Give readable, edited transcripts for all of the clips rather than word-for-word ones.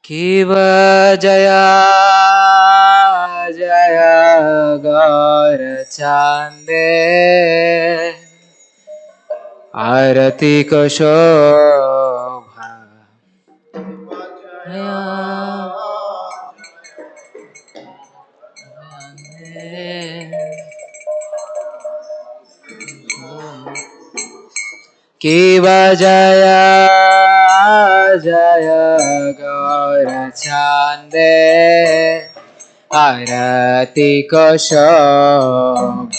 Kiva Jaya Jaya Gaura Chande Arati ko Shobha Kiva Jaya Jaya Gaura Chande Arati ko Shobha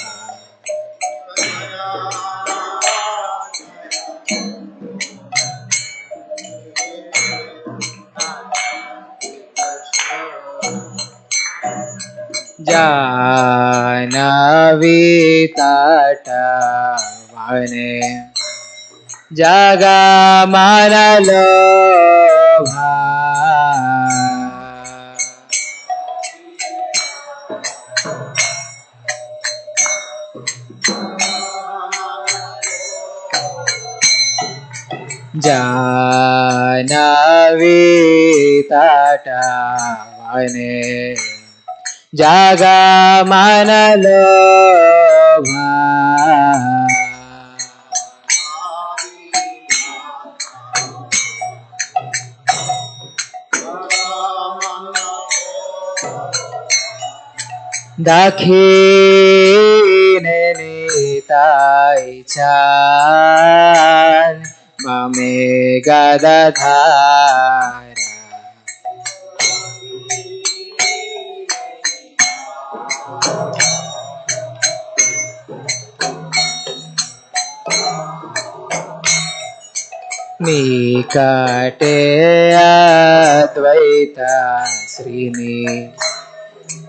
Janavi Tatavane Jagamanalobha Janavi Tatavane Jagamanalobha Dakhine nitai chan Mame gadadhara Nikate Advaita Srini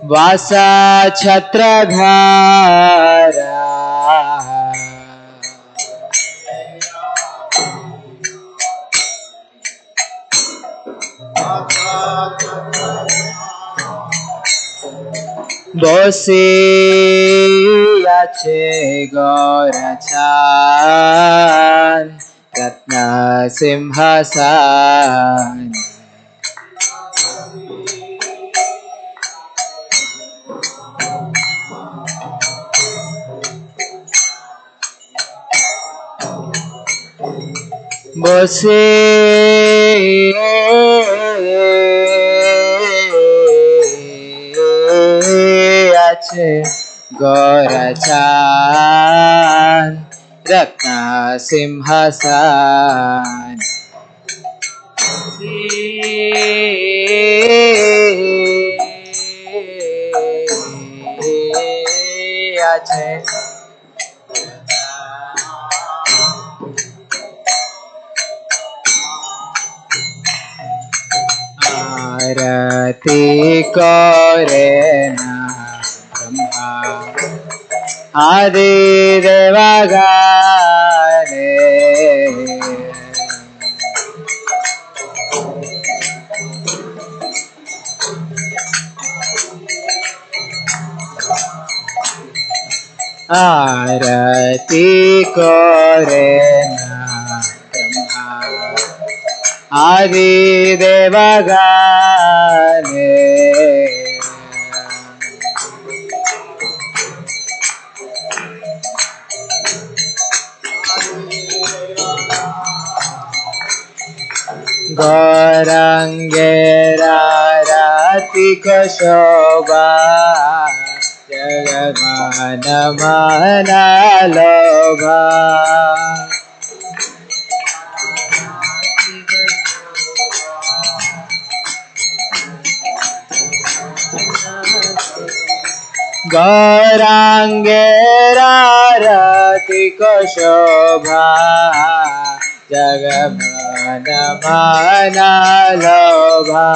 Vasa Chhatradhara Bose Yache Gaurachan Ratna Simhasan Bose Yache Gaurachan Ratna Simhasan Yache Arati Korena Brahma Adi Devagane Arati Korena Brahma Adi Devagane Gaurangera Rati Kashobha Jagamana Mana Lobha Gaurangera Rati Kashobha Jagamana Mana Lobha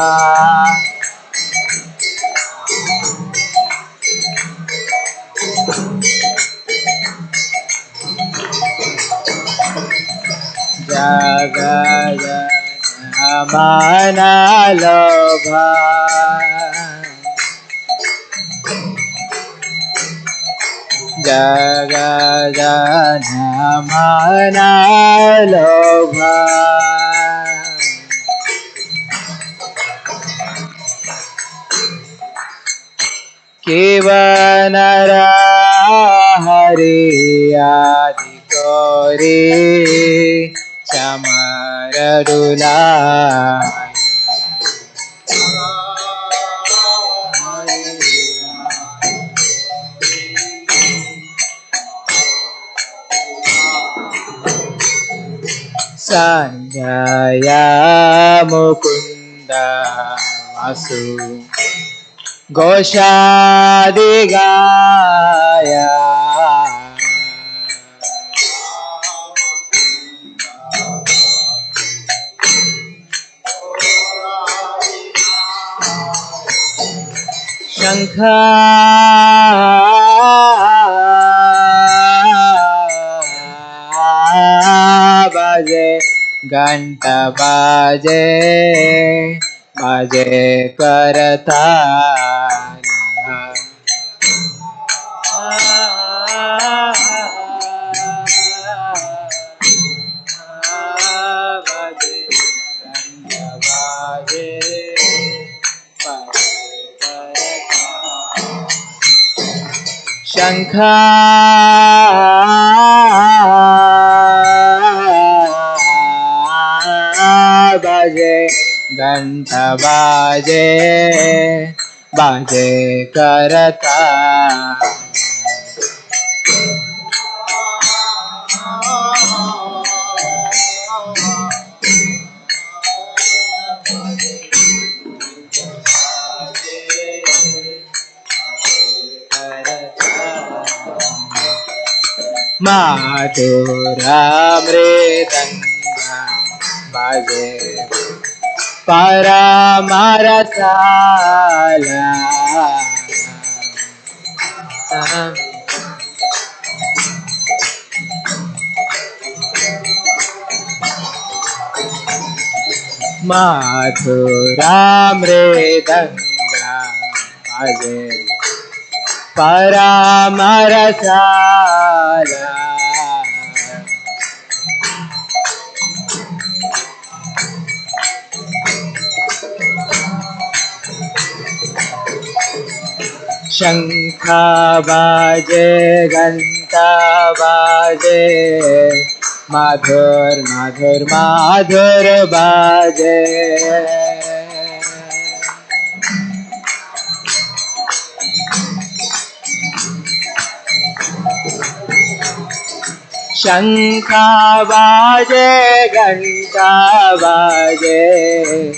Jagaya Mana Lobha जगजनमनलोभा केवनराहरियादिकोरे चमरदुला Sanjaya Mukunda Vasu Goshadigaya Shankha Baje Ganta Baje Baje Karatana Baje Ganta Baje Shankha baje Ganta baje baje karata Madhura mridanga baje Paramarasala Madhura mridanga baje Paramarasala Shankha baje Ganta baje Madhur Madhur Madhur baje Shankha baje Ganta baje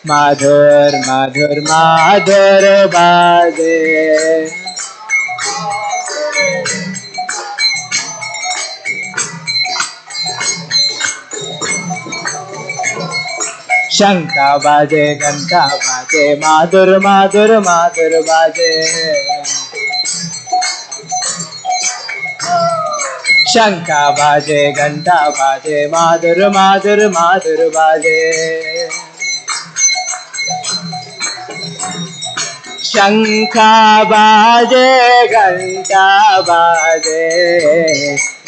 Madhur Madhur Madhur baje Shankha baje Ganta baje Madhur Madhur Madhur baje Shankha baje Ganta baje Madhur Madhur Madhur baje Shankha baje Ganta baje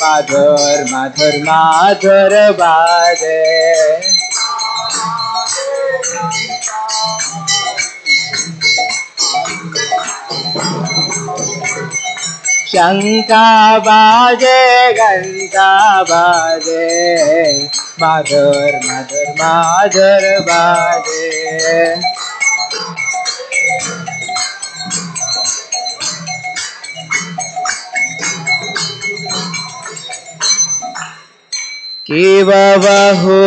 Madhur Madhur Madhur baje Shankha baje Ganta baje Madhur Madhur Madhur baje Kiva bahu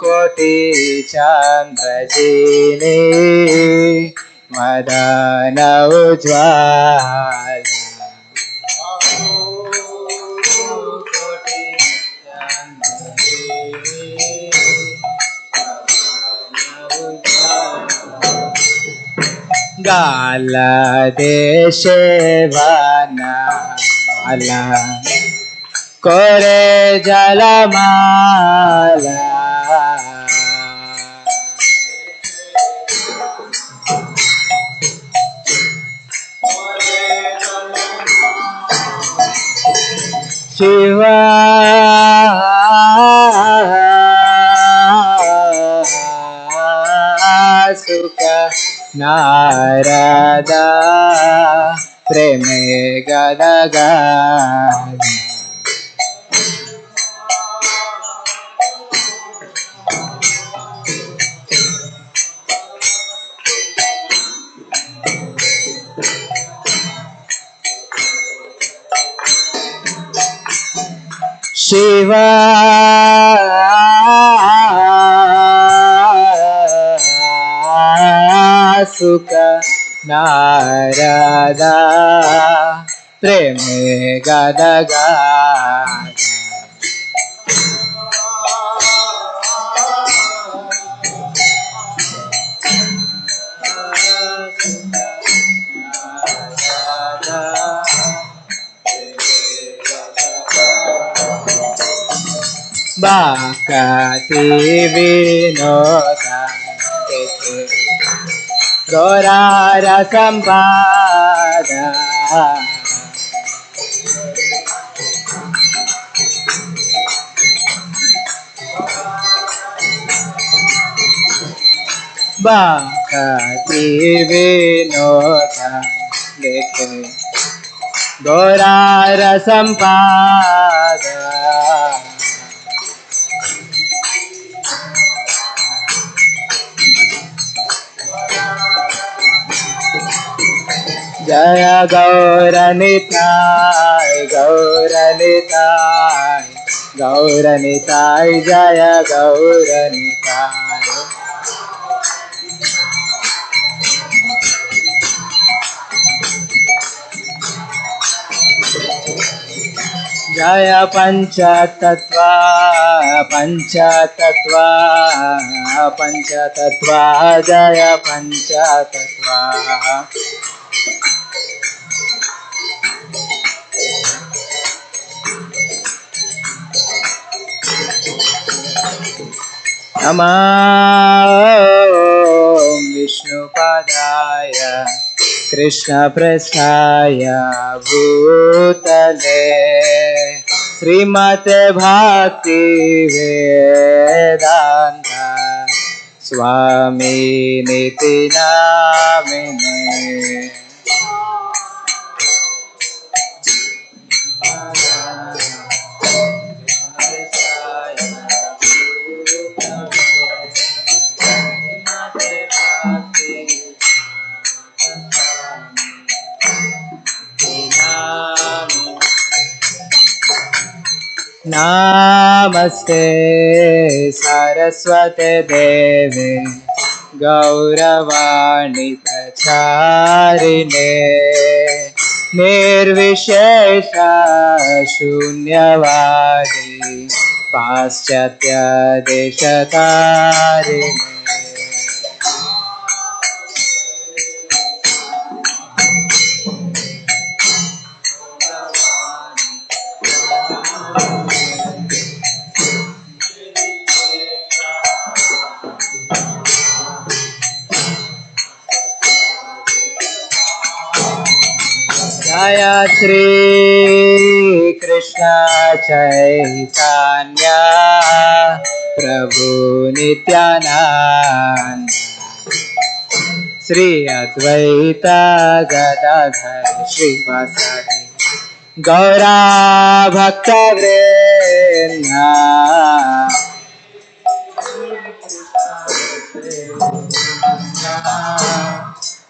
koti chandra jine madana ujjwala Gala deshe vana ala Kore jalamala Shiva Sukha Narada Preme Gadaga Shiva Sukha Narada Preme Gadaga Bhakti Vinoda Gaurara Sampada Bhakti Vinoda Gaurara Sampada Jaya Gauranitai, Gauranitai, Gauranitai, Jaya Gauranitai. Jaya Panchatattva, Panchatattva, Panchatattva, Jaya Panchatattva. Namah Vishnupadaya Krishna Prasthaya Bhutale Srimate Bhakti Vedanta Swami Niti Namine Namaste Saraswate Deve Gauravani Pracharine Nirvishesha Shunyavadi Paschatya Deshatarine Jaya Shri Krishna Chaitanya Prabhu Nityananda Shri Advaita Gadadhar Srivasadi Gaura Bhakta Vrinda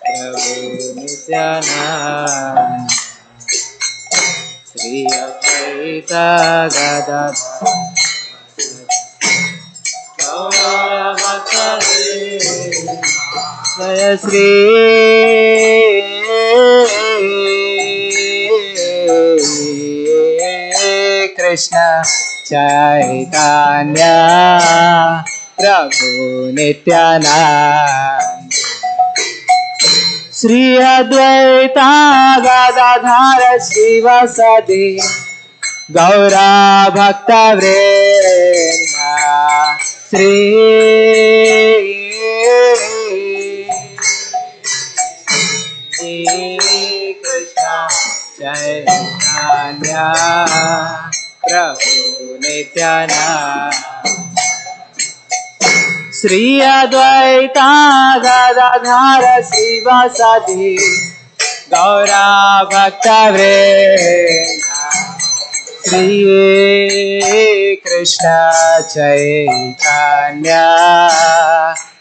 Prabhu Nityananda Shri Advaita Gadadhar Gaura Bhakta Vrinda Jaya Shri Krishna Chaitanya Prabhu Nityananda Shri Advaita Gadadhar Srivasadi Gaura Bhakta Vrinda Shri Krishna Chaitanya प्रभु नित्यानंद श्री अद्वैता गदाधर श्रीवासादि गौरा भक्तवृंद श्री कृष्ण चैतन्य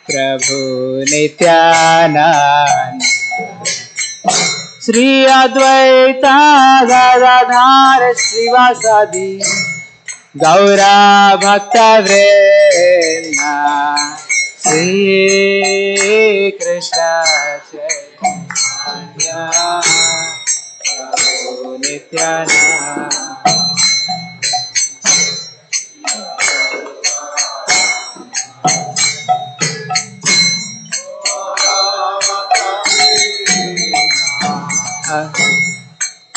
प्रभु नित्यानंद श्री अद्वैता गदाधर श्रीवासादि गौरा भक्तवृंद श्री कृष्ण चैतन्य प्रभु नित्यानंद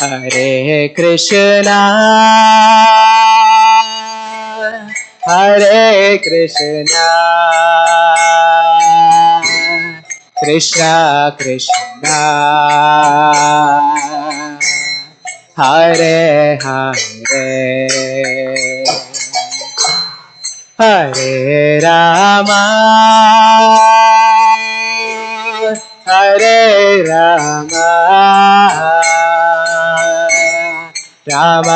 हरे कृष्णा हरे कृष्णा कृष्णा कृष्णा हरे हरे हरे रामा हरे रामा राम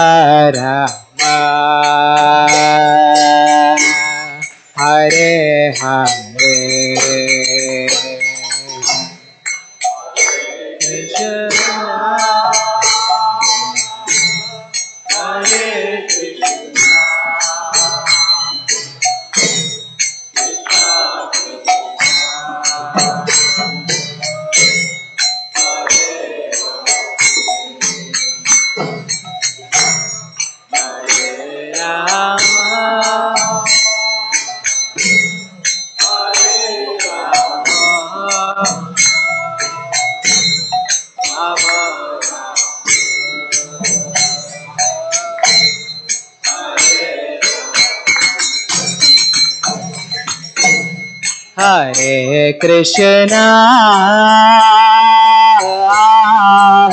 राम हरे हरे कृष्ण हरे हरे कृष्णा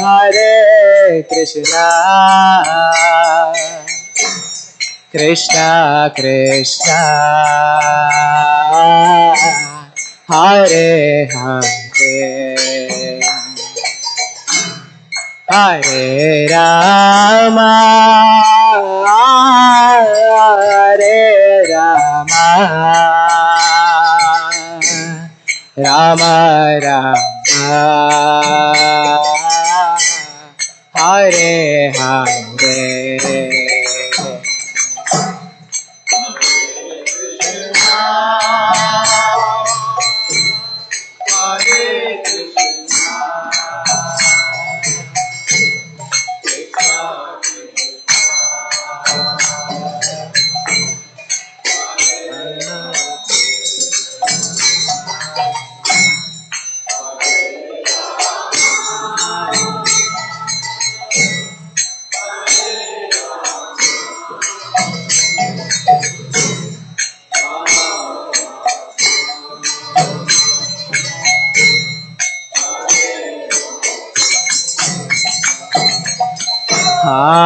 हरे कृष्णा कृष्णा कृष्णा हरे हरे हरे रामा हरे Rama Ram Ram Hare Hare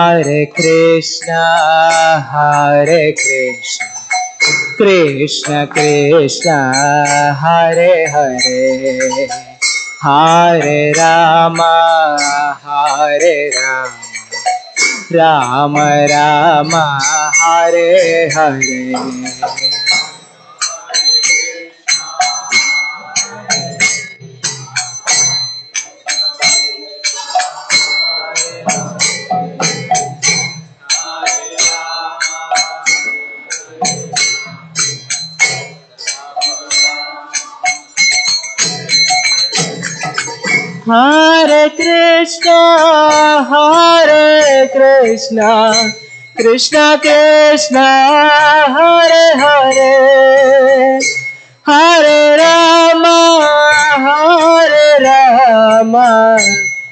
Hare Krishna Krishna Krishna Hare Hare Hare Ram Ram Ram Hare Hare Hare Krishna Krishna Krishna Hare Hare Hare Ram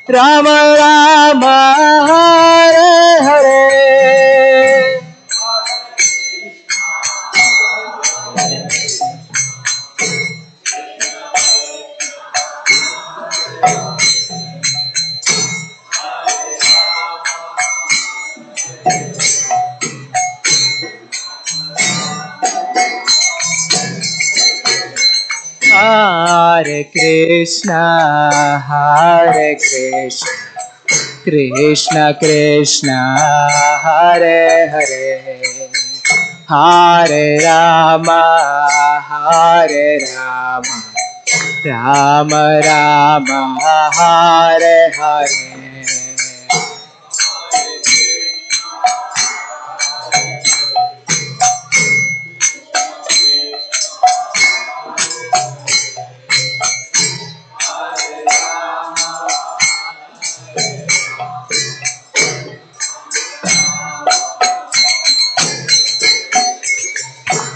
Ram Ram Hare Hare Hare Krishna, Hare Krishna, Krishna Krishna, Hare Hare, Hare Rama, Hare Rama, Rama Rama, Hare Hare.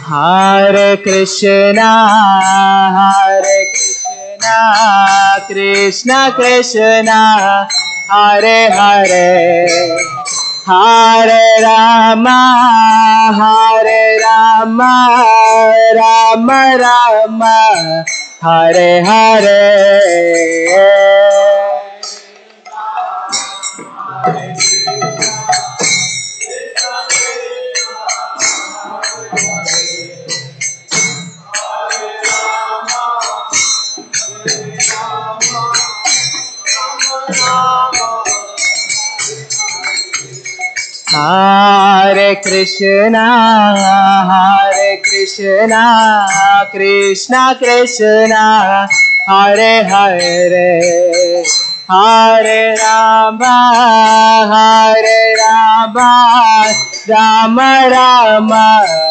Hare Krishna, Krishna Krishna, Hare Hare, Hare Rama, Rama Rama, Hare Hare. Hare Krishna, Krishna Krishna, Hare Hare, Hare Rama, Rama Rama,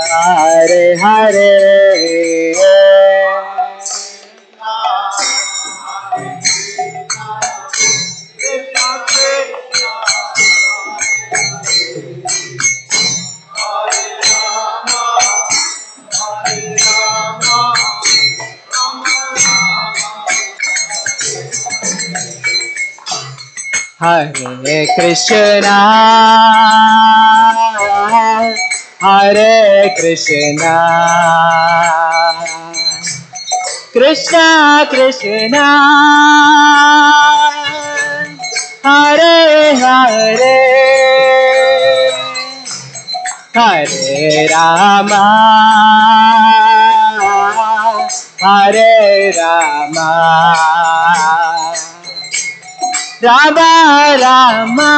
Hare Hare. Hare Krishna, Krishna Krishna, Hare Hare, Hare Rama, Rama Rama,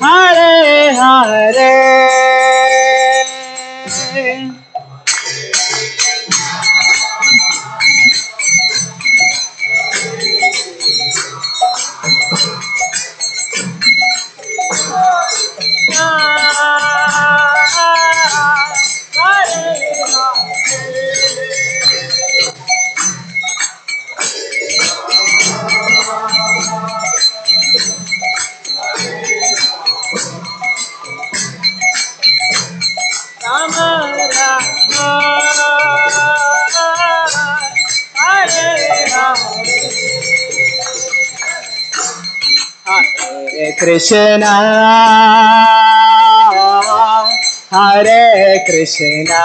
Hare Hare. Hare Krishna,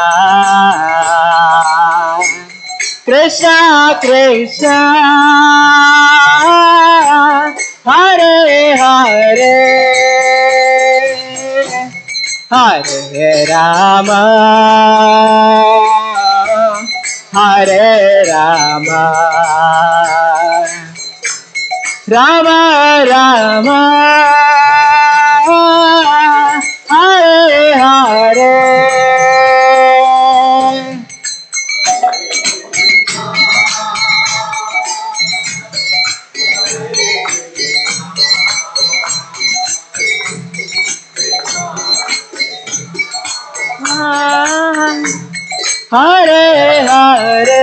Krishna Krishna, Hare Hare, Hare Rama, Rama Rama, Hare Hare. Hare Hare,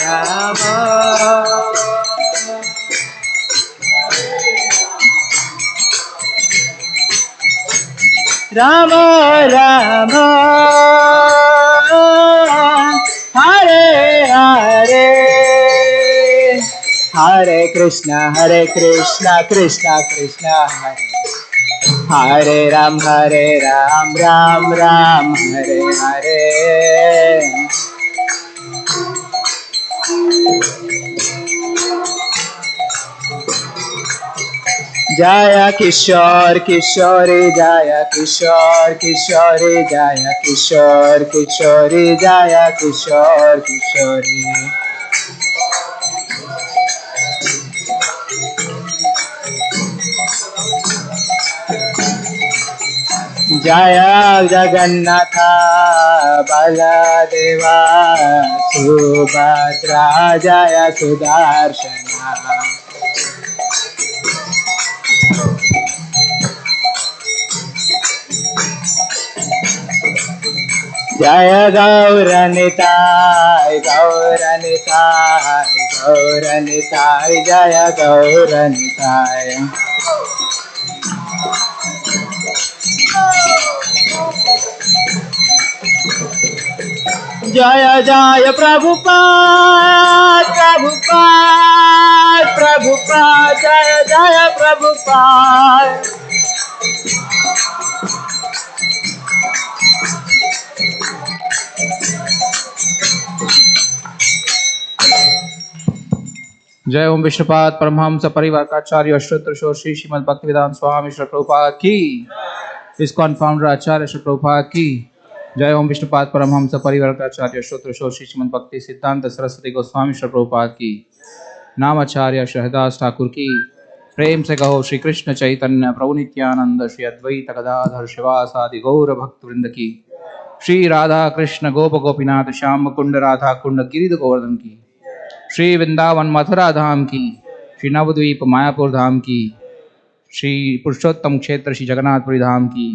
Rama, Rama Rama, Hare Hare, Hare Krishna, Krishna Krishna, Hare Ram, Ram Ram, Hare Hare. जय किशोर किशोरी जय किशोर किशोरी जय किशोर किशोरी जय किशोर किशोरी जय जगन्नाथ बलदेवा सुभद्रा जय सुदर्शना जय गौरनिताय गौरनिताय गौरनिताय जय गौरनिताय जय जय प्रभुपाद प्रभुपाद प्रभुपाद जय जय प्रभुपाद जय ओम विष्णुपाद परमहंस परिवार का आचार्य अष्टोत्तर श्री श्रीमद् भक्तिवेदांत स्वामी श्री प्रभुपाद की, इस्कॉन फाउंडर आचार्य श्री प्रभुपाद की। जय ओम विष्णुपाद परमहंस परिवार का आचार्य अष्टोत्तर श्री श्रीमद् भक्ति सिद्धांत सरस्वती गोस्वामी श्री प्रभुपाद की। नाम आचार्य श्री हरिदास ठाकुर की। प्रेम से कहो श्री कृष्ण चैतन्य प्रभु नित्यानंद श्री अद्वैत गदाधर शिवासादि गौर भक्त वृंद की। श्री राधा कृष्ण गोप गोपीनाथ श्याम कुंड राधा कुंड गिरिध गोवर्धन की। श्री वृंदावन मथुरा धाम की। श्री नवद्वीप मायापुर धाम की। श्री पुरुषोत्तम क्षेत्र श्री जगन्नाथपुरी धाम की।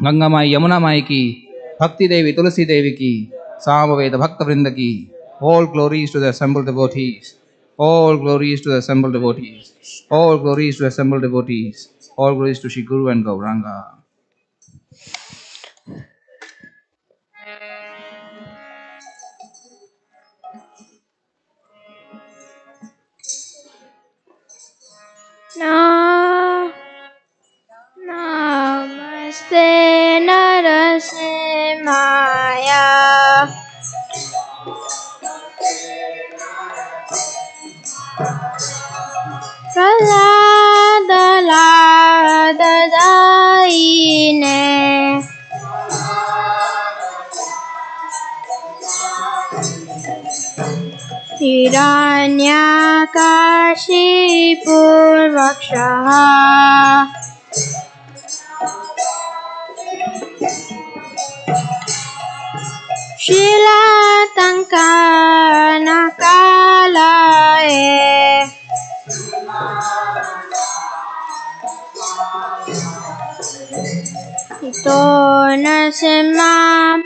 गंगा माई यमुना माई की। भक्ति देवी तुलसी देवी की। सामवेद भक्त वृंद की। All glories to the assembled devotees. All glories to the assembled devotees. All glories to the assembled devotees. All glories to Shri Guru and Gauranga. Namaste Narasimhaya Praladadaine Hiranyakashipurvakshaha Shilatankanakalaye Ito Narasimha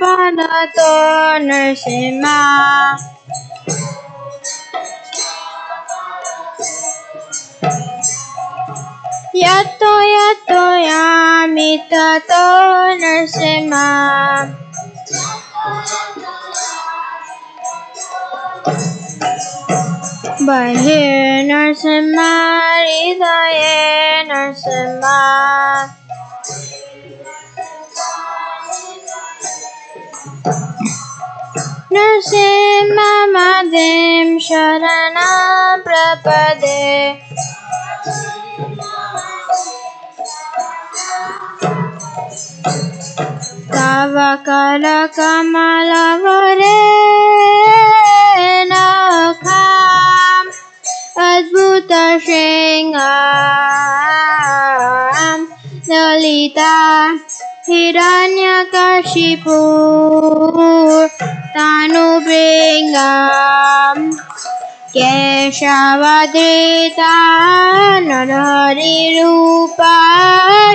Padato Narasimha Yato yato yami tato Narasimha Bahir Narasimha Hridaye Narasimha Narasimha Madhim Sharanam Prapade Tava Kala Kamala Varenakam Adbhuta Shringam Dalita Hiranyakashipu Tanubringam Keshavadrita Narhari Rupa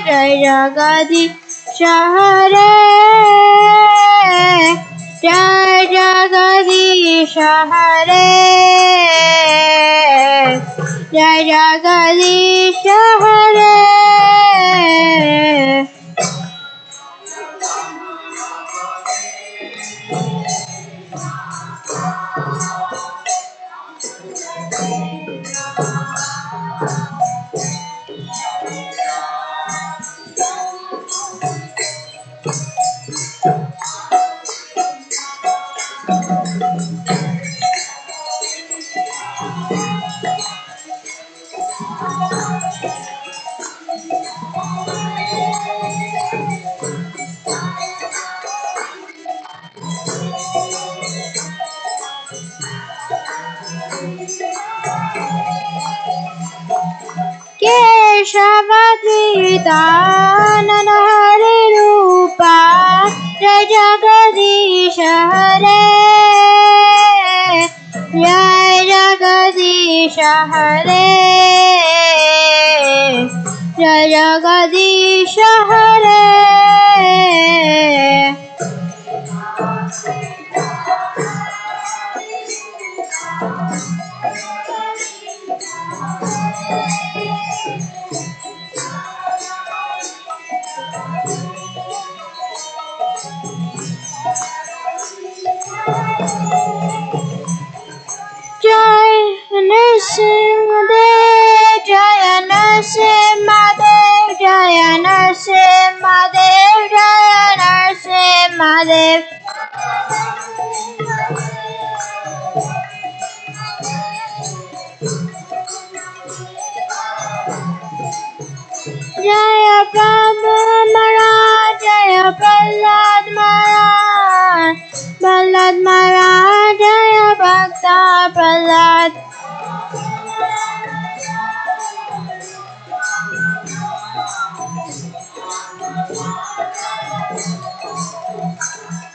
Jai Jagadisha Hare Jai Jagadisha Hare Jai Jagadisha Hare केशवद्वितानन हरे रूपा जय जगदीश हरे जय जगदीश हरे जय जगदीश हरे जय नरसिंहदेव जय नरसिंहदेव जय नरसिंहदेव जय नरसिंहदेव जय प्रहलाद महाराज जय प्रहलाद महाराज प्रहलाद महाराज जय भक्त प्रहलाद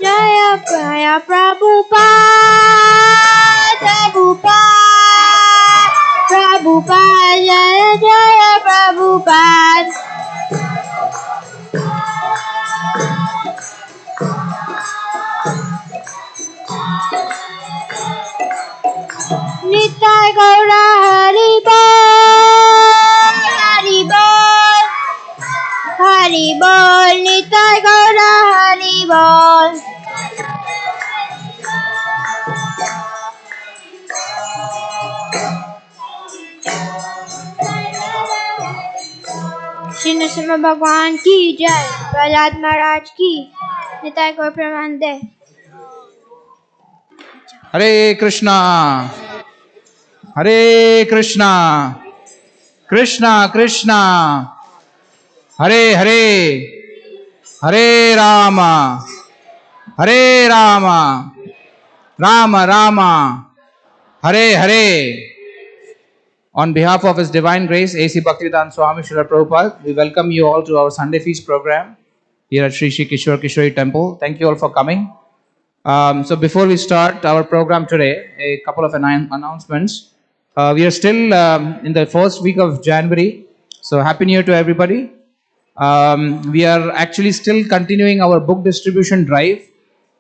जय जय प्रभुपाद प्रभुपाद प्रभुपाद जय जय प्रभुपाद निताय गौरा हरि बोल हरि बोल हरि बोल निताय गौरा हरि बोल श्री नरसिम्हा भगवान की जय प्रहलाद महाराज की निताय गौर प्रेमानंदे हरे Krishna Krishna Krishna Hare Hare Hare Ram Ram Ram Hare Hare. On behalf of His Divine Grace, A.C. Bhaktivedanta Swami Srila Prabhupada, we welcome you all to our Sunday Feast program here at Sri Sri Kishore Kishori Temple. Thank you all for coming. So before we start our program today, a couple of announcements. We are still in the first week of January, so Happy New Year to everybody. We are actually still continuing our book distribution drive.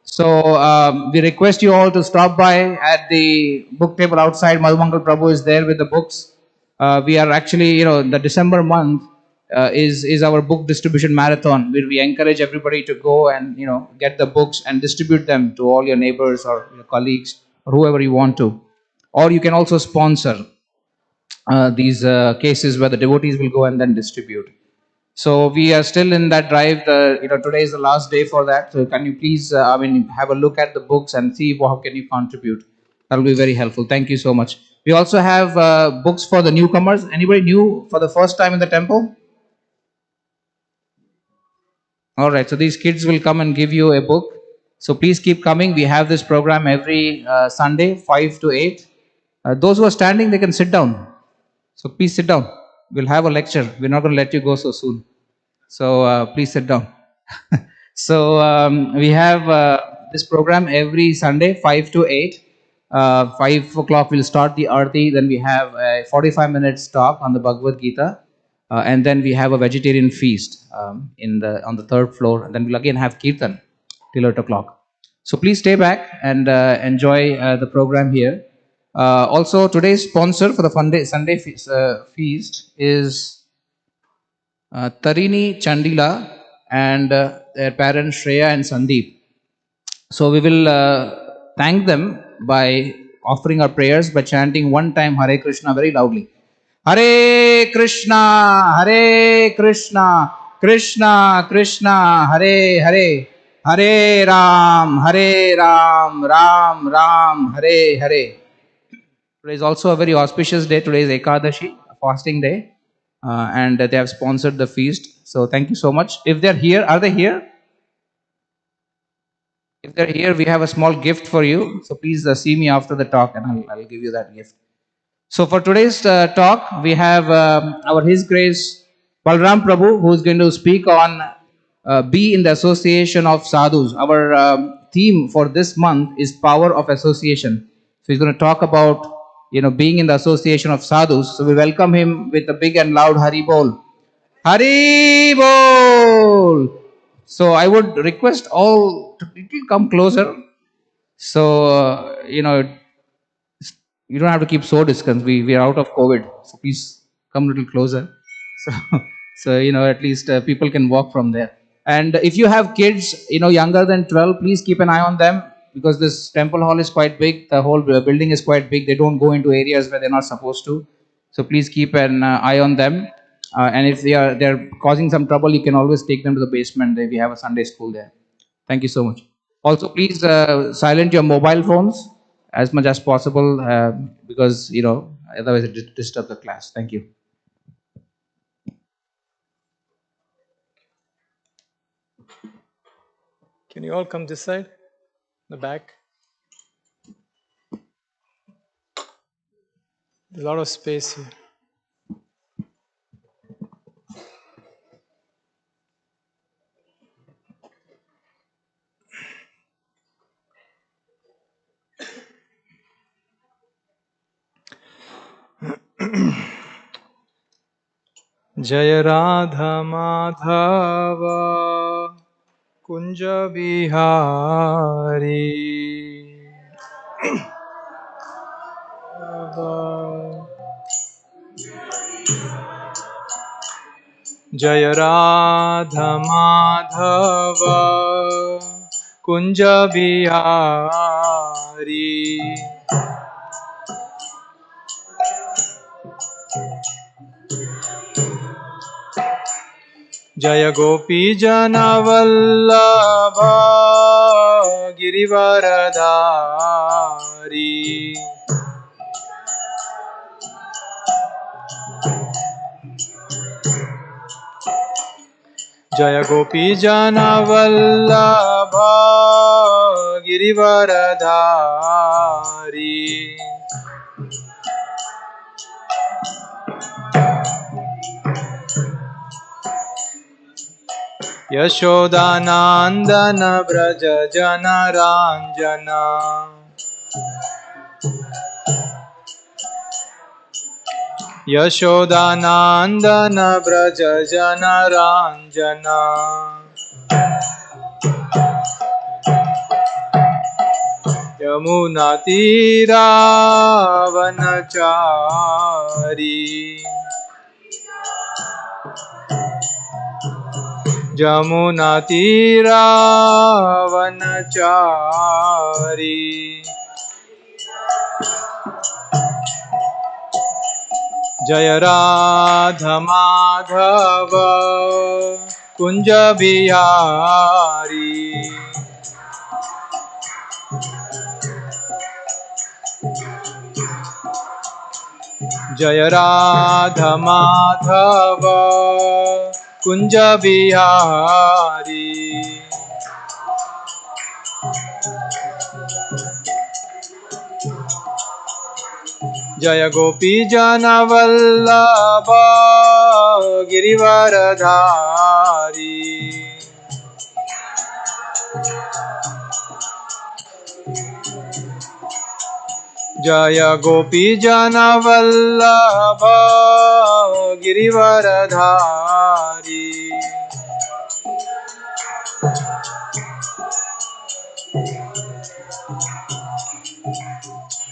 So we request you all to stop by at the book table outside. Madhumangal Prabhu is there with the books. We are actually, the December month is our book distribution marathon, where we encourage everybody to go and get the books and distribute them to all your neighbors or your colleagues or whoever you want to. Or you can also sponsor these cases where the devotees will go and then distribute. So we are still in that drive. Today is the last day for that. So can you please, have a look at the books and see how can you contribute. That will be very helpful. Thank you so much. We also have books for the newcomers. Anybody new for the first time in the temple? All right. So these kids will come and give you a book. So please keep coming. We have this program every Sunday, 5 to 8. Those who are standing, they can sit down. So please sit down. We'll have a lecture. We're not going to let you go so soon. So please sit down. So we have this program every Sunday, 5 to 8. 5 o'clock we'll start the Aarti. Then we have a 45-minute talk on the Bhagavad Gita. And then we have a vegetarian feast on the third floor. And then we'll again have Kirtan till 8 o'clock. So please stay back and enjoy the program here. Also, today's sponsor for the Sunday feast is Tarini Chandila and their parents Shreya and Sandeep. So we will thank them by offering our prayers by chanting one time Hare Krishna very loudly. Hare Krishna, Krishna Krishna, Hare Hare, Hare Ram, Ram Ram, Hare Hare. Today is also a very auspicious day. Today is Ekadashi, a fasting day, and they have sponsored the feast. So thank you so much. If they're here, are they here? If they're here, we have a small gift for you. So please see me after the talk and I'll give you that gift. So for today's talk, we have our His Grace Balram Prabhu, who is going to speak on be in the association of sadhus. Our theme for this month is power of association. So he's going to talk about being in the association of sadhus. So we welcome him with a big and loud Hari Bol. Hari Bol. So I would request all to little come closer. So you don't have to keep so distant. We are out of COVID, so please come a little closer. So at least people can walk from there. And if you have kids younger than 12, please keep an eye on them, because this temple hall is quite big. The whole building is quite big. They don't go into areas where they're not supposed to. So please keep an eye on them. And if they're causing some trouble, you can always take them to the basement. We have a Sunday school there. Thank you so much. Also, please silent your mobile phones as much as possible, because otherwise it disturbs the class. Thank you. Can you all come this side, the back? There's a lot of space here. Jaya Radha Madhava Kunja Bihari Jaya Radha Madhava Kunja Bihari Jaya Gopi Jana Vallabha Girivaradhari Jaya Gopi Jana Vallabha Girivaradhari Yashodanandana Braja Jana Ranjana Yashodanandana Braja Jana Ranjana Yamuna Tira Vanachari Jamuna Tira Vanachari Jaya Radha Madhava Kunja Bihari Jaya Radha Madhava Kunja Bihari Jaya Gopi Jana Vallabha Girivaradhari Jaya Gopi Jana Vallabha Girivaradhari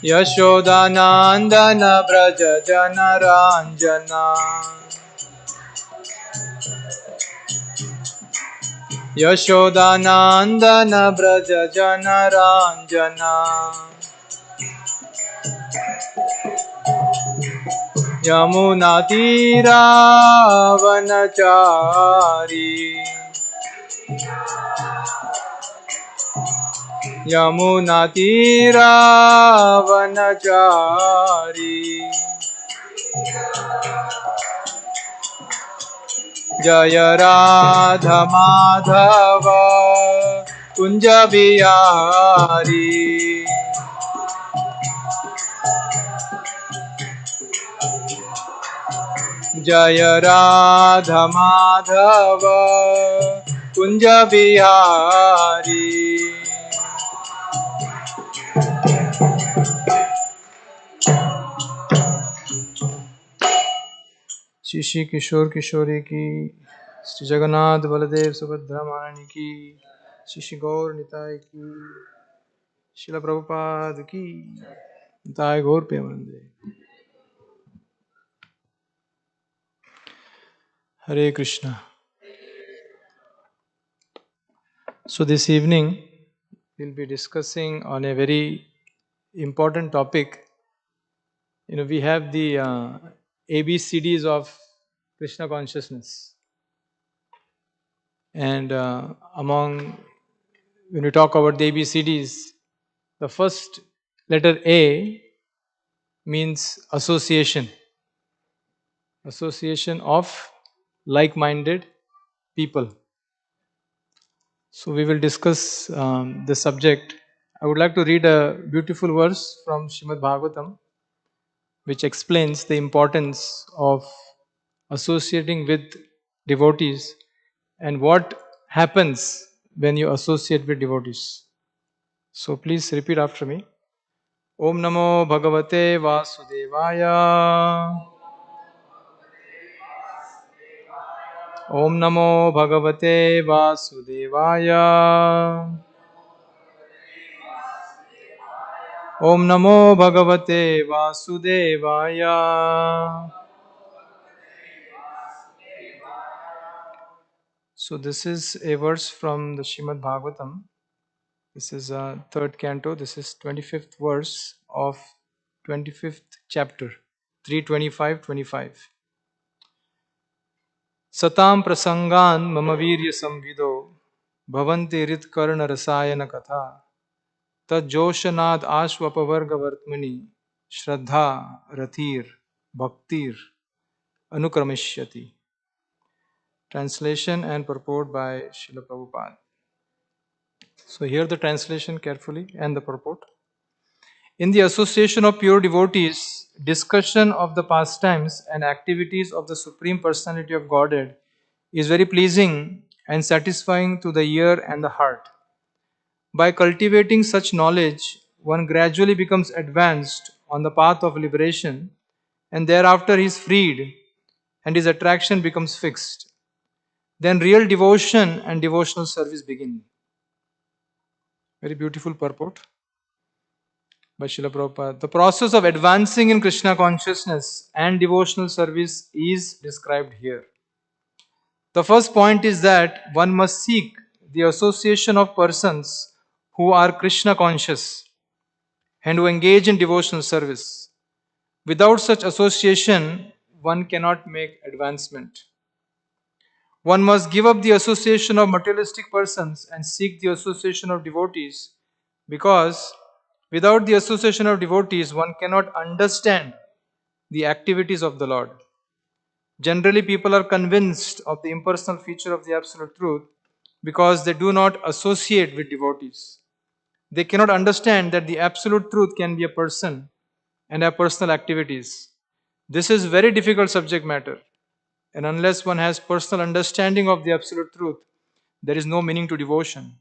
Yashodanandana Braja Jana Ranjana Yashodanandana Braja Jana Ranjana Yamuna Tira Vanachari Yamuna Tira Vanachari Jaya Radha Madhava Kunj Bihari जय राधा माधव कुंज बिहारी श्री श्री किशोर किशोरी की, श्री जगन्नाथ बलदेव सुभद्रा महारानी की, श्री श्री गौर निताय की, शिला प्रभुपाद की, निताय गौर प्रेमानंदे। Hare Krishna. So this evening we'll be discussing on a very important topic. We have the ABCDs of Krishna consciousness, and when we talk about the ABCDs, the first letter A means association of like-minded people. So we will discuss this subject. I would like to read a beautiful verse from Srimad Bhagavatam, which explains the importance of associating with devotees and what happens when you associate with devotees. So please repeat after me. Om Namo Bhagavate Vasudevaya. Om Namo Bhagavate Vasudevaya. Om Namo Bhagavate Vasudevaya. So this is a verse from the Srimad Bhagavatam. This is third canto. This is 25th verse of 25th chapter, 3:25-25. Satam prasangan mama virya samvido bhavanti rit karna rasayana katha tad joshanad ashvapavarga vartmani shraddha rathir bhaktir anukramishyati. Translation and purport by Srila Prabhupada. So hear the translation carefully and the purport. In the association of pure devotees, discussion of the pastimes and activities of the Supreme Personality of Godhead is very pleasing and satisfying to the ear and the heart. By cultivating such knowledge, one gradually becomes advanced on the path of liberation, and thereafter he is freed and his attraction becomes fixed. Then real devotion and devotional service begin. Very beautiful purport by Srila Prabhupada. The process of advancing in Krishna consciousness and devotional service is described here. The first point is that one must seek the association of persons who are Krishna conscious and who engage in devotional service. Without such association, one cannot make advancement. One must give up the association of materialistic persons and seek the association of devotees, because without the association of devotees, one cannot understand the activities of the Lord. Generally, people are convinced of the impersonal feature of the Absolute Truth because they do not associate with devotees. They cannot understand that the Absolute Truth can be a person and have personal activities. This is very difficult subject matter, and unless one has personal understanding of the Absolute Truth, there is no meaning to devotion.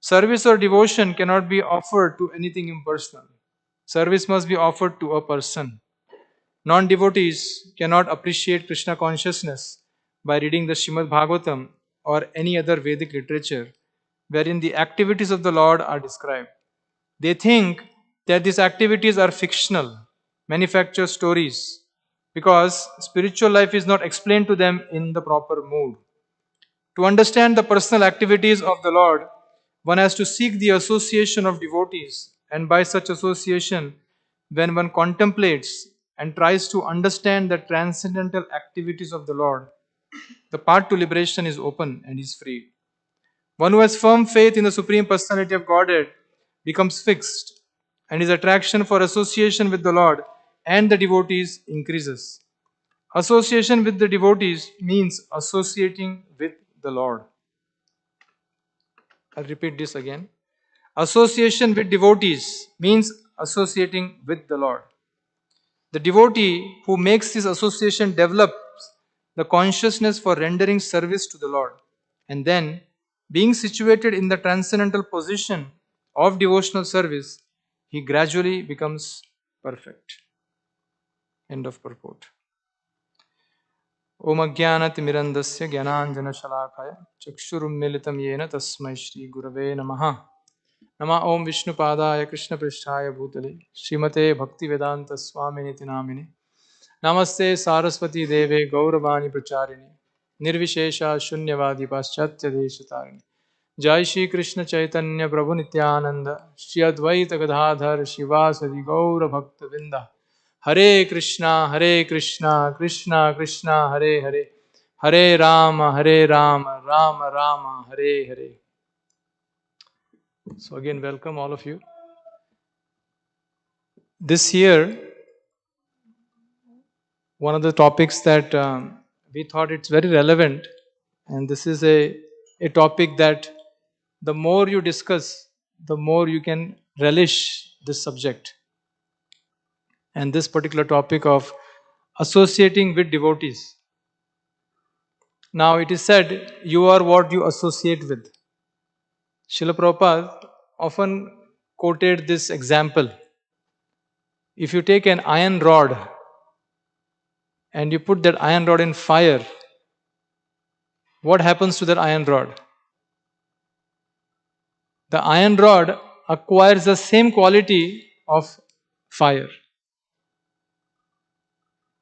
Service or devotion cannot be offered to anything impersonal. Service must be offered to a person. Non-devotees cannot appreciate Krishna consciousness by reading the Srimad Bhagavatam or any other Vedic literature wherein the activities of the Lord are described. They think that these activities are fictional, manufactured stories, because spiritual life is not explained to them in the proper mood. To understand the personal activities of the Lord, one has to seek the association of devotees, and by such association, when one contemplates and tries to understand the transcendental activities of the Lord, the path to liberation is open and is free. One who has firm faith in the Supreme Personality of Godhead becomes fixed, and his attraction for association with the Lord and the devotees increases. Association with the devotees means associating with the Lord. I'll repeat this again. Association with devotees means associating with the Lord. The devotee who makes this association develops the consciousness for rendering service to the Lord. And then, being situated in the transcendental position of devotional service, he gradually becomes perfect. End of purport. Om Ajnanatimirandasya Jnananjanashalakaya Chakshurummilitam Yena Tasmai Shri Gurave Namaha. Nama Om Vishnu Padaya Krishna Pristhaya Bhutale Srimate Bhaktivedanta Swaminiti Namine Namaste Saraswati Deve Gauravani Pracharini Nirvishesha Shunyavadi Paschatya Deshatarini Jai Shri Krishna Chaitanya Prabhu Nityananda Shri Advaita Gadadhar Shivasadi Gaura Bhakta Vinda Hare Krishna Krishna Krishna Hare Hare Hare Rama Rama Rama Hare Hare. So again, welcome all of you. This year, one of the topics that we thought it's very relevant, and this is a topic that the more you discuss, the more you can relish this subject. And this particular topic of associating with devotees. Now it is said, you are what you associate with. Srila Prabhupada often quoted this example. If you take an iron rod and you put that iron rod in fire, what happens to that iron rod? The iron rod acquires the same quality of fire.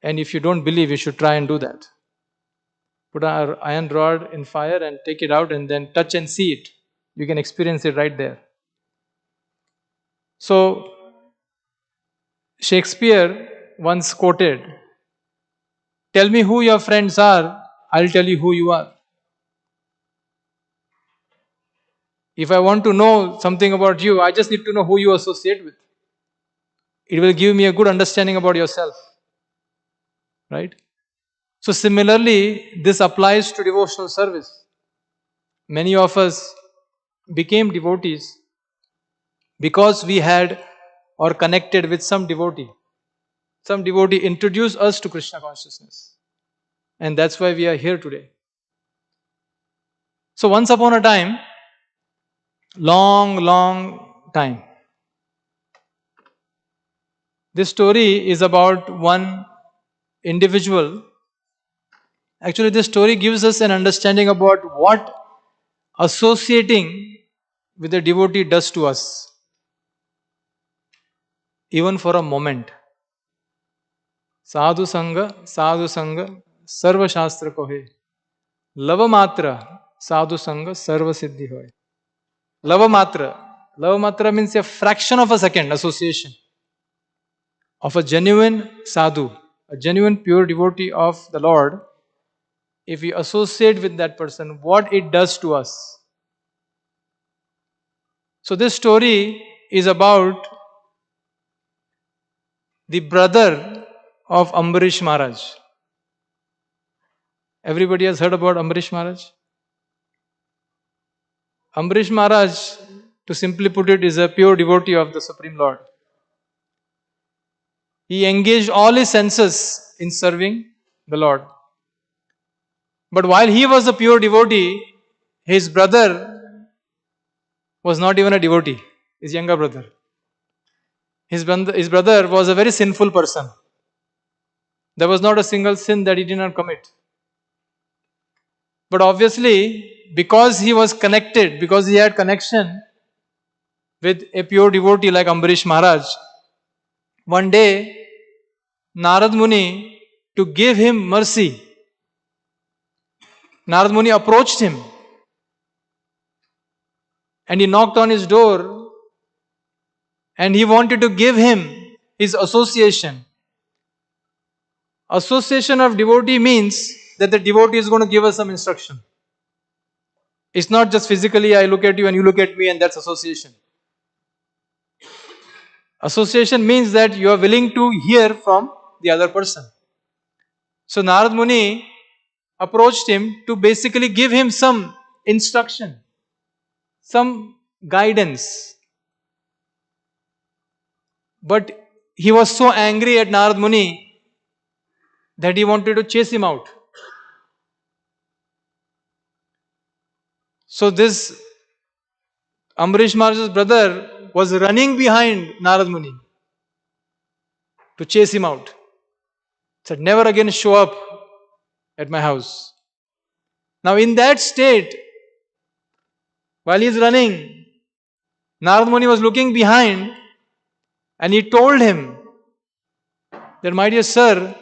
And if you don't believe, you should try and do that. Put an iron rod in fire and take it out and then touch and see it. You can experience it right there. So, Shakespeare once quoted, "Tell me who your friends are, I'll tell you who you are." If I want to know something about you, I just need to know who you associate with. It will give me a good understanding about yourself. Right? So similarly, this applies to devotional service. Many of us became devotees because we had or connected with some devotee. Some devotee introduced us to Krishna consciousness. And that's why we are here today. So once upon a time, long time, this story is about one individual. Actually, this story gives us an understanding about what associating with a devotee does to us. Even for a moment. Sadhu Sangha, Sarva Shastra Kohe. Lava Matra, Sadhu Sangha, Sarva Siddhi Hoy. Lava Matra means a fraction of a second association of a genuine sadhu, a genuine pure devotee of the Lord. If we associate with that person, what it does to us. So this story is about the brother of Ambarish Maharaj. Everybody has heard about Ambarish Maharaj? Ambarish Maharaj, to simply put it, is a pure devotee of the Supreme Lord. He engaged all his senses in serving the Lord. But while he was a pure devotee, his brother was not even a devotee, his younger brother. His brother was a very sinful person. There was not a single sin that he did not commit. But obviously, because he was connected, because he had connection with a pure devotee like Ambarish Maharaj, one day, Narad Muni, to give him mercy, Narad Muni approached him and he knocked on his door and he wanted to give him his association. Association of devotee means that the devotee is going to give us some instruction. It's not just physically I look at you and you look at me and that's association. Association means that you are willing to hear from the other person. So Narad Muni approached him to basically give him some instruction, some guidance. But he was so angry at Narad Muni that he wanted to chase him out. So this Ambarish Maharaj's brother was running behind Narad Muni to chase him out. Said, never again show up at my house. Now in that state, while he is running, Narad Muni was looking behind and he told him that, my dear sir,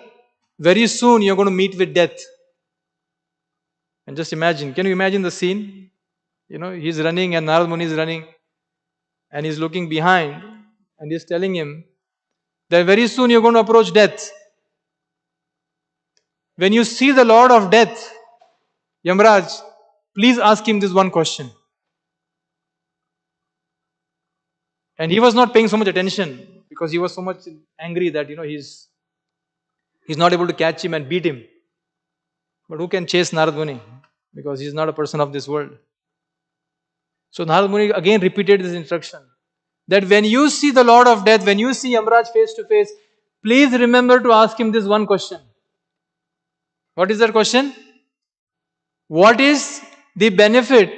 very soon you're going to meet with death. And just imagine, can you imagine the scene? He's running and Narad Muni is running and he's looking behind and he's telling him that very soon you're going to approach death. When you see the Lord of Death, Yamraj, please ask him this one question. And he was not paying so much attention because he was so much angry that he's not able to catch him and beat him. But who can chase Narad Muni? Because he's not a person of this world. So Narad Muni again repeated this instruction that when you see the Lord of Death, when you see Yamraj face to face, please remember to ask him this one question. What is that question? What is the benefit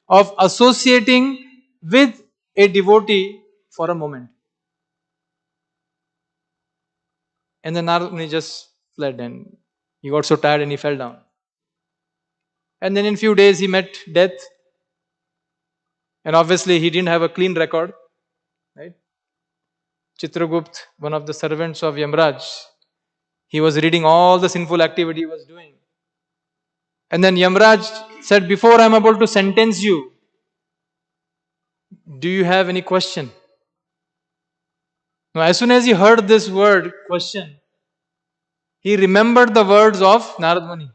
of associating with a devotee for a moment? And then Narad Muni just fled and he got so tired and he fell down. And then in few days he met death. And obviously he didn't have a clean record. Right? Chitragupt, one of the servants of Yamraj, he was reading all the sinful activity he was doing. And then Yamraj said, before I am about to sentence you, do you have any question? Now, as soon as he heard this word, question, he remembered the words of Narad Muni.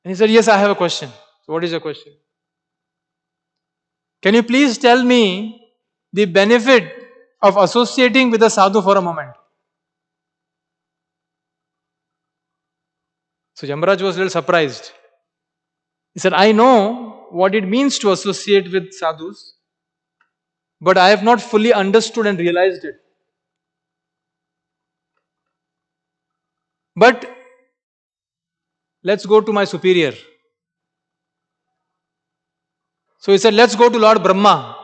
And he said, yes, I have a question. So what is your question? Can you please tell me the benefit of associating with a sadhu for a moment? So Yamraj was a little surprised. He said, I know what it means to associate with sadhus, but I have not fully understood and realized it. But let's go to my superior. So he said, let's go to Lord Brahma.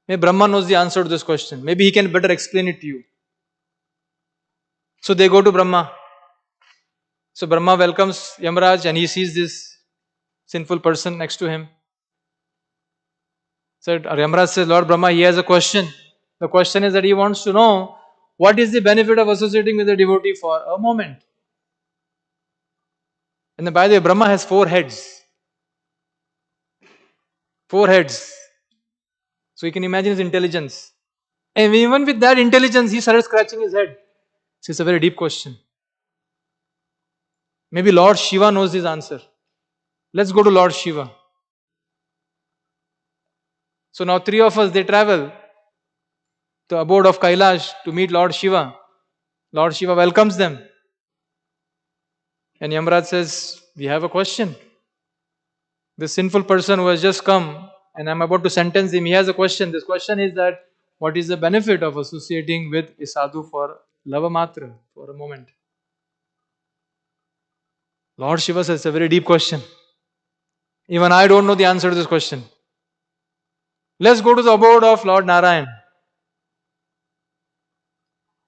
Maybe Brahma knows the answer to this question. Maybe he can better explain it to you. So they go to Brahma. So Brahma welcomes Yamraj and he sees this sinful person next to him. So Yamraj says, Lord Brahma, he has a question. The question is that he wants to know what is the benefit of associating with a devotee for a moment. And then by the way, Brahma has 4 heads. 4 heads. So you can imagine his intelligence. And even with that intelligence, he started scratching his head. So it's a very deep question. Maybe Lord Shiva knows his answer. Let's go to Lord Shiva. So now 3 of us, they travel to the abode of Kailash to meet Lord Shiva. Lord Shiva welcomes them. And Yamraj says, we have a question. This sinful person who has just come and I'm about to sentence him, he has a question. This question is that, what is the benefit of associating with a sadhu for lava matra, for a moment? Lord Shiva says, it's a very deep question. Even I don't know the answer to this question. Let's go to the abode of Lord Narayan.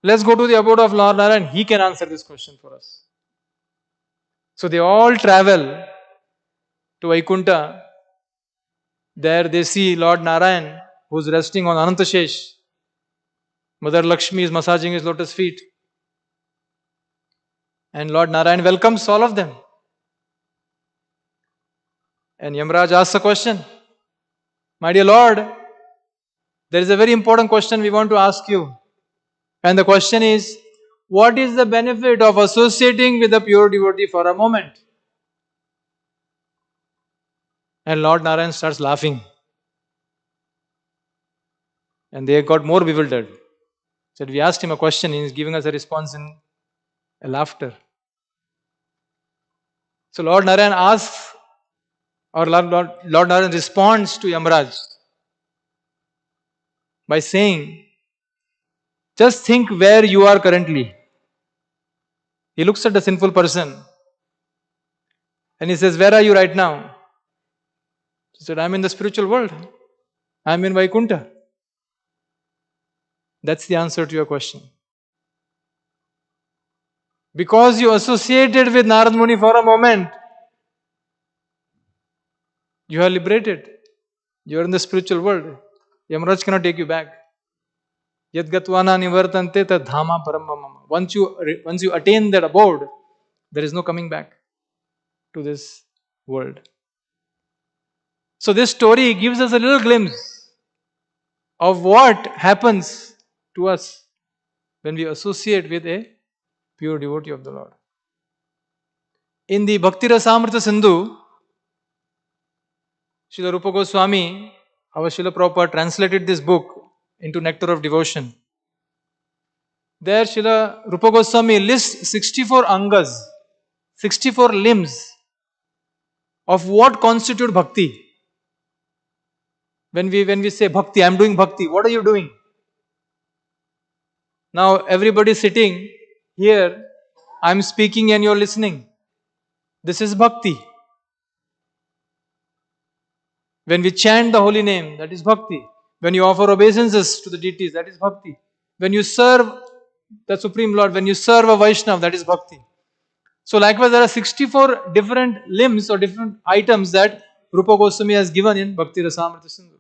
Let's go to the abode of Lord Narayan. He can answer this question for us. So they all travel to Vaikunta. There they see Lord Narayan, who's resting on Anantashesh. Mother Lakshmi is massaging his lotus feet. And Lord Narayan welcomes all of them. And Yamraj asks a question. My dear Lord, there is a very important question we want to ask you. And the question is, what is the benefit of associating with a pure devotee for a moment? And Lord Narayan starts laughing. And they got more bewildered. Said, we asked him a question, he is giving us a response in a laughter. So Lord Narayan asks Or Lord Narayan responds to Yamaraj by saying, just think where you are currently. He looks at the sinful person and he says, where are you right now? He said, I'm in the spiritual world. I'm in Vaikuntha. That's the answer to your question. Because you associated with Narad Muni for a moment, you are liberated. You are in the spiritual world. Yamaraj cannot take you back. Yad gatvana nivartante tad dhama param mama. Once you attain that abode, there is no coming back to this world. So this story gives us a little glimpse of what happens to us when we associate with a pure devotee of the Lord. In the Bhakti Rasamrita Sindhu, Srila Rupa Goswami, our Srila Prabhupada, translated this book into Nectar of Devotion. There Srila Rupa Goswami lists 64 angas, 64 limbs of what constitute bhakti. When we say bhakti, I am doing bhakti, what are you doing? Now everybody sitting here, I am speaking and you are listening. This is bhakti. When we chant the holy name, that is bhakti. When you offer obeisances to the deities, that is bhakti. When you serve the Supreme Lord, when you serve a Vaishnava, that is bhakti. So likewise, there are 64 different limbs or different items that Rupa Goswami has given in Bhakti Rasamrita Sindhu.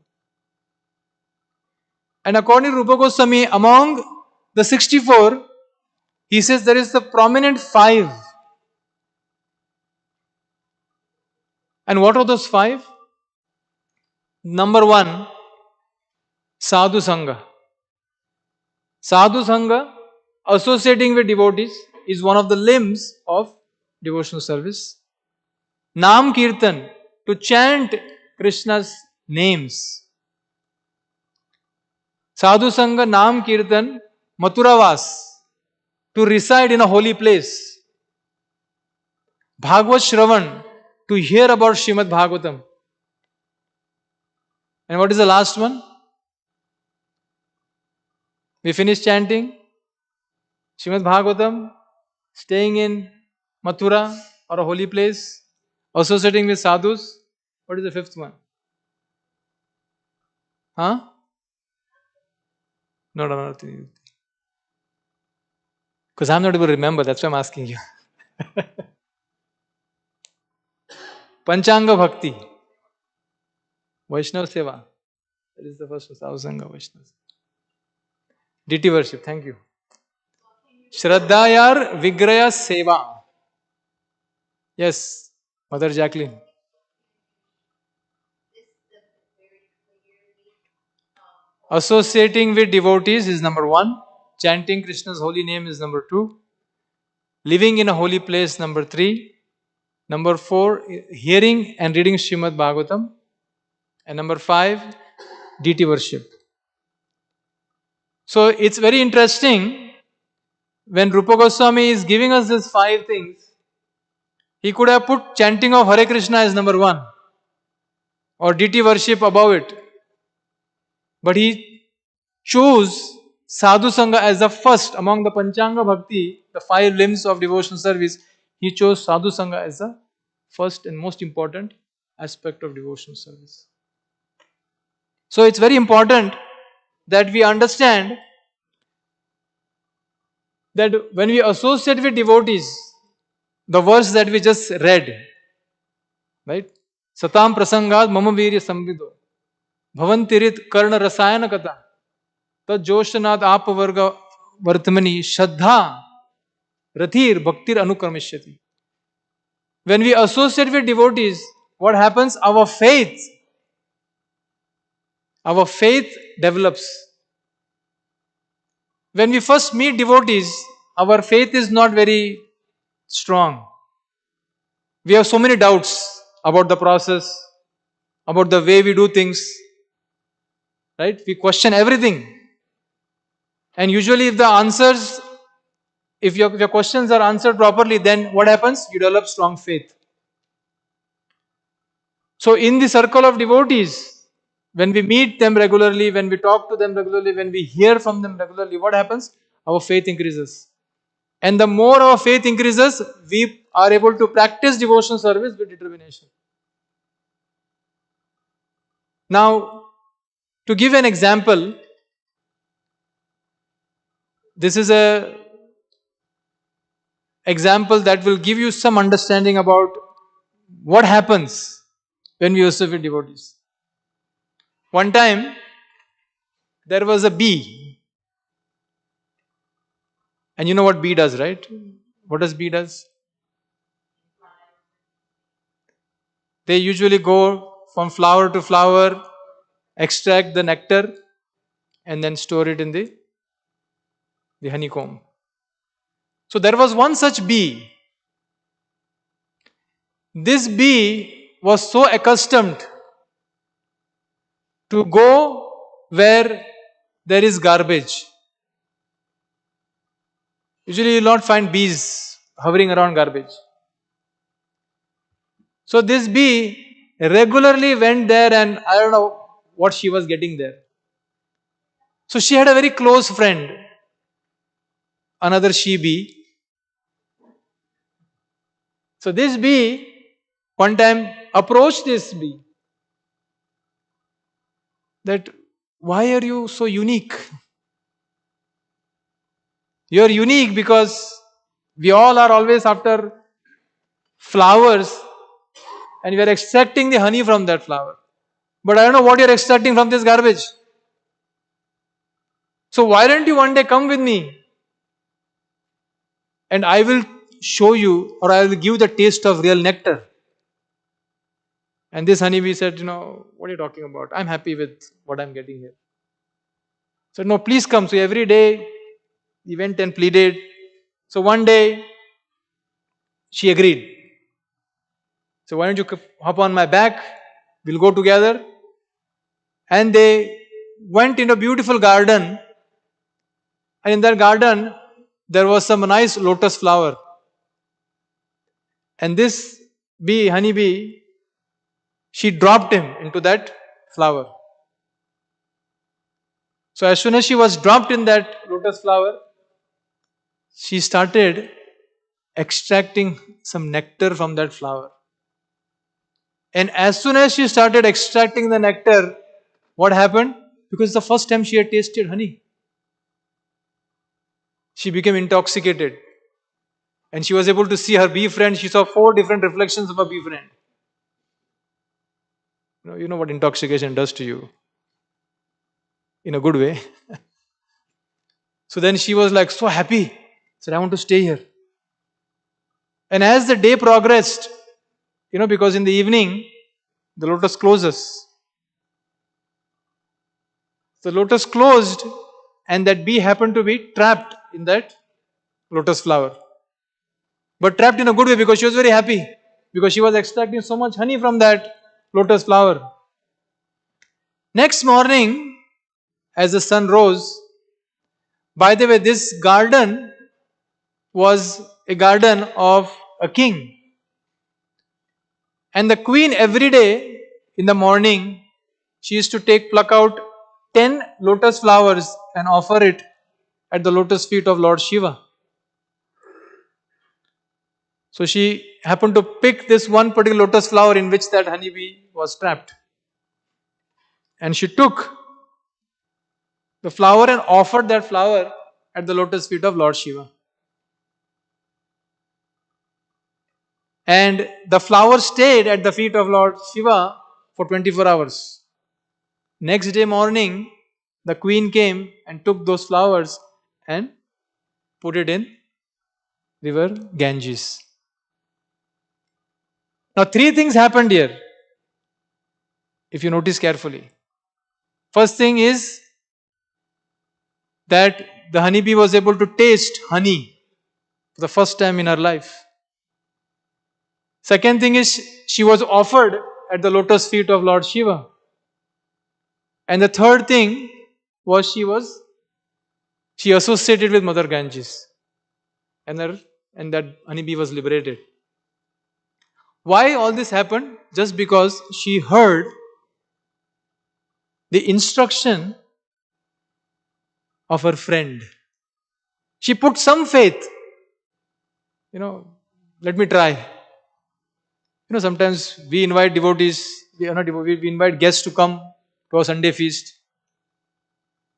And according to Rupa Goswami, among the 64, he says there is the prominent 5. And what are those 5? Number 1, Sadhu Sangha. Sadhu Sangha, associating with devotees, is one of the limbs of devotional service. Nam Kirtan, to chant Krishna's names. Sadhu Sangha, Nam Kirtan, Mathuravas, to reside in a holy place. Bhagavad Shravan, to hear about Srimad Bhagavatam. And what is the last one? We finish chanting Srimad Bhagavatam, staying in Mathura or a holy place, associating with sadhus. What is the 5th one? Huh? No. Because I'm not able to remember, that's why I'm asking you. Panchanga Bhakti. Vaishnava Seva. That is the first one. Sadhu Sangha Vaishnava. Deity worship. Thank you. Shraddhayar Vigraya Seva. Yes, Mother Jacqueline. Associating with devotees is number 1. Chanting Krishna's holy name is number 2. Living in a holy place, number 3. Number 4, hearing and reading Srimad Bhagavatam. And number 5, deity worship. So it's very interesting when Rupa Goswami is giving us these 5 things. He could have put chanting of Hare Krishna as number 1 or deity worship above it. But he chose Sadhu Sangha as the first among the Panchanga Bhakti, the 5 limbs of devotional service. He chose Sadhu Sangha as the first and most important aspect of devotional service. So it's very important that we understand that when we associate with devotees, the verse that we just read, right? Satam prasangad mama virya samvido bhavantirit karna rasayana kata tad joshanad apavarga vartamani shraddha rathir bhaktir anukramishyati. When we associate with devotees, what happens? Our faith develops. When we first meet devotees, our faith is not very strong. We have so many doubts about the process, about the way we do things. Right? We question everything. And usually if your questions are answered properly, then what happens? You develop strong faith. So in the circle of devotees, when we meet them regularly, when we talk to them regularly, when we hear from them regularly, what happens? Our faith increases. And the more our faith increases, we are able to practice devotional service with determination. Now, to give an example, this is a example that will give you some understanding about what happens when we serve with devotees. One time, there was a bee. And you know what bee does, right? What does bee does? They usually go from flower to flower, extract the nectar, and then store it in the honeycomb. So there was one such bee. This bee was so accustomed to go where there is garbage. Usually you will not find bees hovering around garbage. So this bee regularly went there, and I don't know what she was getting there. So she had a very close friend, another she bee. So this bee one time approached this bee that, why are you so unique? You are unique because we all are always after flowers and we are extracting the honey from that flower. But I don't know what you are extracting from this garbage. So why don't you one day come with me and I will show you, or I will give the taste of real nectar. And this honeybee said, what are you talking about? I'm happy with what I'm getting here. So no, please come. So every day he went and pleaded. So one day she agreed. So why don't you hop on my back? We'll go together. And they went in a beautiful garden. And in that garden, there was some nice lotus flower. And this bee, honeybee, she dropped him into that flower. So as soon as she was dropped in that lotus flower, she started extracting some nectar from that flower. And as soon as she started extracting the nectar, what happened? Because it's the first time she had tasted honey, she became intoxicated. And she was able to see her bee friend. She saw 4 different reflections of her bee friend. You know what intoxication does to you, in a good way. So then she was like so happy. Said, I want to stay here. And as the day progressed, because in the evening, the lotus closes. The lotus closed, and that bee happened to be trapped in that lotus flower. But trapped in a good way, because she was very happy, because she was extracting so much honey from that lotus flower. Next morning, as the sun rose, by the way, this garden was a garden of a king. And the queen every day in the morning, she used to pluck out 10 lotus flowers and offer it at the lotus feet of Lord Shiva. So she happened to pick this one particular lotus flower in which that honeybee was trapped. And she took the flower and offered that flower at the lotus feet of Lord Shiva. And the flower stayed at the feet of Lord Shiva for 24 hours. Next day morning, the queen came and took those flowers and put it in river Ganges. Now 3 things happened here, if you notice carefully. First thing is that the honeybee was able to taste honey for the first time in her life. Second thing is she was offered at the lotus feet of Lord Shiva. And the third thing was she associated with Mother Ganges. And that honeybee was liberated. Why all this happened? Just because she heard the instruction of her friend. She put some faith. Let me try. Sometimes we invite devotees, we are not devotees, we invite guests to come to our Sunday feast.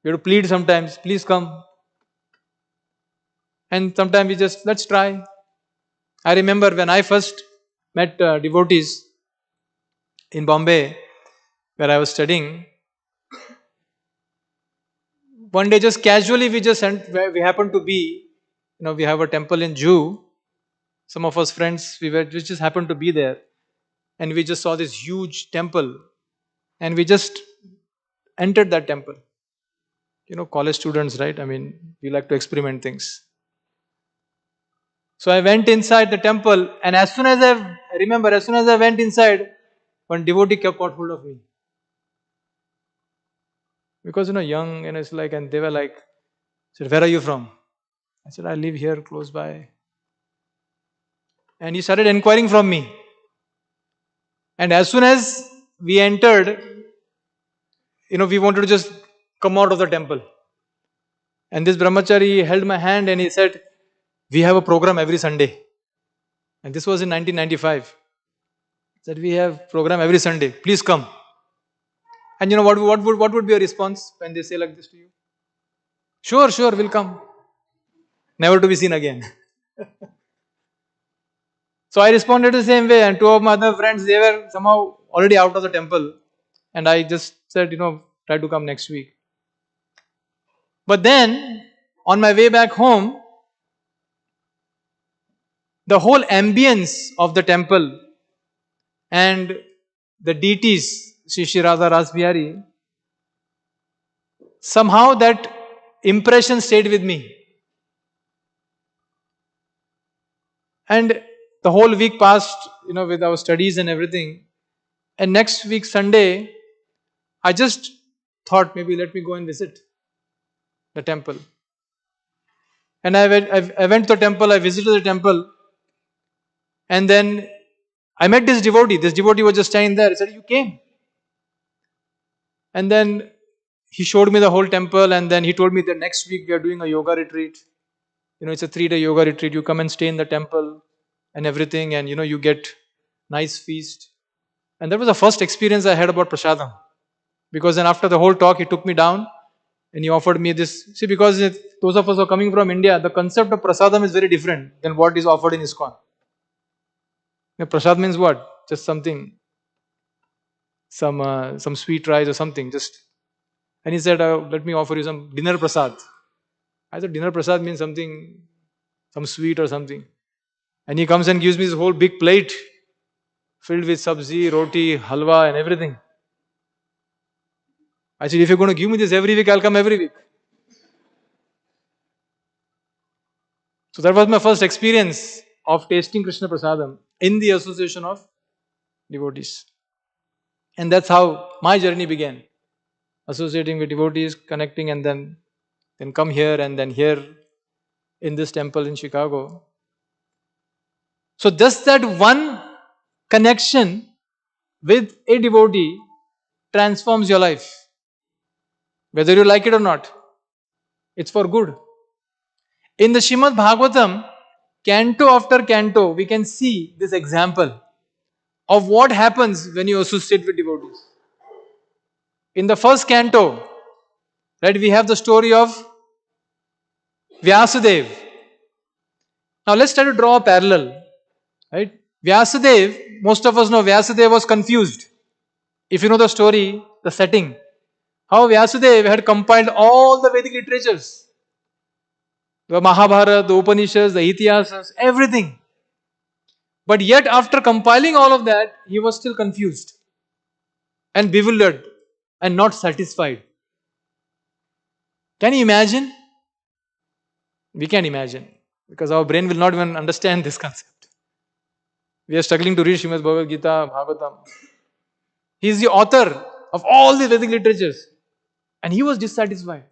We have to plead sometimes, please come. And sometimes we just, let's try. I remember when I first met devotees in Bombay, where I was studying, one day just casually we just sent, where we happened to be, we have a temple in Jew. Some of us friends, we just happened to be there. And we just saw this huge temple. And we just entered that temple. College students, right? I mean, we like to experiment things. So I went inside the temple, and as soon as I went inside, one devotee kept got hold of me. Because young, it's like, and they were like, said, "Where are you from?" I said, "I live here close by." And he started inquiring from me. And as soon as we entered, we wanted to just come out of the temple. And this brahmachari held my hand and he said, "We have a program every Sunday." And this was in 1995. He said, "We have program every Sunday. Please come." And what would be your response when they say like this to you? Sure, we'll come. Never to be seen again. So I responded the same way, and two of my other friends, they were somehow already out of the temple. And I just said, try to come next week. But then, on my way back home, the whole ambience of the temple and the deities, Shri Radha Rasbihari, somehow that impression stayed with me. And the whole week passed, with our studies and everything. And next week, Sunday, I just thought maybe let me go and visit the temple. And I went to the temple, I visited the temple, and then I met this devotee. This devotee was just standing there. He said, "You came." And then he showed me the whole temple, and then he told me that next week we are doing a yoga retreat. It's a 3-day yoga retreat. You come and stay in the temple and everything, and you get nice feast. And that was the first experience I had about prasadam. Because then after the whole talk, he took me down and he offered me this. See, because those of us who are coming from India, the concept of prasadam is very different than what is offered in ISKCON. Prasad means what? Just something, some sweet rice or something. And he said, "Let me offer you some dinner prasad." I said, "Dinner prasad means something, some sweet or something." And he comes and gives me this whole big plate filled with sabzi, roti, halwa, and everything. I said, "If you're going to give me this every week, I'll come every week." So that was my first experience of tasting Krishna Prasadam in the association of devotees. And that's how my journey began. Associating with devotees, connecting, and then come here, and then here in this temple in Chicago. So just that one connection with a devotee transforms your life. Whether you like it or not, it's for good. In the Shrimad Bhagavatam, canto after canto, we can see this example of what happens when you associate with devotees. In the first canto, right, we have the story of Vyasadeva. Now let's try to draw a parallel. Right? Vyasadeva, most of us know Vyasadeva was confused. If you know the story, the setting, how Vyasadeva had compiled all the Vedic literatures, the Mahabharata, the Upanishads, the Itihasas, everything. But yet after compiling all of that, he was still confused and bewildered and not satisfied. Can you imagine? We can imagine, because our brain will not even understand this concept. We are struggling to read Srimad Bhagavad Gita, Bhagavatam. He is the author of all the Vedic literatures, and he was dissatisfied.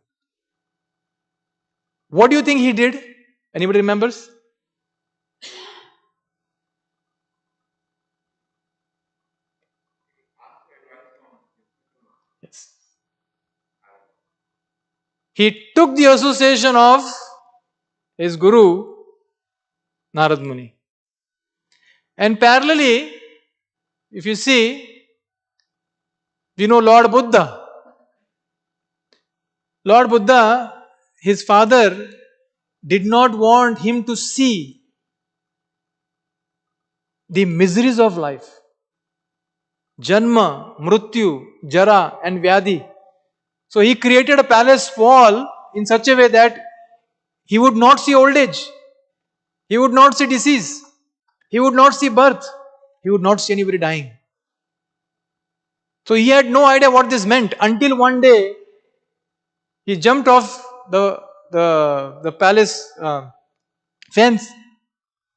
What do you think he did? Anybody remembers? he took the association of his guru, Narad Muni. And parallelly, if you see, we know Lord Buddha. Lord Buddha, his father did not want him to see the miseries of life. Janma, Mrityu, Jara and Vyadhi. So he created a palace wall in such a way that he would not see old age. He would not see disease. He would not see birth. He would not see anybody dying. So he had no idea what this meant until one day he jumped off the palace fence,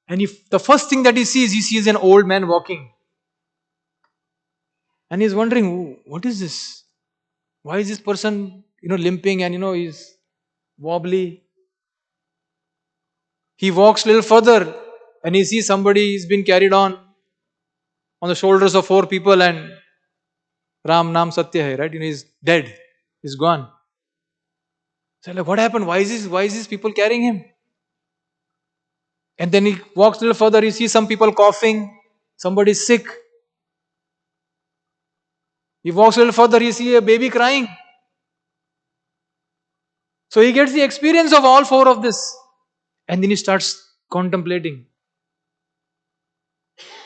and the first thing that he sees an old man walking. And he's wondering, what is this? Why is this person, limping and, he's wobbly? He walks a little further and he sees somebody is been carried on the shoulders of 4 people, and Ram Naam Satya hai, right? He's dead. He's gone. So like, what happened? Why is these people carrying him? And then he walks a little further, he sees some people coughing, somebody is sick. He walks a little further, he sees a baby crying. So he gets the experience of all 4 of this. And then he starts contemplating.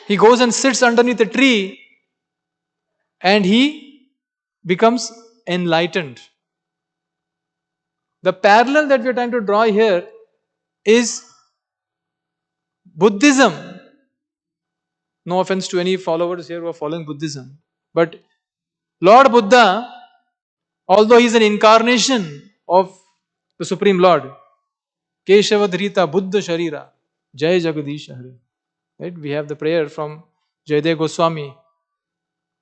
He goes and sits underneath a tree and he becomes enlightened. The parallel that we are trying to draw here is Buddhism. No offense to any followers here who are following Buddhism. But Lord Buddha, although he is an incarnation of the Supreme Lord, Keshavadhrita Buddha Sharira, Jai Jagadish Hare. Right? We have the prayer from Jaydev Goswami.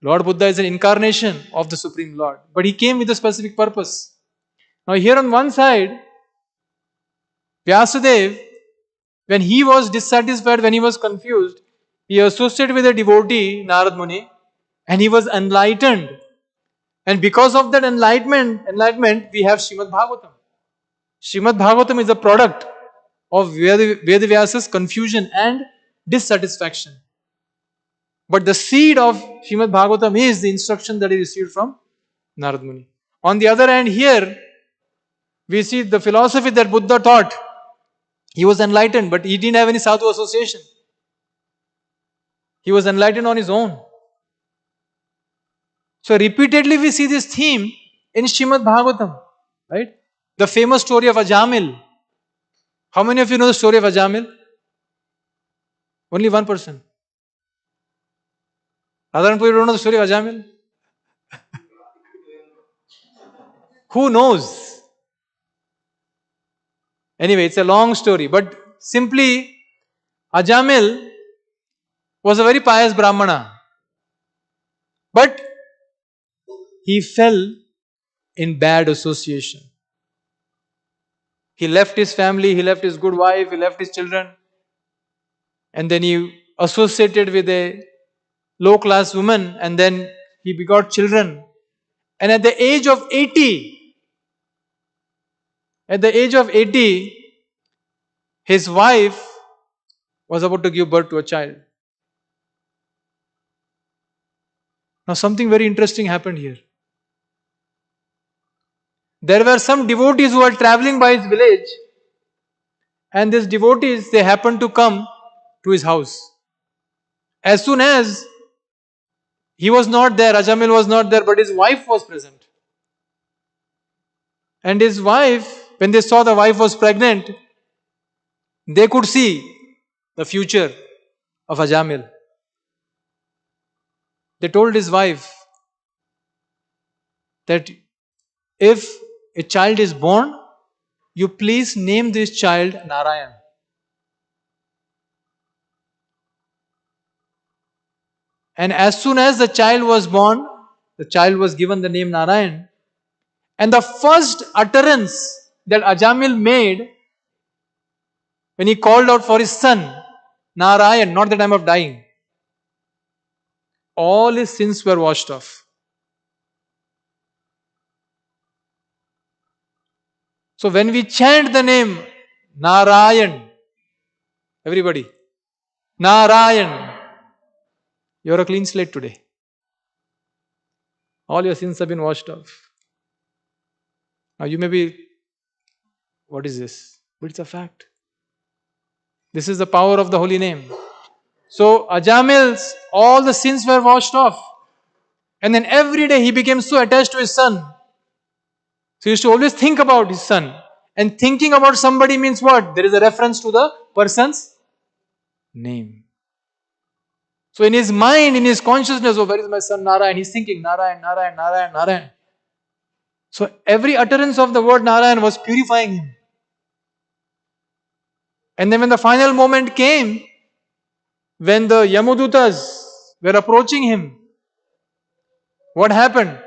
Lord Buddha is an incarnation of the Supreme Lord, but he came with a specific purpose. Now here on one side, Vyasadeva, when he was dissatisfied, when he was confused, he associated with a devotee, Narad Muni, and he was enlightened. And because of that enlightenment, we have Srimad Bhagavatam. Srimad Bhagavatam is a product of Vedavyasa's confusion and dissatisfaction. But the seed of Srimad Bhagavatam is the instruction that he received from Narad Muni. On the other hand, here we see the philosophy that Buddha taught. He was enlightened, but he didn't have any sadhu association. He was enlightened on his own. So repeatedly we see this theme in Srimad Bhagavatam, right? The famous story of Ajamil. How many of you know the story of Ajamil? Only one person. Other people don't know the story of Ajamil? Who knows? Anyway, it's a long story, but simply Ajamil was a very pious Brahmana. But he fell in bad association. He left his family, he left his good wife, he left his children, and then he associated with a low class woman, and then he begot children. And at the age of 80, his wife was about to give birth to a child. Now something very interesting happened here. There were some devotees who were traveling by his village, and these devotees, they happened to come to his house. As soon as he was not there, Ajamil was not there, but his wife was present. And his wife, when they saw the wife was pregnant, they could see the future of Ajamil. They told his wife that if a child is born, you please name this child Narayan. And as soon as the child was born, the child was given the name Narayan. And the first utterance that Ajamil made when he called out for his son, Narayan, not the time of dying, all his sins were washed off. So when we chant the name Narayan, everybody, Narayan, you're a clean slate today. All your sins have been washed off. Now you may be, what is this? But it's a fact. This is the power of the holy name. So Ajamil's, all the sins were washed off. And then every day he became so attached to his son. So he used to always think about his son. And thinking about somebody means what? There is a reference to the person's name. So in his mind, in his consciousness, oh, where is my son Narayan? He's thinking Narayan, Narayan, Narayan, Narayan. So every utterance of the word Narayan was purifying him. And then when the final moment came, when the Yamudutas were approaching him, what happened?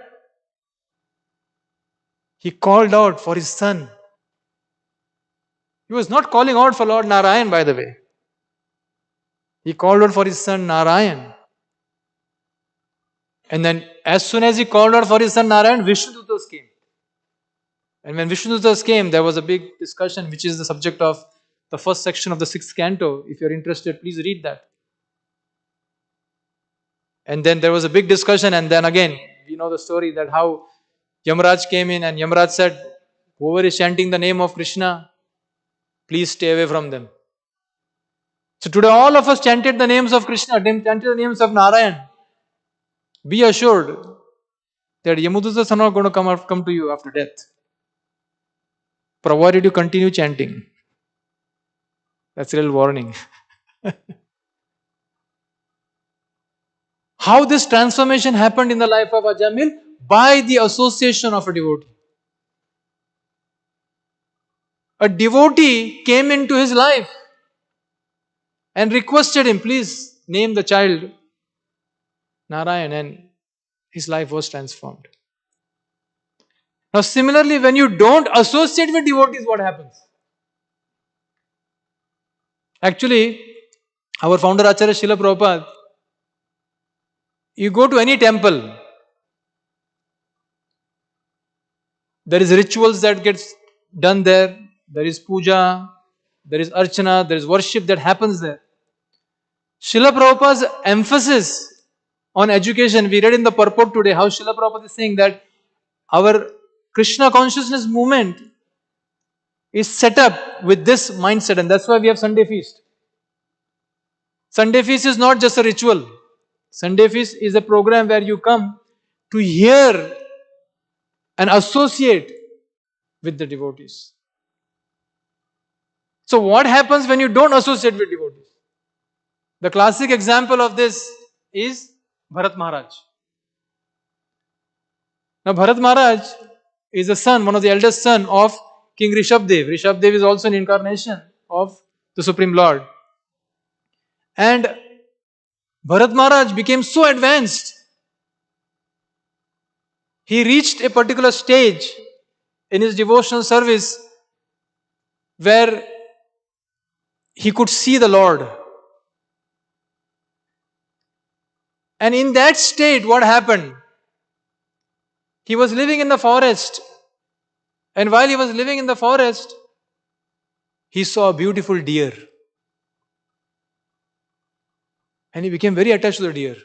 He called out for his son. He was not calling out for Lord Narayan, by the way. He called out for his son Narayan. And then as soon as he called out for his son Narayan, Vishnudutas came. And when Vishnudutas came, there was a big discussion, which is the subject of the first section of the 6th canto. If you're interested, please read that. And then there was a big discussion, and then again, we know the story that how Yamaraj came in and Yamaraj said, whoever is chanting the name of Krishna, please stay away from them. So today all of us chanted the names of Krishna, chanted the names of Narayan. Be assured that Yamudutas are not going to come to you after death, provided you continue chanting. That's a little warning. How this transformation happened in the life of Ajamil? By the association of a devotee. A devotee came into his life and requested him, please name the child Narayan, and his life was transformed. Now similarly, when you don't associate with devotees, what happens? Actually, our founder Acharya Srila Prabhupada, you go to any temple, there is rituals that gets done there, there is puja, there is archana, there is worship that happens there. Srila Prabhupada's emphasis on education, we read in the purport today how Srila Prabhupada is saying that our Krishna consciousness movement is set up with this mindset, and that's why we have Sunday feast. Sunday feast is not just a ritual. Sunday feast is a program where you come to hear and associate with the devotees. So what happens when you don't associate with devotees? The classic example of this is Bharat Maharaj. Now Bharat Maharaj is the son, one of the eldest son of King Rishabdev. Rishabdev is also an incarnation of the Supreme Lord. And Bharat Maharaj became so advanced. He reached a particular stage in his devotional service where he could see the Lord. And in that state, what happened? He was living in the forest. And while he was living in the forest, he saw a beautiful deer. And he became very attached to the deer.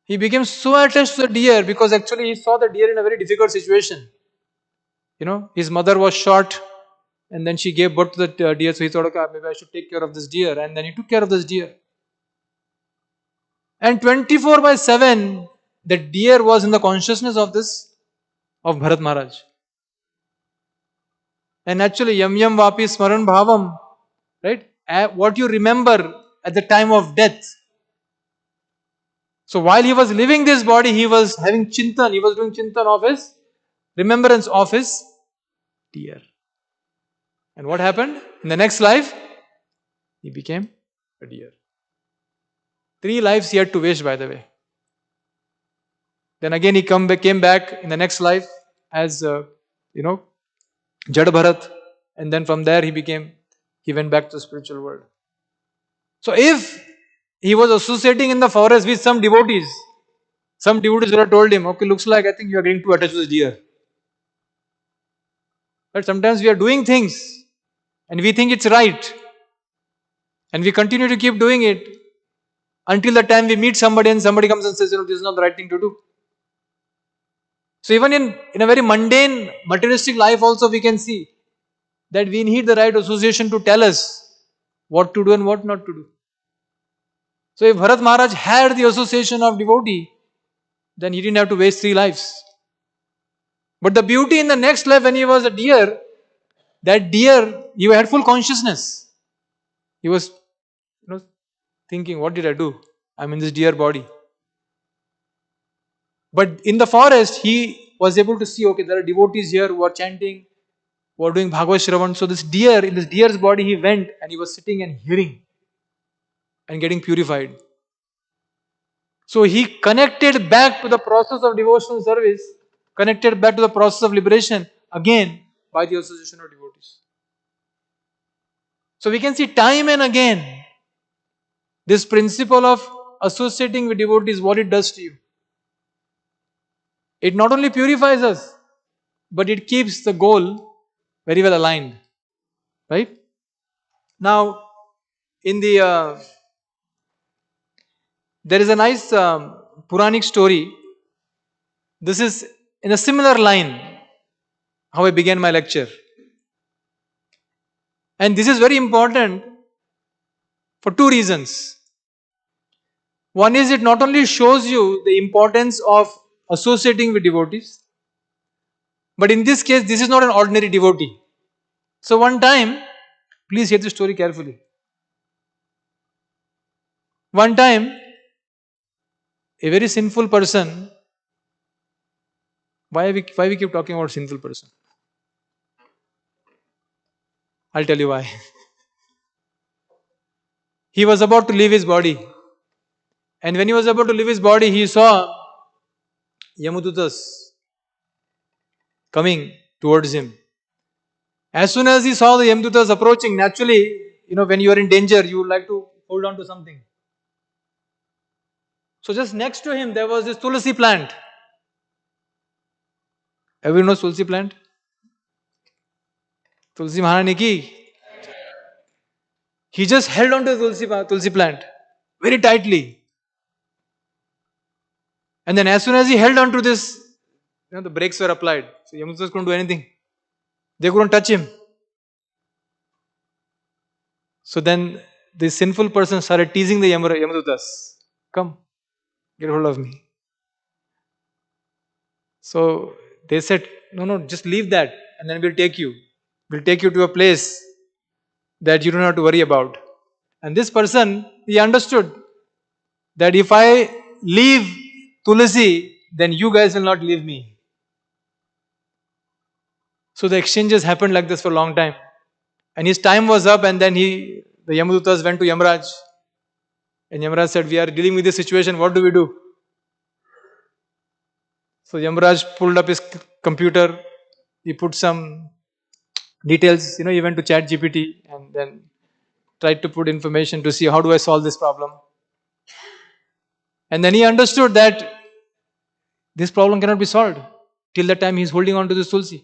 He became so attached to the deer because actually he saw the deer in a very difficult situation. You know, his mother was shot and then she gave birth to the deer. So he thought, okay, maybe I should take care of this deer. And then he took care of this deer. And 24/7, the deer was in the consciousness of Bharat Maharaj. And actually, yam yam vapi smaran bhavam, right? What you remember at the time of death. So while he was living this body, he was having chintan, he was doing chintan of his remembrance of his deer. And what happened? In the next life, he became a deer. 3 lives he had to waste, by the way. Then again he came back in the next life as, Jad Bharat. And then from there he went back to the spiritual world. So if he was associating in the forest with some devotees, Some devotees would have told him, okay, looks like I think you are getting too attached to this deer. But sometimes we are doing things and we think it's right. And we continue to keep doing it until the time we meet somebody and somebody comes and says, this is not the right thing to do. So even in a very mundane, materialistic life also we can see that we need the right association to tell us what to do and what not to do. So if Bharat Maharaj had the association of devotee, then he didn't have to waste 3 lives. But the beauty in the next life when he was a deer, that deer, he had full consciousness. He was thinking, what did I do? I'm in this deer body. But in the forest, he was able to see, okay, there are devotees here who are chanting, who are doing Bhagavad Shravan. So this deer, in this deer's body, he went and he was sitting and hearing and getting purified. So he connected back to the process of devotional service, connected back to the process of liberation again by the association of devotees. So we can see time and again this principle of associating with devotees, what it does to you. It not only purifies us, but it keeps the goal very well aligned. Right? Now, in the there is a nice Puranic story. This is in a similar line how I began my lecture. And this is very important for 2 reasons. One is it not only shows you the importance of associating with devotees, but in this case, this is not an ordinary devotee. So one time, please hear the story carefully. One time, a very sinful person, why we keep talking about sinful person? I'll tell you why. He was about to leave his body. And when he was about to leave his body, he saw Yamadutas coming towards him. As soon as he saw the Yamadutas approaching, naturally, when you are in danger, you would like to hold on to something. So just next to him, there was this Tulsi plant. Everyone knows Tulsi plant? Tulsi Maharani ki. He just held on to the Tulsi plant very tightly. And then as soon as he held on to this, the brakes were applied. So Yamadutas couldn't do anything. They couldn't touch him. So then this sinful person started teasing the Yamadutas. Come, get hold of me. So they said, no, just leave that and then we'll take you. We'll take you to a place that you don't have to worry about. And this person, he understood that if I leave Tulasi, then you guys will not leave me. So the exchanges happened like this for a long time. And his time was up and then the Yamadutas went to Yamaraj. And Yamaraj said, we are dealing with this situation, what do we do? So Yamaraj pulled up his computer, he put some details, he went to ChatGPT and then tried to put information to see how do I solve this problem. And then he understood that this problem cannot be solved till the time he is holding on to this Tulsi.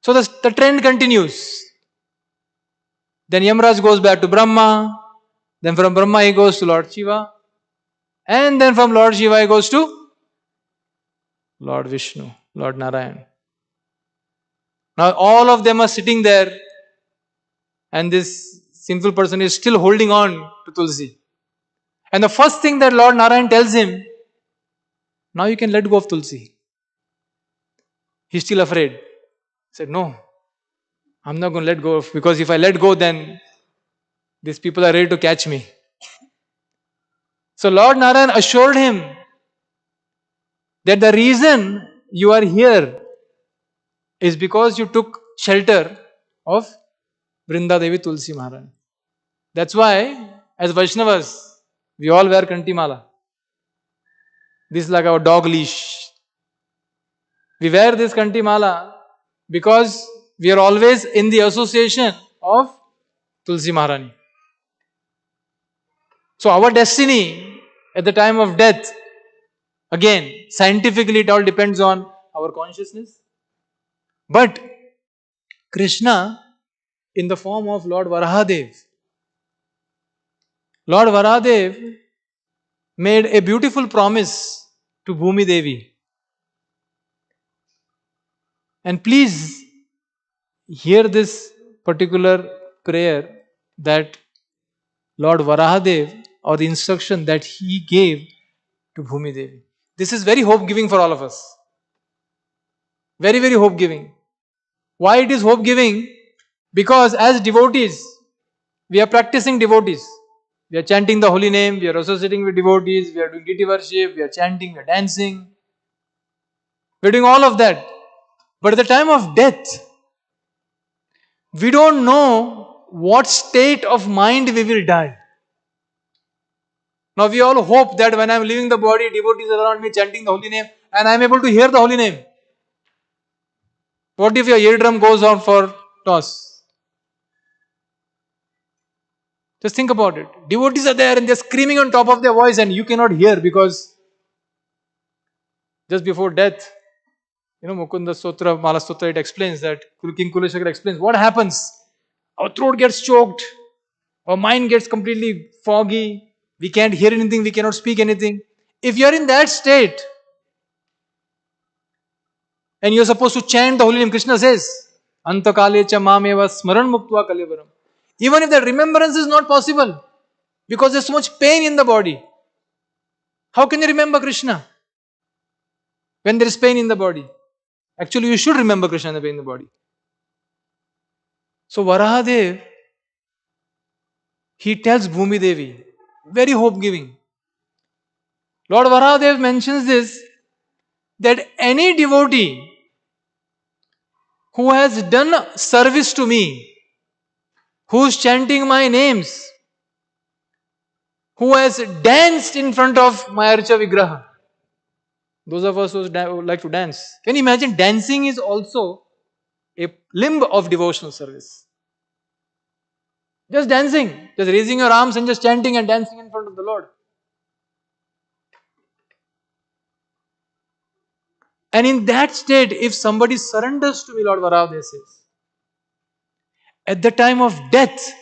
So the trend continues. Then Yamaraj goes back to Brahma, then from Brahma he goes to Lord Shiva, and then from Lord Shiva he goes to Lord Vishnu, Lord Narayan. Now all of them are sitting there and this sinful person is still holding on to Tulsi. And the first thing that Lord Narayan tells him, now you can let go of Tulsi. He's still afraid. He said, no, I'm not going to let go of, because if I let go, then these people are ready to catch me. So Lord Narayan assured him that the reason you are here is because you took shelter of Vrinda Devi Tulsi Maharani. That's why, as Vaishnavas, we all wear Kanti Mala. This is like our dog leash. We wear this Kanti Mala because we are always in the association of Tulsi Maharani. So our destiny at the time of death Again, scientifically it all depends on our consciousness. But Krishna, in the form of Lord Varahadev, Lord Varahadev made a beautiful promise to Bhumi Devi. And please hear this particular prayer that Lord Varahadev, or the instruction that he gave to Bhumi Devi. This is very hope giving for all of us. Very, very hope giving. Why it is hope giving? Because as devotees, we are practicing devotees. We are chanting the holy name, we are associating with devotees, we are doing deity worship, we are chanting, we are dancing. We are doing all of that. But at the time of death, we don't know what state of mind we will die. Now we all hope that when I am leaving the body, devotees are around me chanting the holy name and I am able to hear the holy name. What if your eardrum goes on for toss? Just think about it. Devotees are there and they're screaming on top of their voice and you cannot hear because just before death, Mukunda Stotra, Mala Stotra, it explains that, King Kuleshakar explains what happens. Our throat gets choked, our mind gets completely foggy, we can't hear anything, we cannot speak anything. If you are in that state and you are supposed to chant the holy name, Krishna says, Antakale cha mameva smaran muktva kalevaram. Even if that remembrance is not possible, because there's so much pain in the body, how can you remember Krishna when there is pain in the body? Actually, you should remember Krishna and the pain in the body. So Varahadev, he tells Bhumi Devi, very hope giving. Lord Varahadev mentions this, that any devotee who has done service to me, who is chanting my names, who has danced in front of my Archa Vigraha, those of us who like to dance, can you imagine dancing is also a limb of devotional service? Just dancing, just raising your arms and just chanting and dancing in front of the Lord. And in that state, if somebody surrenders to me, Lord Varahadev says, at the time of death,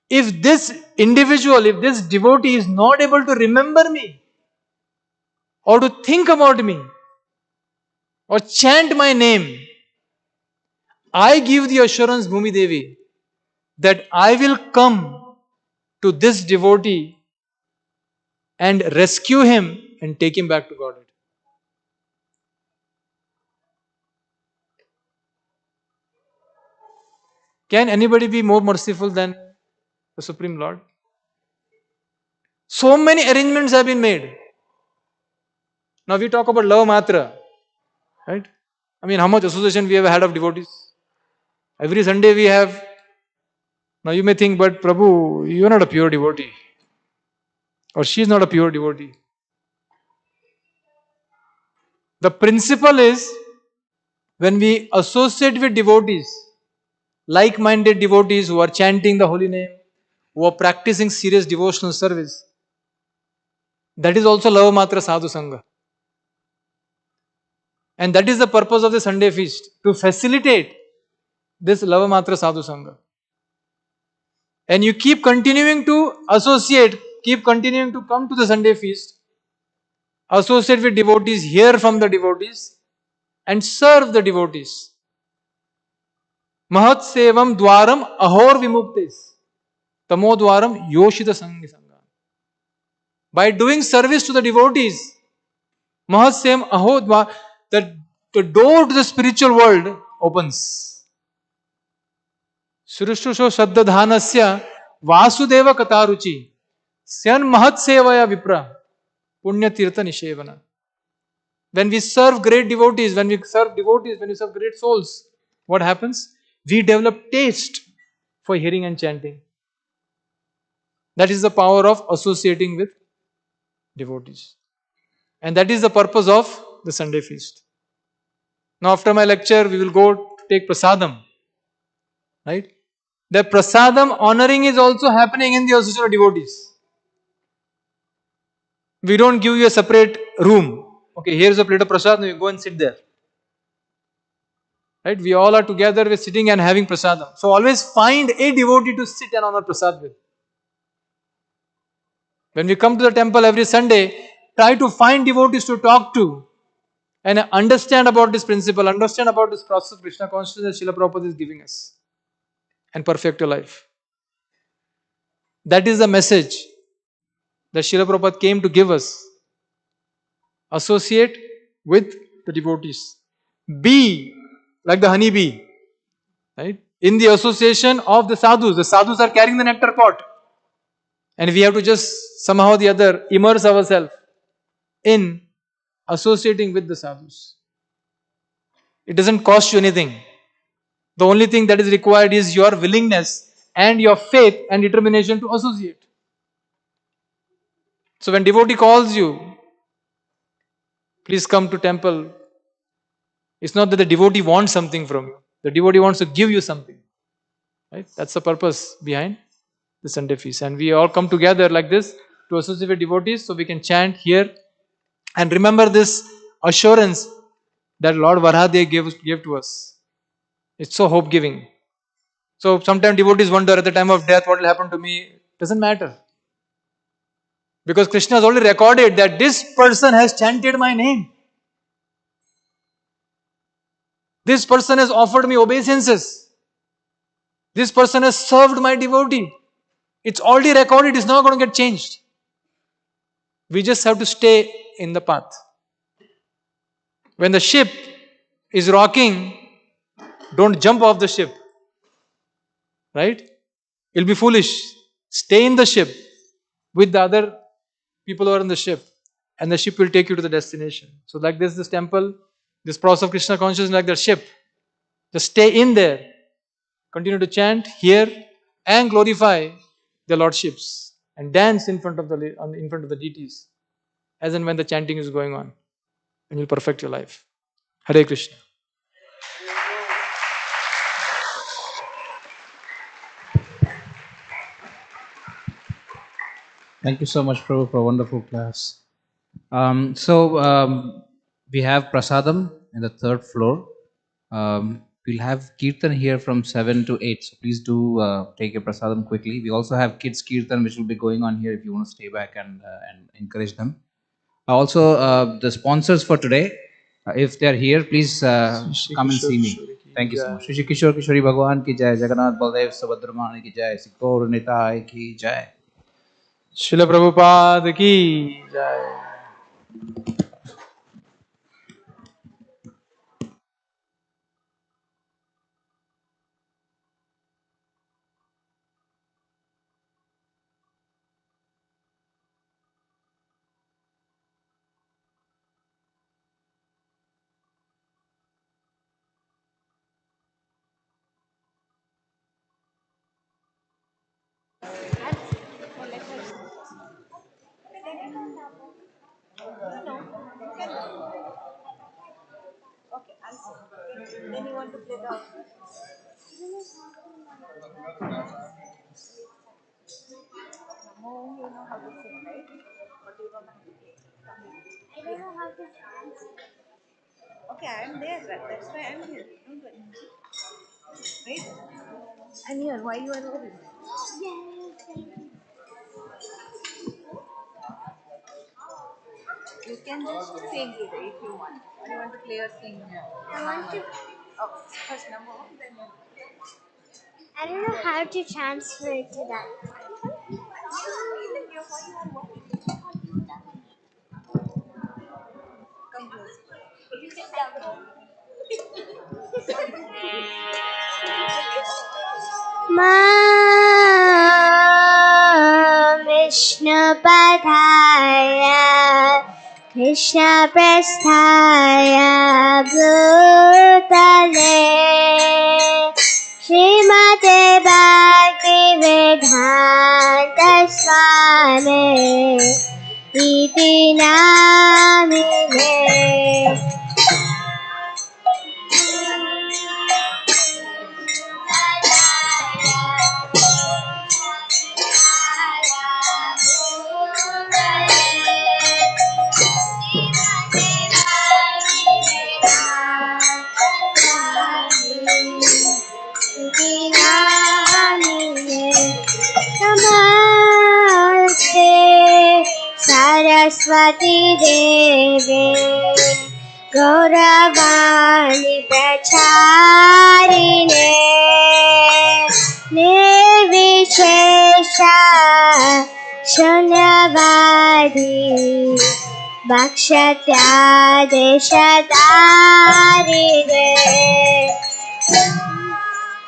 if this individual, if this devotee is not able to remember me, or to think about me, or chant my name, I give the assurance, Bhumi Devi, that I will come to this devotee and rescue him and take him back to Godhead. Can anybody be more merciful than the Supreme Lord? So many arrangements have been made. Now we talk about love matra, right? I mean, how much association we have had of devotees? Every Sunday we have. Now you may think, but Prabhu, you are not a pure devotee. Or she is not a pure devotee. The principle is, when we associate with devotees, like-minded devotees who are chanting the holy name, who are practicing serious devotional service, that is also Lava Matra Sadhu Sangha. And that is the purpose of the Sunday feast, to facilitate this Lava Matra Sadhu Sangha. And you keep continuing to associate, keep continuing to come to the Sunday feast, associate with devotees, hear from the devotees, and serve the devotees. Mahat sevam dwaram ahor vimuktes, tamo dwaram yoshita sangi sangha. By doing service to the devotees, Mahat sevam ahor dwaram, the door to the spiritual world opens. Surishtusho Shaddadhanasya Vasudeva Kataruchi Syan Mahat Sevaya Vipra Punya Tirtha Nishevana. When we serve great devotees, when we serve great souls, what happens? We develop taste for hearing and chanting. That is the power of associating with devotees. And that is the purpose of the Sunday feast. Now after my lecture, we will go to take prasadam. Right? The prasadam honoring is also happening in the association of devotees. We don't give you a separate room. Okay, here's a plate of prasad, now you go and sit there. Right? We all are together, we're sitting and having prasadam. So always find a devotee to sit and honor prasad with. When we come to the temple every Sunday, try to find devotees to talk to and understand about this principle, understand about this process of Krishna consciousness that Srila Prabhupada is giving us and perfect your life. That is the message that Srila Prabhupada came to give us. Associate with the devotees. Be like the honeybee. Right? In the association of the sadhus are carrying the nectar pot. And we have to just somehow or the other immerse ourselves in associating with the sadhus. It doesn't cost you anything. The only thing that is required is your willingness and your faith and determination to associate. So when devotee calls you, please come to temple. It's not that the devotee wants something from you. The devotee wants to give you something. Right? That's the purpose behind the Sunday feast. And we all come together like this to associate with devotees so we can chant here and remember this assurance that Lord Varahadev gave to us. It's so hope giving. So sometimes devotees wonder at the time of death what will happen to me. Doesn't matter. Because Krishna has already recorded that this person has chanted my name. This person has offered me obeisances. This person has served my devotee. It's already recorded, it's not going to get changed. We just have to stay in the path. When the ship is rocking, don't jump off the ship. Right? You'll be foolish. Stay in the ship with the other people who are in the ship, and the ship will take you to the destination. So, like this temple, this process of Krishna consciousness, like the ship. Just stay in there. Continue to chant, hear, and glorify the lordships, and dance in front of the deities, as and when the chanting is going on, and you'll perfect your life. Hare Krishna. Thank you so much, Prabhu, for a wonderful class. So we have prasadam in the third floor. We'll have kirtan here from 7 to 8. So please do take your prasadam quickly. We also have kids kirtan, which will be going on here if you want to stay back and encourage them. Also, the sponsors for today, if they're here, please come and see me. Thank you so much. Shri Kishore Kishori Bhagwan ki jai, Jagannath Baldev Subhadramani ki jai, Sikor Nitai ki jai. Srila Prabhupada ki jai. Okay, I am there. That's why I am here. Don't worry. Right? I'm here. Why you are worried? You can just sing today if you want. Or you want to play or sing? I want to. Oh, first number one, then you. I don't know how to transfer it to that. Come close. Vishnupadaya Krishna Prasthaya Bhutale Srimate Bhaktivedanta Swami Iti Namine Saraswati देवे गौरवाणी प्रचारिणे निर्विशेष शून्यवादी भक्षत्यादेशधारिणे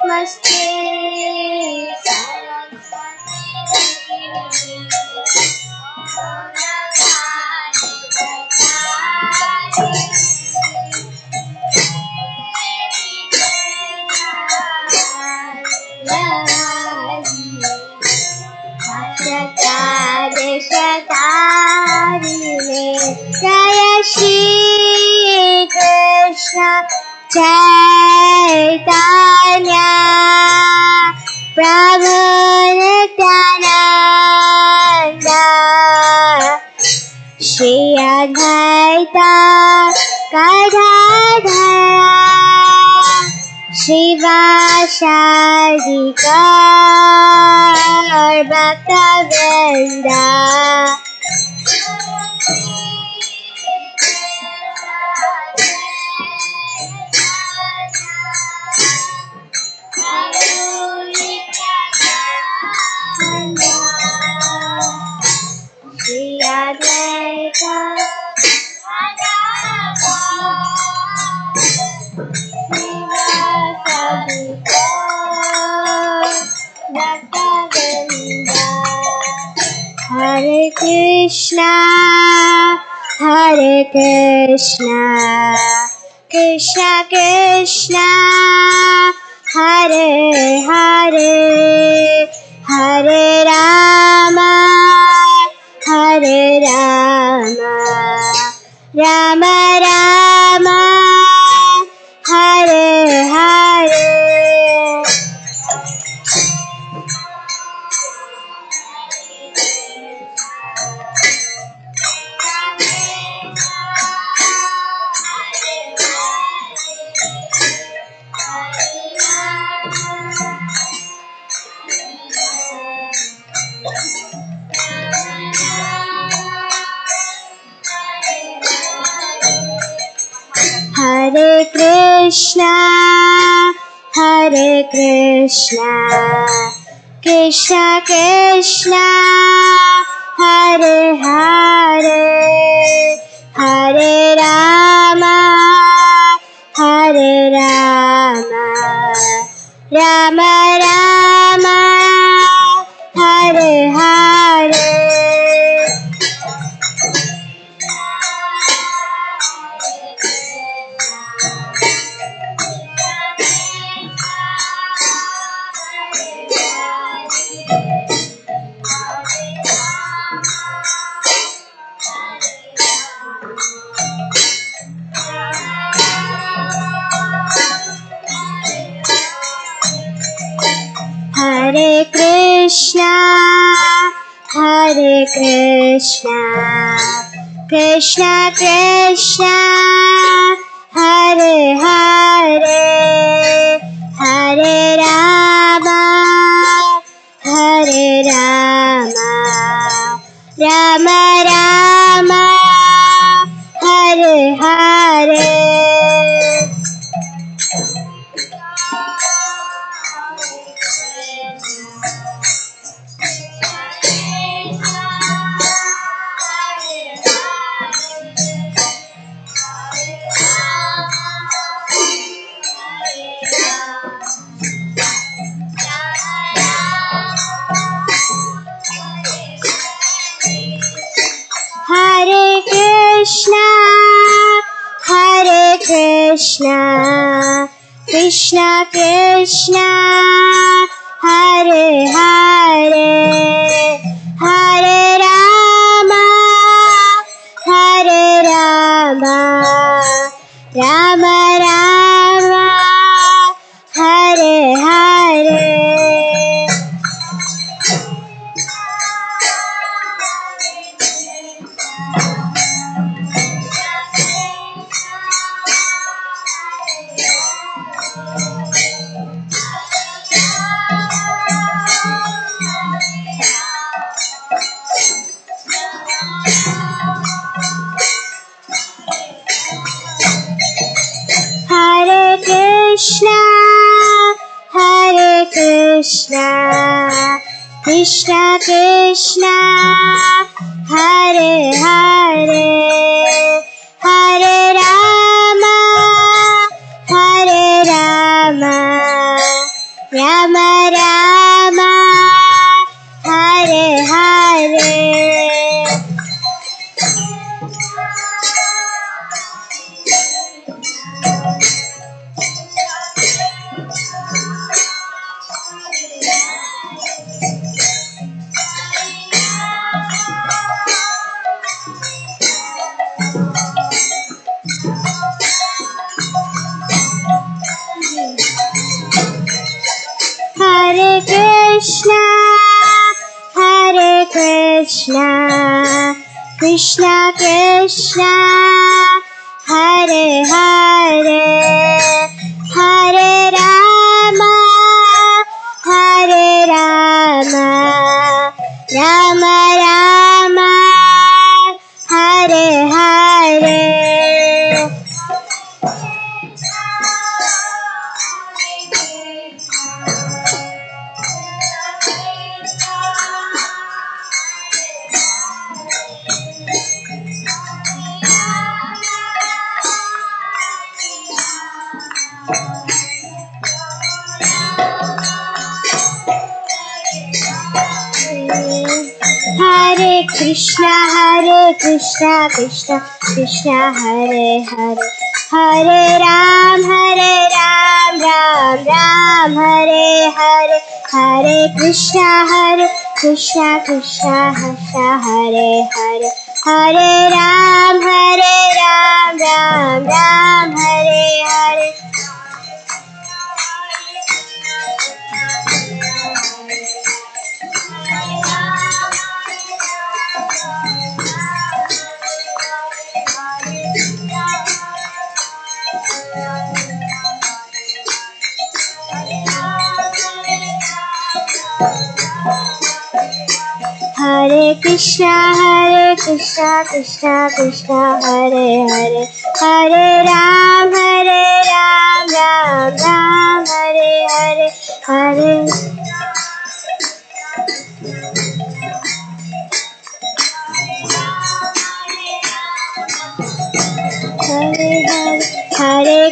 नमस्ते जय श्री कृष्ण चैतन्य प्रभु नित्यानंद श्री अद्वैत गदाधर शिवासादि गौर भक्तवृंद Shri Advaita Hare Krishna, Hare Krishna, Krishna Krishna, Hare Hare, Hare Rama, Hare Rama, Rama Rama, Hare Hare. Hare Krishna, Hare Krishna, Krishna Krishna, Hare Hare, Hare Rama, Hare Rama, Rama Rama, Hare Hare. Hare Krishna, Hare Krishna, Krishna Krishna, Hare Hare, Hare Rama, Hare Rama, Rama Rama, Hare Hare. Hare Krishna, Hare Krishna, Krishna Krishna, Hare Hare, Hare Rama, Hare Rama, Rama Rama, Hare Hare. Krishna, Krishna Krishna, Hare Hare, Hare Rama, Hare Rama, Rama Rama, Hare Hare. Hare Krishna, Krishna Krishna, Hare Hare, Hare Rama, Hare Rama, Rama Rama, Hare Hare. Hare Krishna, Krishna Krishna, Hare Hare, Hare Ram, Ram Ram, Hare Hare, Hare Krishna, Krishna Krishna, Hare Hare, Hare Ram, Ram Ram, Hare Hare. Hare Krishna, Krishna Krishna, Hare Hare, Hare Ram, Ram Ram, Hare Hare, Hare. Hare Hare, Hare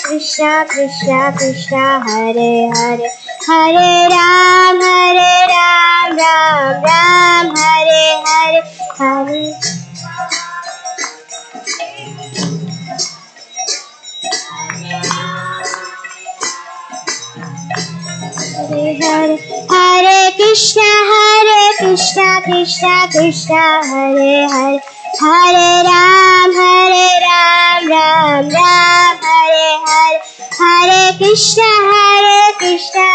Krishna, Krishna Krishna, Hare Hare, Hare Ram, Ram Ram, Hare Hare, Hare. Hare Hare, Hare Krishna, Krishna Krishna, Hare Hare, Hare Ram, Ram Ram, Hare Hare, Hare Krishna, Krishna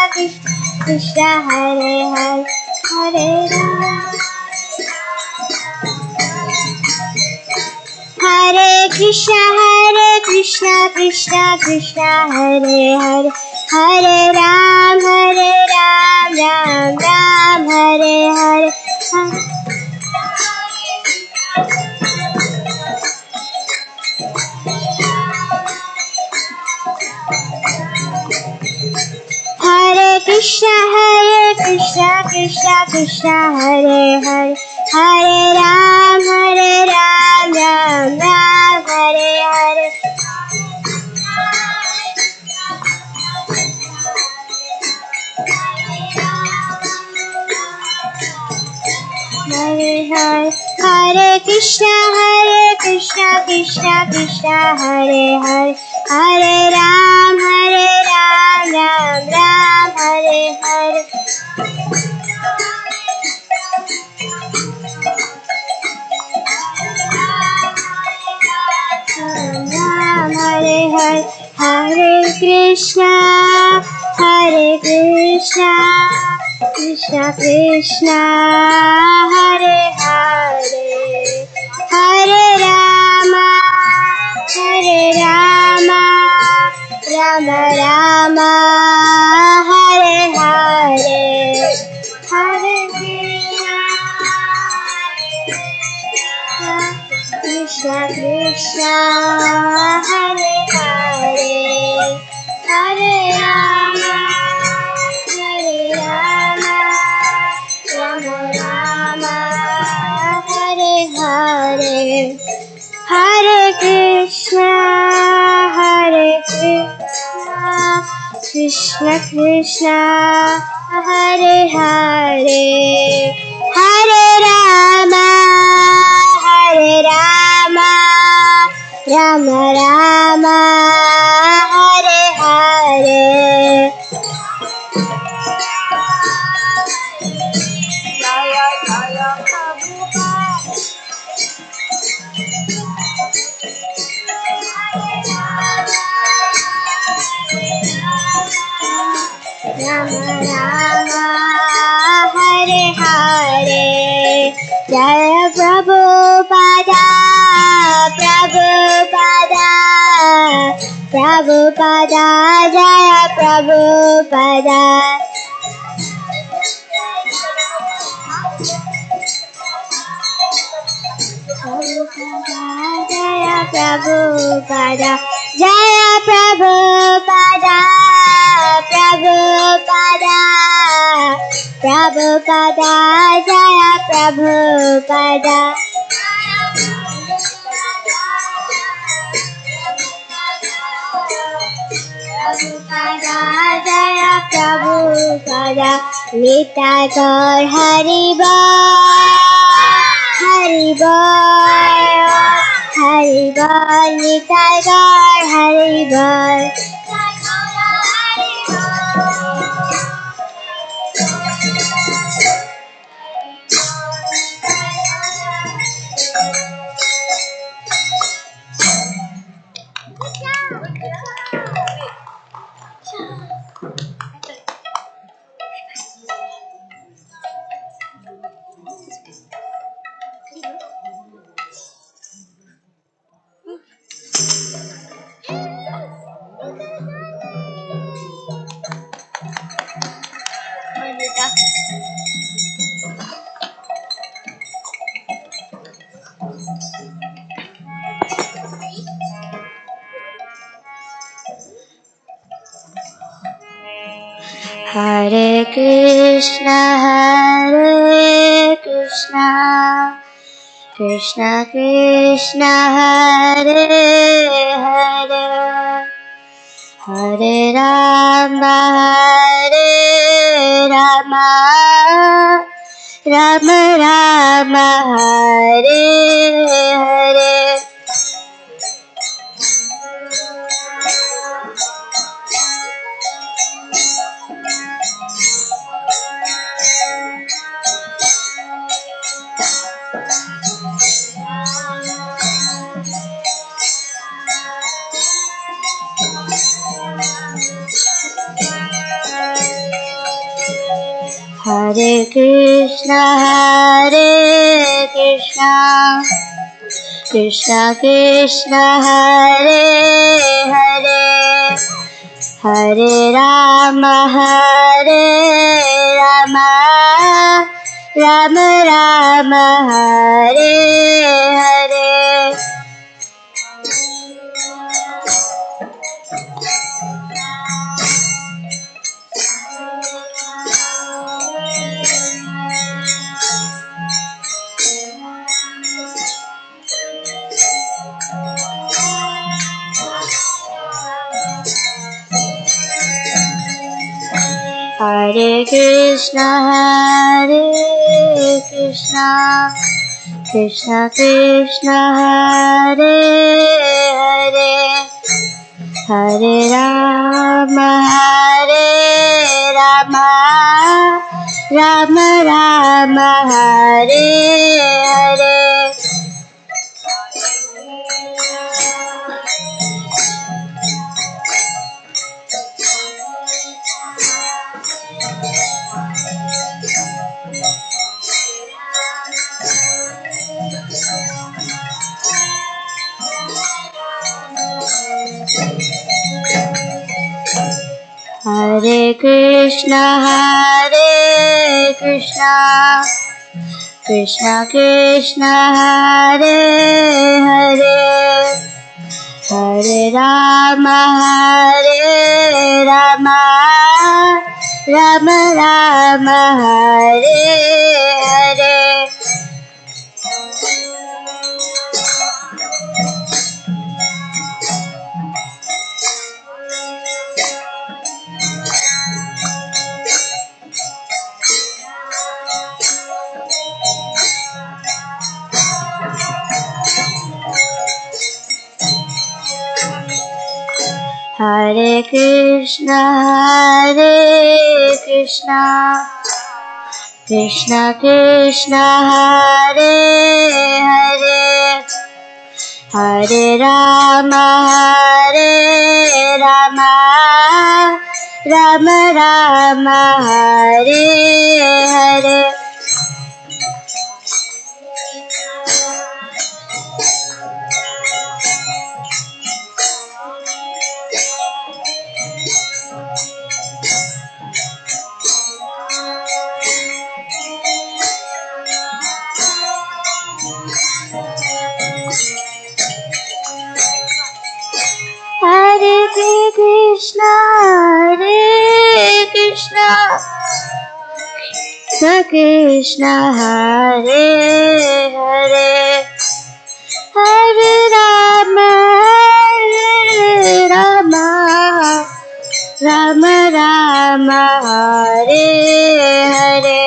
Krishna, Hare Hare, Hare Ram. Hare Krishna, Krishna Krishna, Hare Hare, Hare Ram, Ram Ram, Hare Hare. Hare Krishna, Krishna Krishna, Hare Hare, Hare Ram, Ram Ram, Hare Hare. Hare Hare, Hare Krishna, Krishna Krishna, Hare Hare, Hare Ram, Ram Ram, Hare Hare. Ram, Hare Hare, Hare Krishna, Krishna Krishna, Hare Hare, Hare Rama, Rama Rama, Hare Hare, Hare Krishna, Krishna, Hare Hare, Hare Rama, Krishna Krishna Hare Hare Hare Rama Rama Rama Hare Hare Jaya Jaya Prabhupada Rama Rama Hare Hare Jaya Prabhupada Prabhupada Prabhupada Jaya Prabhupada Jaya Prabhupada Jaya Prabhupada Prabhupada Prabhupada Jaya Prabhupada Prabhupada Jaya Prabhupada Nitai Gaur Hari Bol Hari Bol Nitai Gaur Hari Bol Hare Krishna Krishna Krishna Hare Hare Hare Rama Rama Rama Hare Hare Hare Krishna Krishna Krishna Hare Hare Hare Rama Rama Rama Hare Hare Hare Krishna Krishna Krishna Hare Hare Hare Rama Rama Rama Hare Hare Hare Krishna Krishna Krishna Hare Hare Hare Rama Rama Rama Hare Hare Hare Krishna, Krishna Krishna, Hare Hare, Hare Rama, Rama Rama, Hare Hare. Hare Krishna, Krishna Krishna, Hare Hare, Hare Rama, Rama Rama, Hare Hare.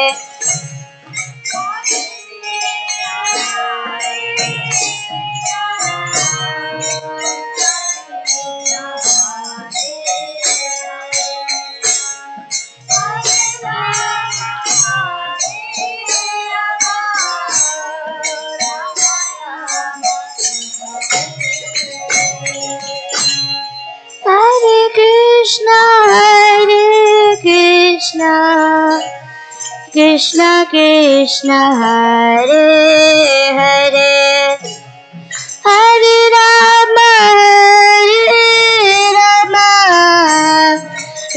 Hare Krishna, Krishna Krishna, Hare Hare, Hare Rama,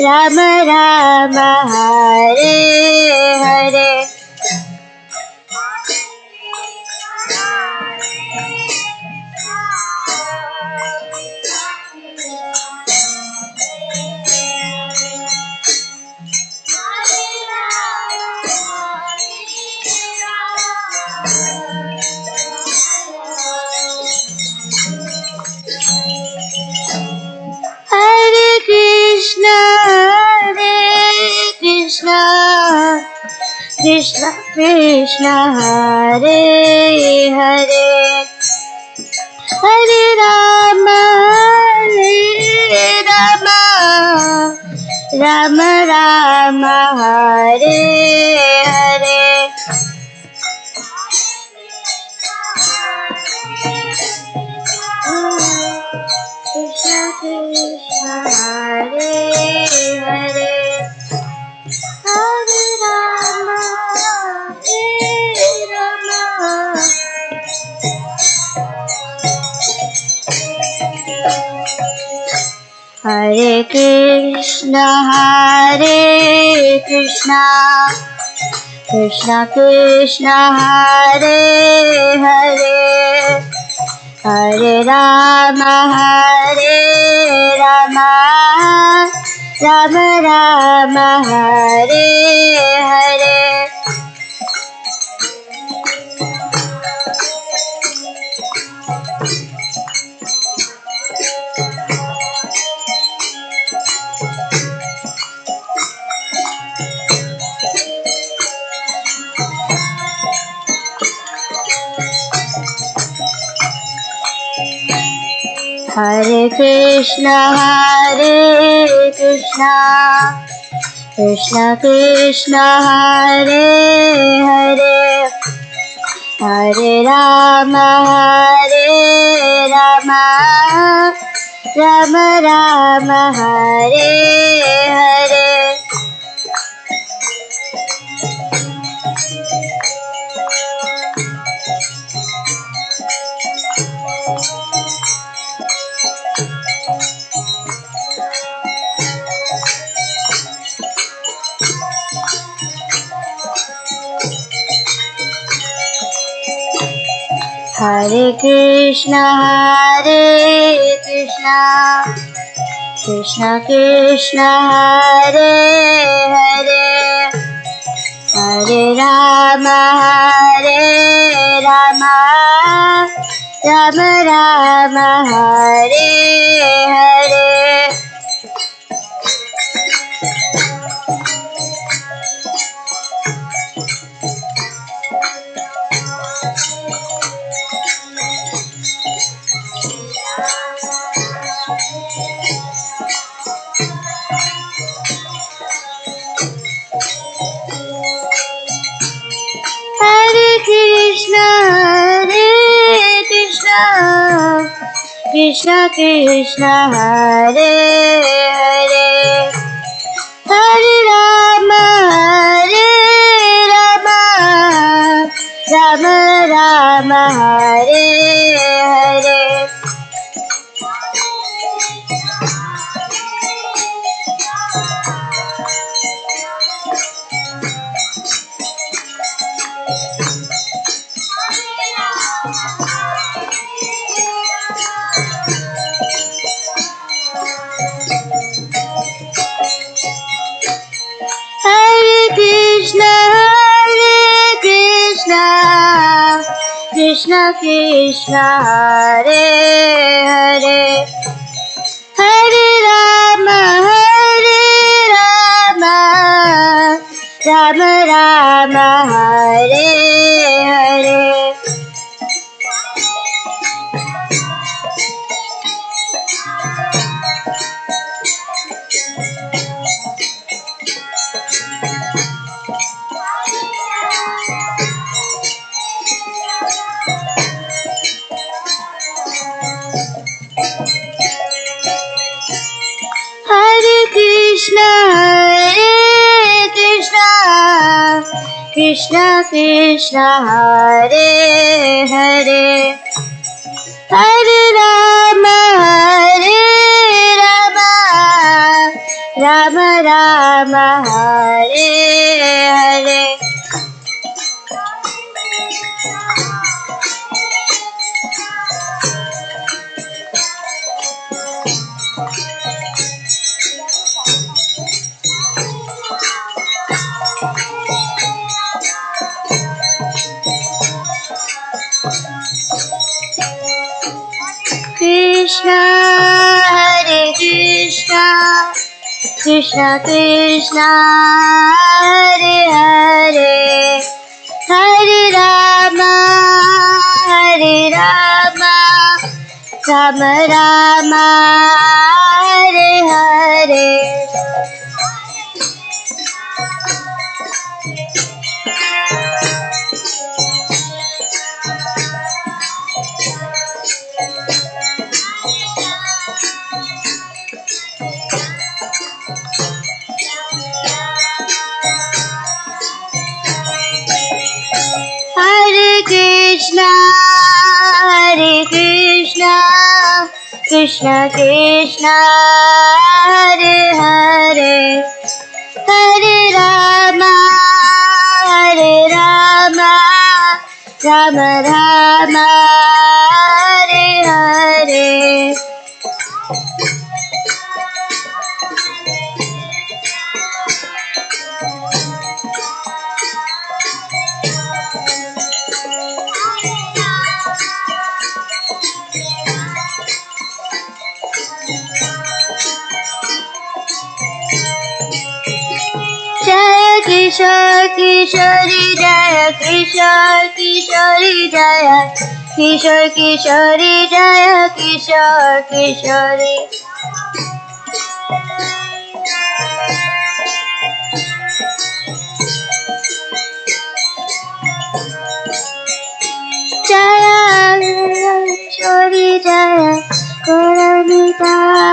Rama Rama, Hare Hare. Hare Krishna, Krishna Krishna, Hare Hare, Hare Rama, Rama Rama, Hare Hare. Krishna Krishna, Hare Hare, Hare Rama, Hare Krishna, Krishna Krishna, Hare Hare, Hare Rama, Rama Rama, Hare Hare. Hare Krishna, Krishna Krishna, Hare Hare, Hare Rama, Rama Rama, Hare Hare. Hare Krishna, Krishna Krishna, Hare Hare, Hare Rama, Rama Rama, Hare Hare. Krishna, Krishna Krishna, Hare Hare, Hare Rama, Rama Rama, Hare Hare. Hare Krishna, Krishna Krishna, Hare Hare, Hare Rama, Rama Rama, Hare Hare. Hare Krishna, Krishna Krishna, Hare Hare, Hare Rama, Rama Rama, Hare Hare. Krishna, Hare Krishna, Krishna Krishna, Hare Hare, Hare Rama, Rama Rama, Hare Hare. Hare Krishna, Krishna Krishna, Hare Hare, Hare Rama, Rama Rama, Hare Hare. Jaya Kishore Kishori, Jaya Kishore Kishori, Jaya Kishore Kishori, Jaya Kishore Kishori. Jaya Kishori, Jaya Gauranitai,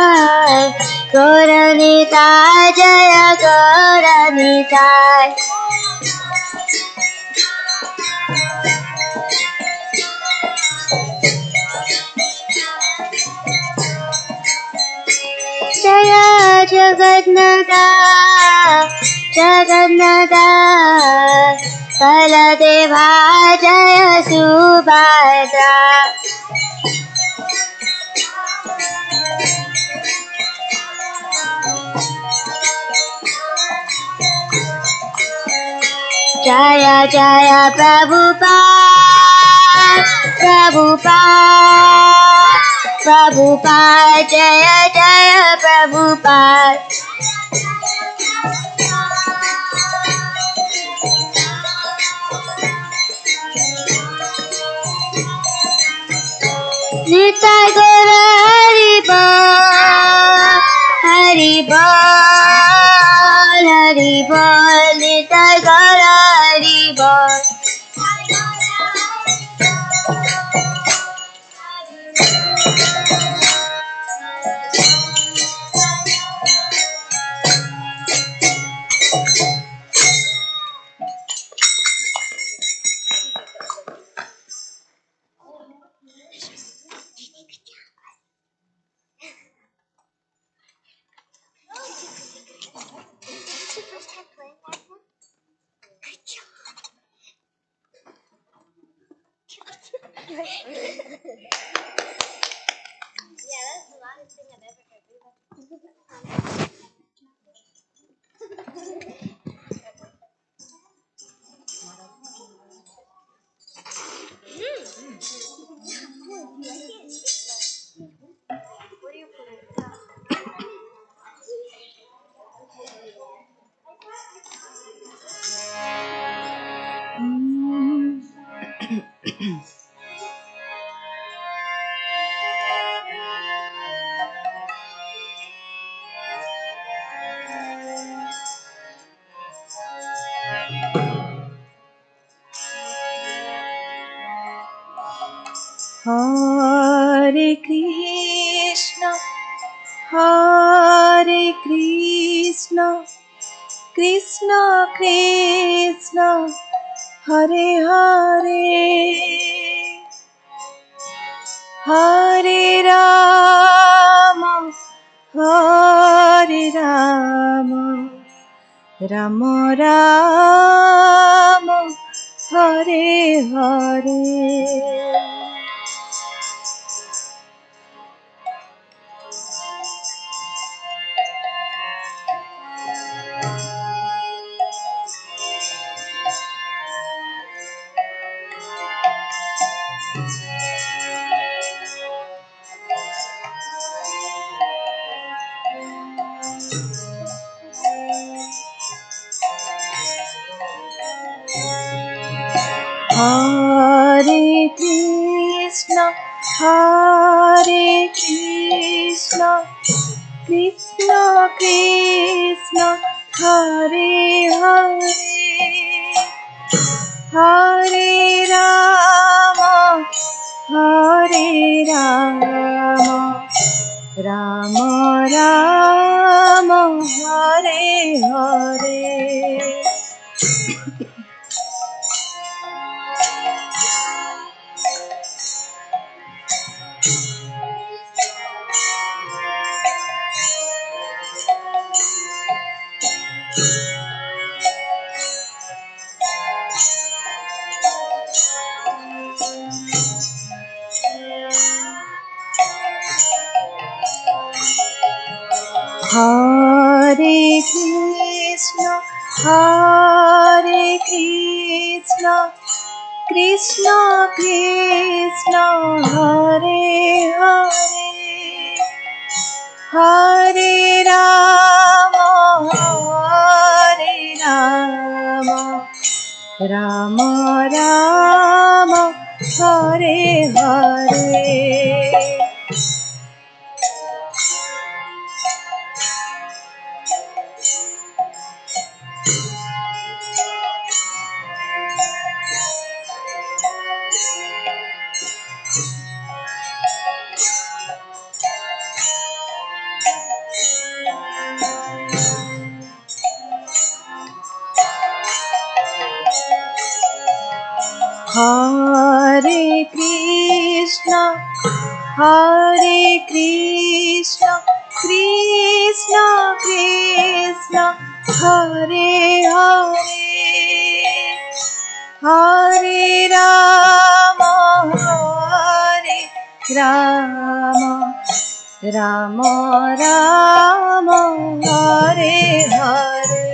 Gauranitai, Jaya Gauranitai. Jaya Jagadnatha, Jagadnatha, Baladeva, Jaya Subhadra. Jaya Jaya Prabhupada, Prabhupada, Prabhupada, Jaya Jaya Prabhupada. Nitai Gaura Hari Bol, Hari Bol, Hari Bol, Nitai Gaura Hari Bol. Hare Krishna, Hare Krishna, Krishna Krishna, Hare Hare, Hare Rama, Hare Rama, Rama Rama, Hare Hare. Hare Krishna, Hare Krishna, Krishna Krishna, Hare Hare, Hare Rama, Hare Rama, Rama Rama, Hare Hare. Hare Krishna, Hare Krishna, Krishna Krishna, Hare Hare, Hare Rama, Hare Rama, Rama Rama, Hare Hare. Hare Krishna, Hare Krishna, Krishna Krishna, Hare Hare, Hare Rama, Hare Rama, Rama Rama, Hare Hare.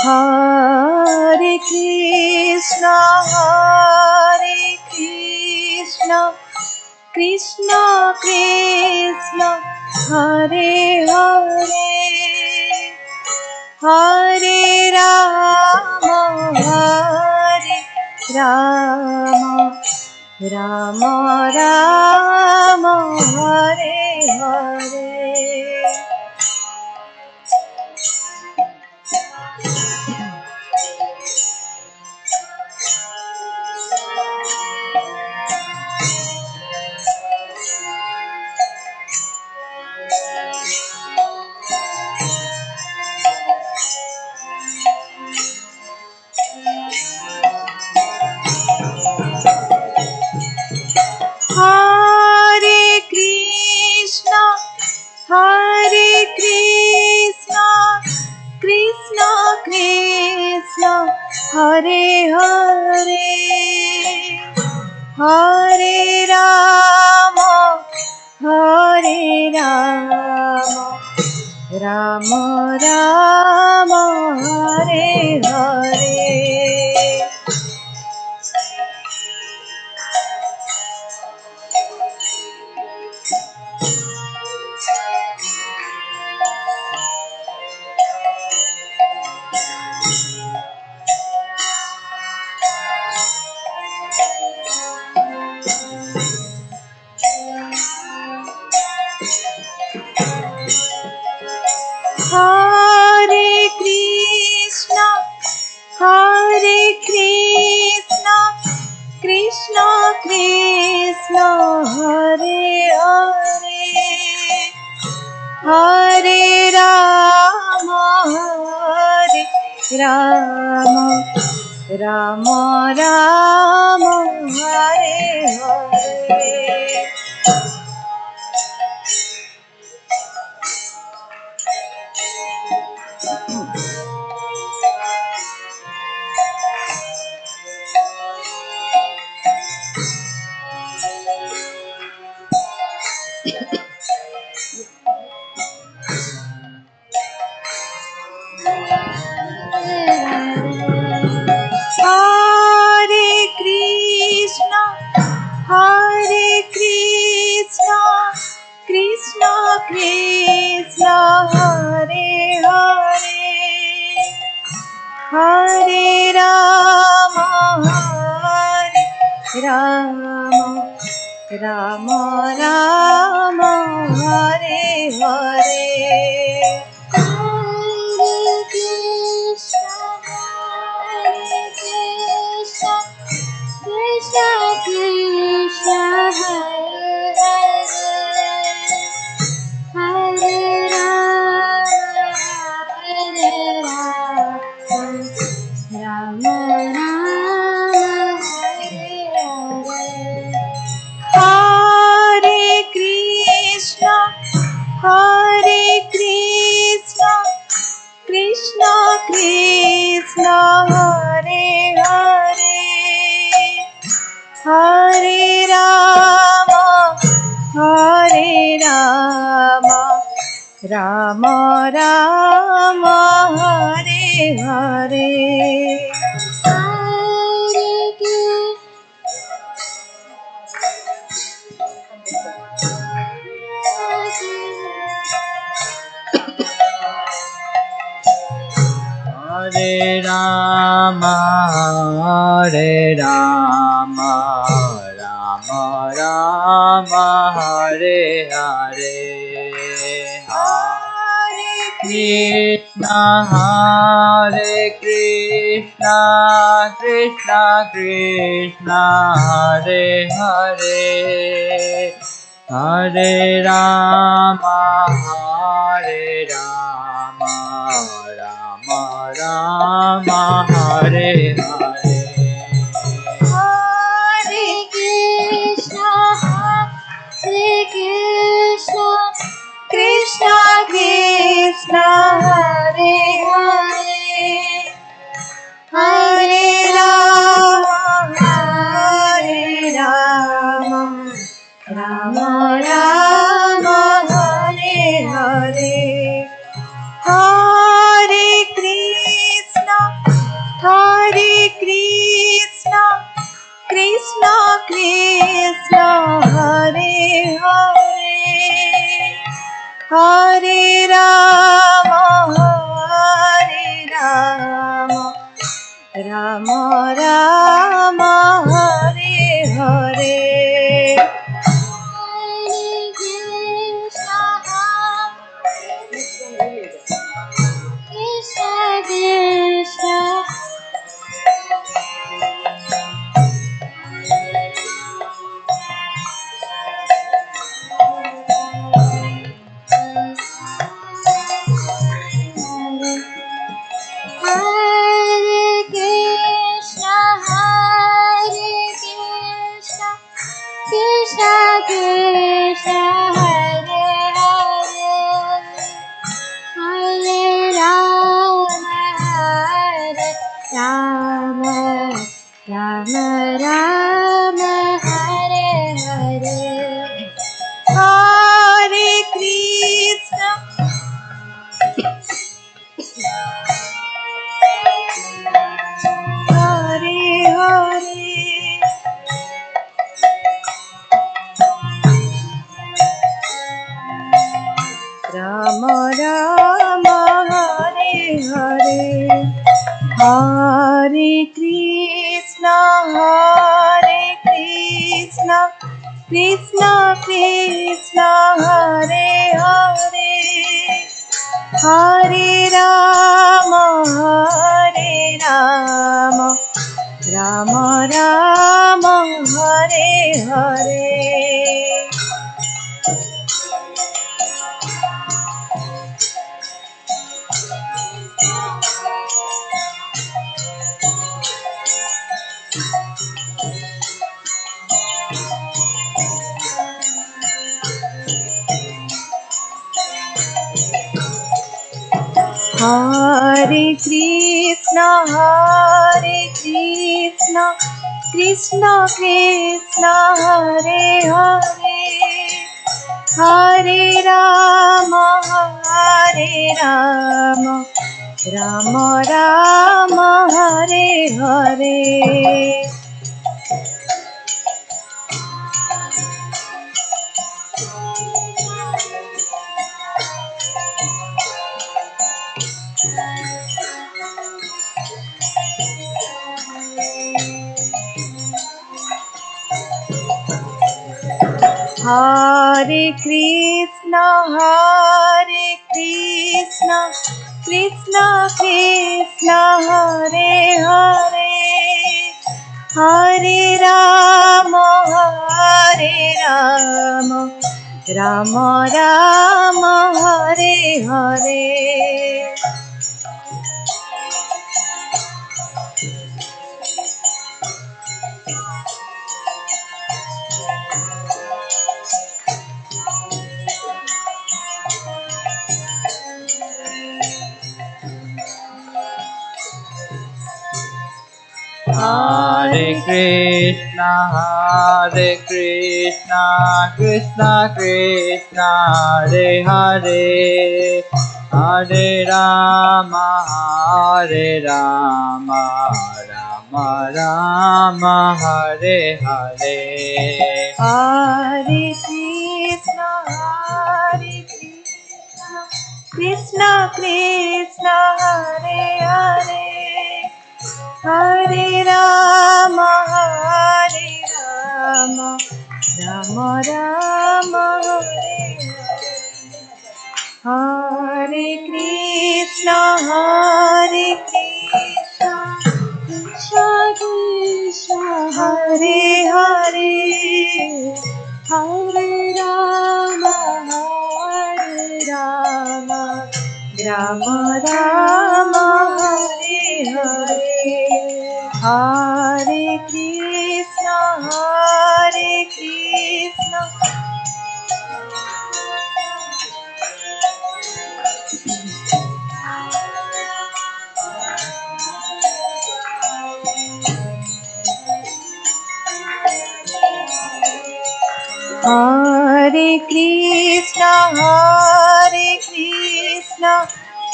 Hare Krishna, Hare Krishna, Krishna Krishna, Hare Hare, Hare Rama, Hare Rama, Rama Rama, Hare Hare. Hare Krishna, Hare Krishna, Krishna Krishna, Hare Hare, Hare Rama, Hare Ram Ram Hare Hare. Hare Krishna, Hare Krishna, Krishna Krishna, Hare Hare, Hare Rama, Hare Rama, Rama Rama, Hare Hare. Hare Krishna, Hare Krishna, Krishna Krishna, Hare Hare, Hare Rama, Hare Rama, Rama Rama, Hare Hare. Hare Krishna, Hare Krishna, Krishna Krishna, Hare Hare, Hare Rama, Hare Rama, Hare Krishna, Hare Krishna, Krishna Krishna, Hare Hare, Hare Rama, Hare Rama, Rama Rama, Hare Hare. Hare Rama, Hare Rama, Rama Rama, Hare Hare, Hare Krishna, Hare Krishna, Krishna Krishna, Hare Hare, Hare Rama, Hare Rama, Rama Rama, Hare Hare. Hare Krishna, Hare Krishna, Krishna Krishna, Hare Hare, Hare Rama, Hare Rama, Rama Rama, Hare Hare, Hare Krishna, Hare Krishna, Krishna Krishna, Hare Hare, Hare Rama, Hare Rama, Rama Rama, Hare Hare. Krishna Krishna, Hare Krishna, Hare Krishna, Krishna Krishna, Hare Hare, Hare Rama, Hare Rama, Rama Rama, Hare Hare. Hare Krishna, Hare Krishna, Krishna Krishna, Hare Hare, Hare Rama, Rama Rama, Hare Hare. Hare Krishna, Krishna Krishna, Hare Hare, Hare Rama, Rama Rama, Hare Hare. Hare Krishna, Krishna Krishna, Hare Hare, Hare Rama, Rama Rama, Hare Hare. Hare Krishna, Krishna Krishna, Hare Hare, Hare Rama, Rama Rama, Hare Hare. Hare Krishna, Krishna Hare Hare, Hare Rama, Rama Rama, Hare Hare. Hare Krishna, Krishna Krishna, Hare Hare, Hare Rama, Rama Rama, Hare Hare. Hare Krishna, Krishna. Hare Krishna,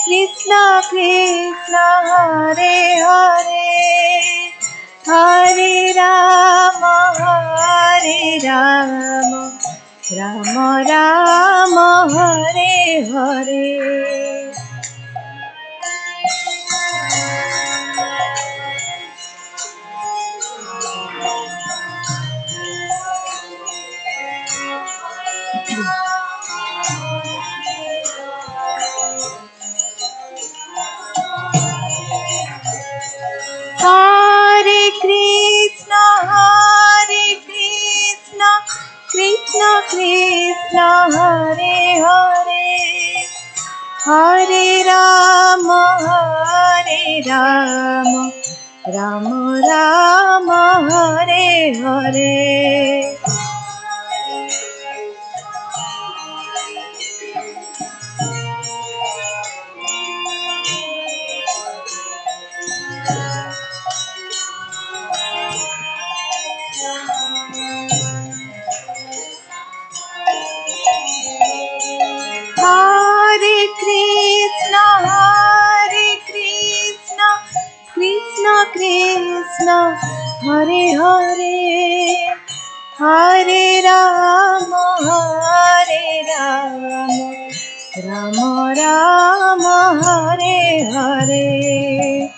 Krishna Krishna, Hare Hare, Hare Rama, Rama Rama, Hare Hare. Hare Krishna, Krishna Krishna, Hare Hare, Hare Rama, Rama Rama, Hare Hare. Hare Krishna, Krishna Krishna, Hare Hare, Hare Rama, Rama Rama, Hare Hare.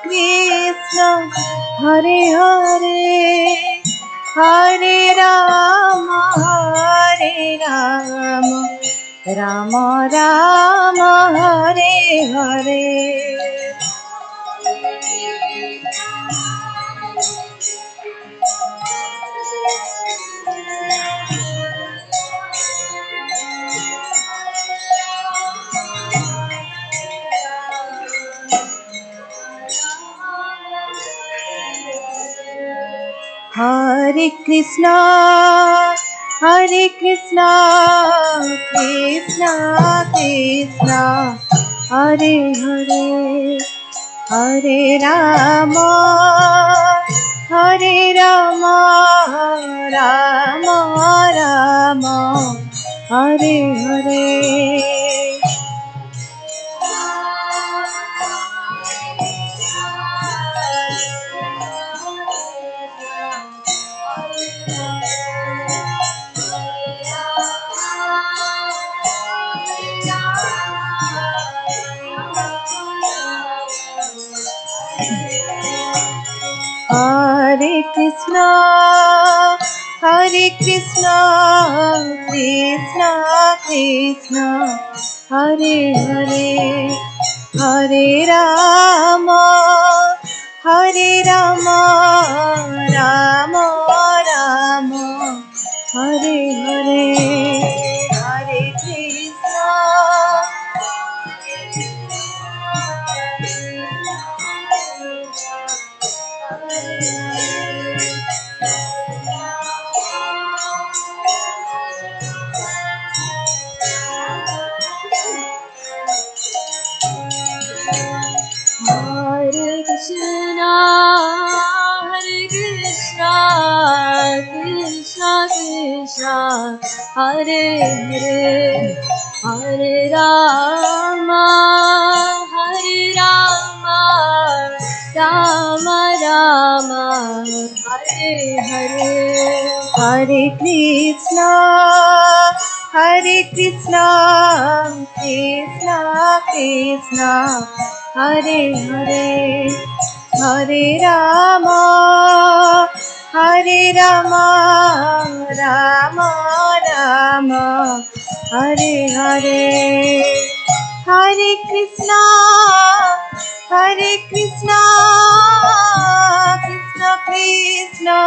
Krishna, Hare Hare, Hare Rama, Rama Rama, Hare Hare. Hare Krishna, Krishna Krishna, Hare Hare, Hare Rama, Rama Rama, Hare Hare. Hare Krishna, Krishna Krishna, Hare Hare, Hare Rama, Rama Rama, Hare Hare, Hare Krishna. Hare Krishna, Krishna Krishna, Hare Hare, Hare Rama, Rama Rama, Hare Hare. Hare Krishna, Krishna Krishna, Hare Hare, Hare Rama, Rama Rama, Hare Hare. Hare Krishna, Krishna Krishna,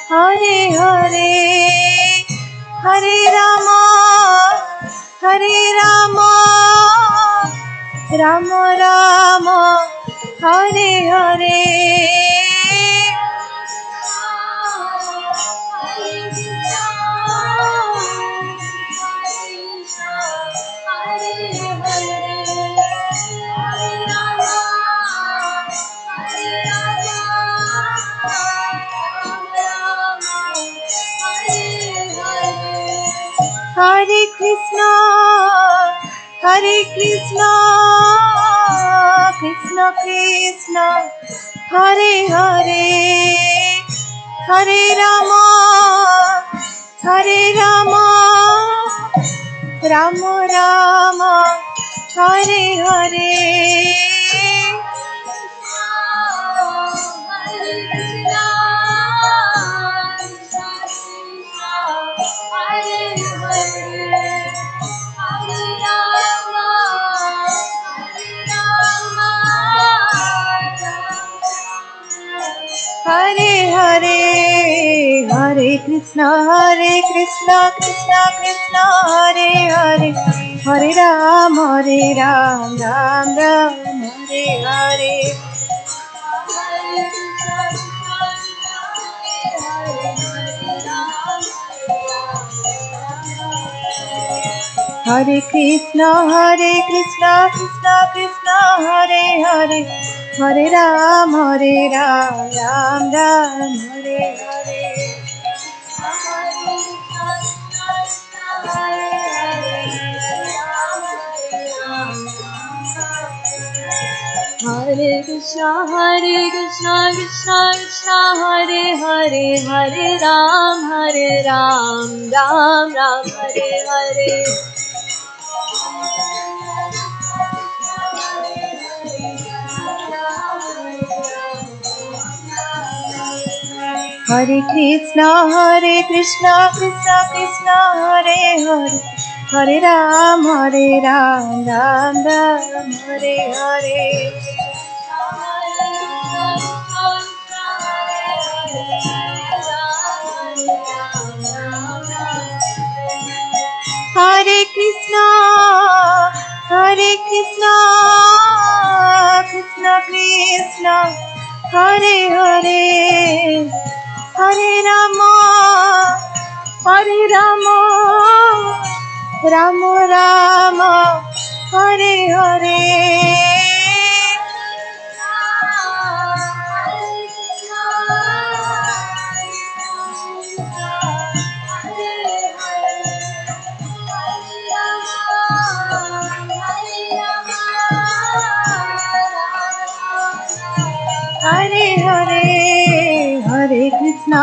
Hare Hare, Hare Rama, Rama Rama, Hare Hare. Hare Krishna, Krishna Krishna, Hare Hare, Hare Rama, Rama Rama, Hare Hare. Hare Hare, Hare Krishna, Krishna Krishna, Hare Hare, Hare Ram, Ram Ram, Hare Hare. Hare Krishna, Krishna Krishna, Hare Hare, Hare Ram, Ram Ram, Hare Hare. Hare Krishna, Krishna Krishna, Hare Hare, Hare Ram, Ram Ram, Hare Hare. Hare Krishna Krishna Krishna Hare Hare, Hare Ram Ram Ram Hare Hare. Hare Krishna Krishna Krishna Hare Hare, Hare Rama Rama Rama Hare Hare. Hare Hare, Hare Krishna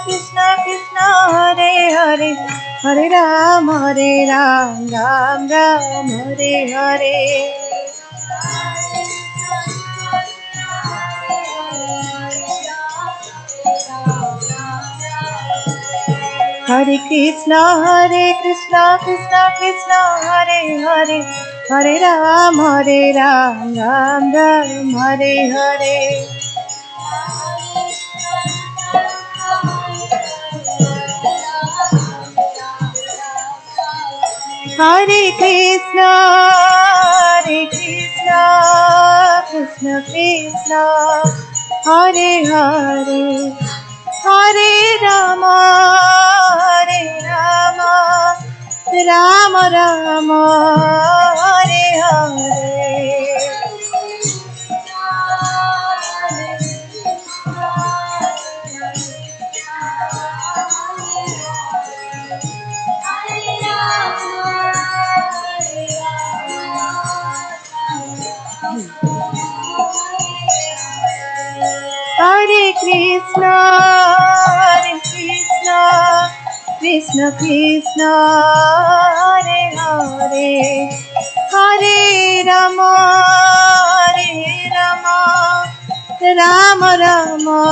Krishna Krishna Hare Hare, Hare Ram Ram Ram Hare Hare. Hare Krishna Krishna Krishna Hare Hare, Hare Ram Ram Ram Hare Hare. Hare Krishna Krishna Krishna Hare Hare, Hare Rama Rama Rama Hare Hare. Hare Krishna Krishna Krishna Hare Hare, Hare Rama Rama Rama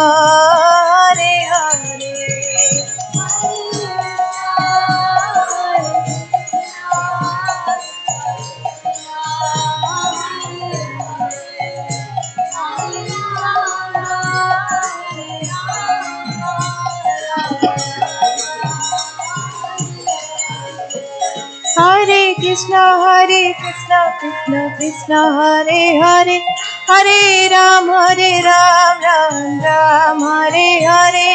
Hare Hare. Hare Krishna Krishna Krishna Hare Hare, Hare Ram Ram Ram Hare Hare.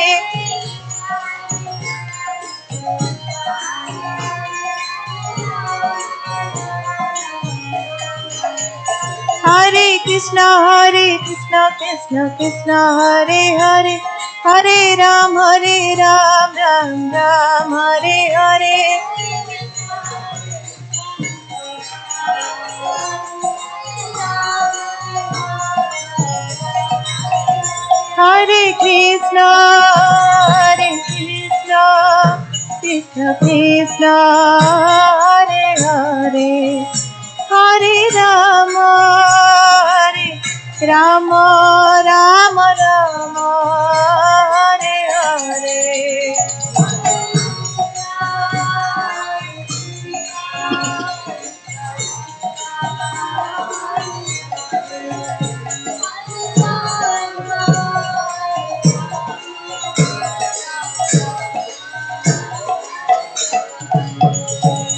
Hare Krishna Krishna Krishna Hare Hare, Hare Ram Ram Ram Hare Hare. Hare Krishna Krishna Krishna Hare Hare, Hare Rama Rama Rama Hare Hare.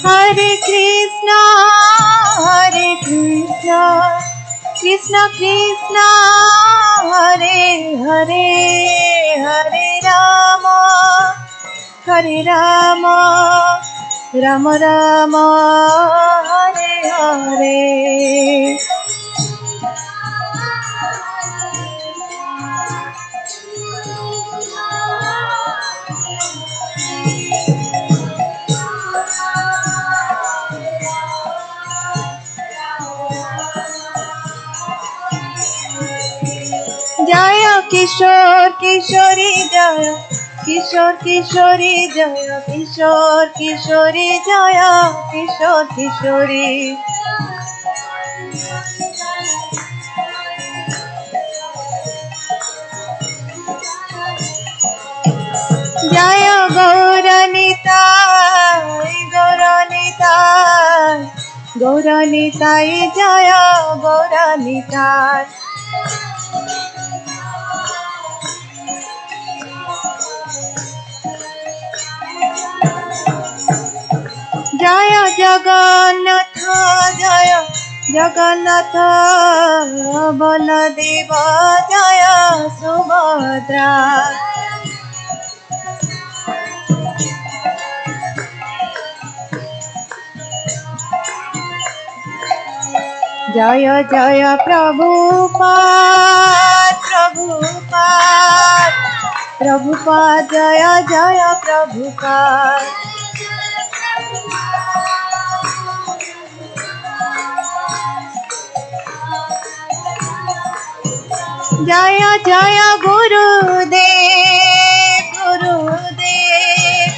Hare Krishna Krishna Krishna Hare Hare, Hare Rama Rama Rama Hare Hare. Jaya Kishore Kishori Jaya, Kishore Kishori Jaya, Kishore Kishori Jaya, Kishore Kishori. Gaur Nitai जय गौरनिताय जय जगन्नाथ जय जगन्नाथ बलदेव जय सुभद्रा जय जय प्रभुपाद प्रभुपाद प्रभुपाद जय जय प्रभुपाद जय जय गुरुदेव गुरुदेव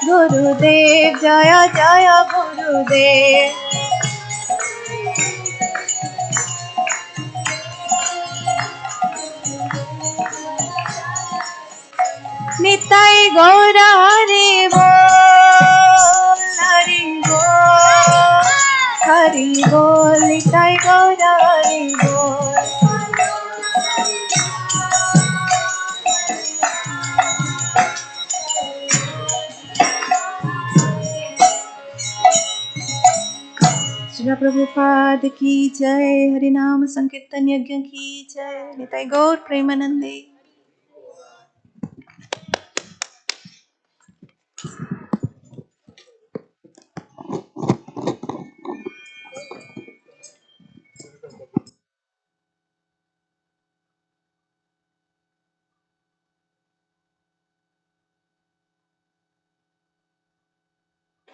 गुरुदेव जय जय गुरुदेव निताय गौर हरि बोल हरि बोल हरि बोल निताय गौर हरि बोल श्री प्रभुपाद की जय हरिनाम संकीर्तन यज्ञ की जय निताय गौर प्रेमानंदे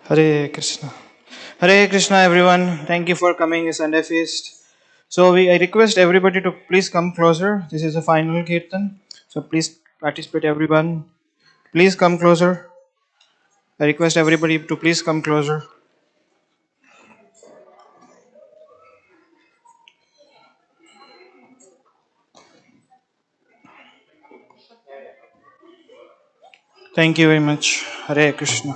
Hare Krishna, everyone. Thank you for coming to Sunday Feast. So I request everybody to please come closer. This is the final kirtan. So please participate, everyone. Please come closer. I request everybody to please come closer. Thank you very much. Hare Krishna.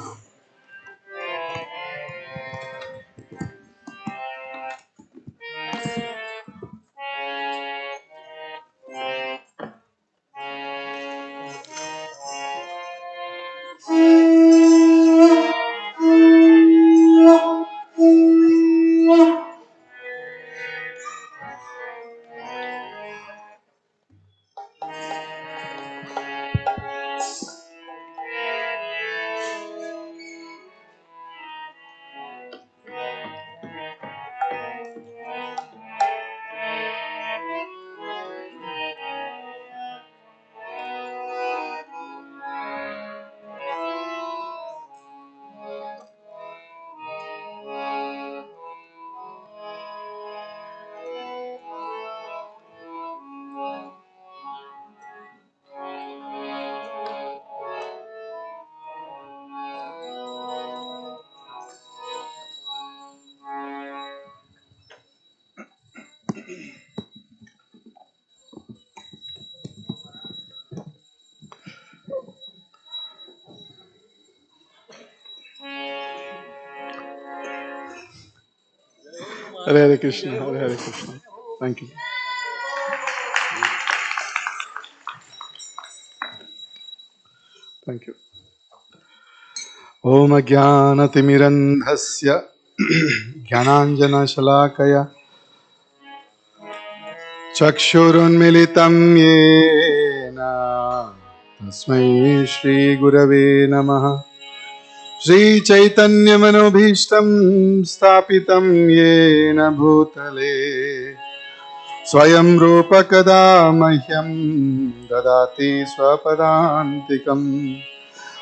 Hare Hare Krishna, Hare Hare Krishna. Thank you. Thank you. Om Jnanatimirandhasya Jnananjana Shalakaya Chakshurunmilitam Yena Tasmai Shri Gurave Namaha Shri Chaitanya Manobhishtam Stapitam Yena Bhutale Swayam Rupa Kada Mahyam Dadati Swapadantikam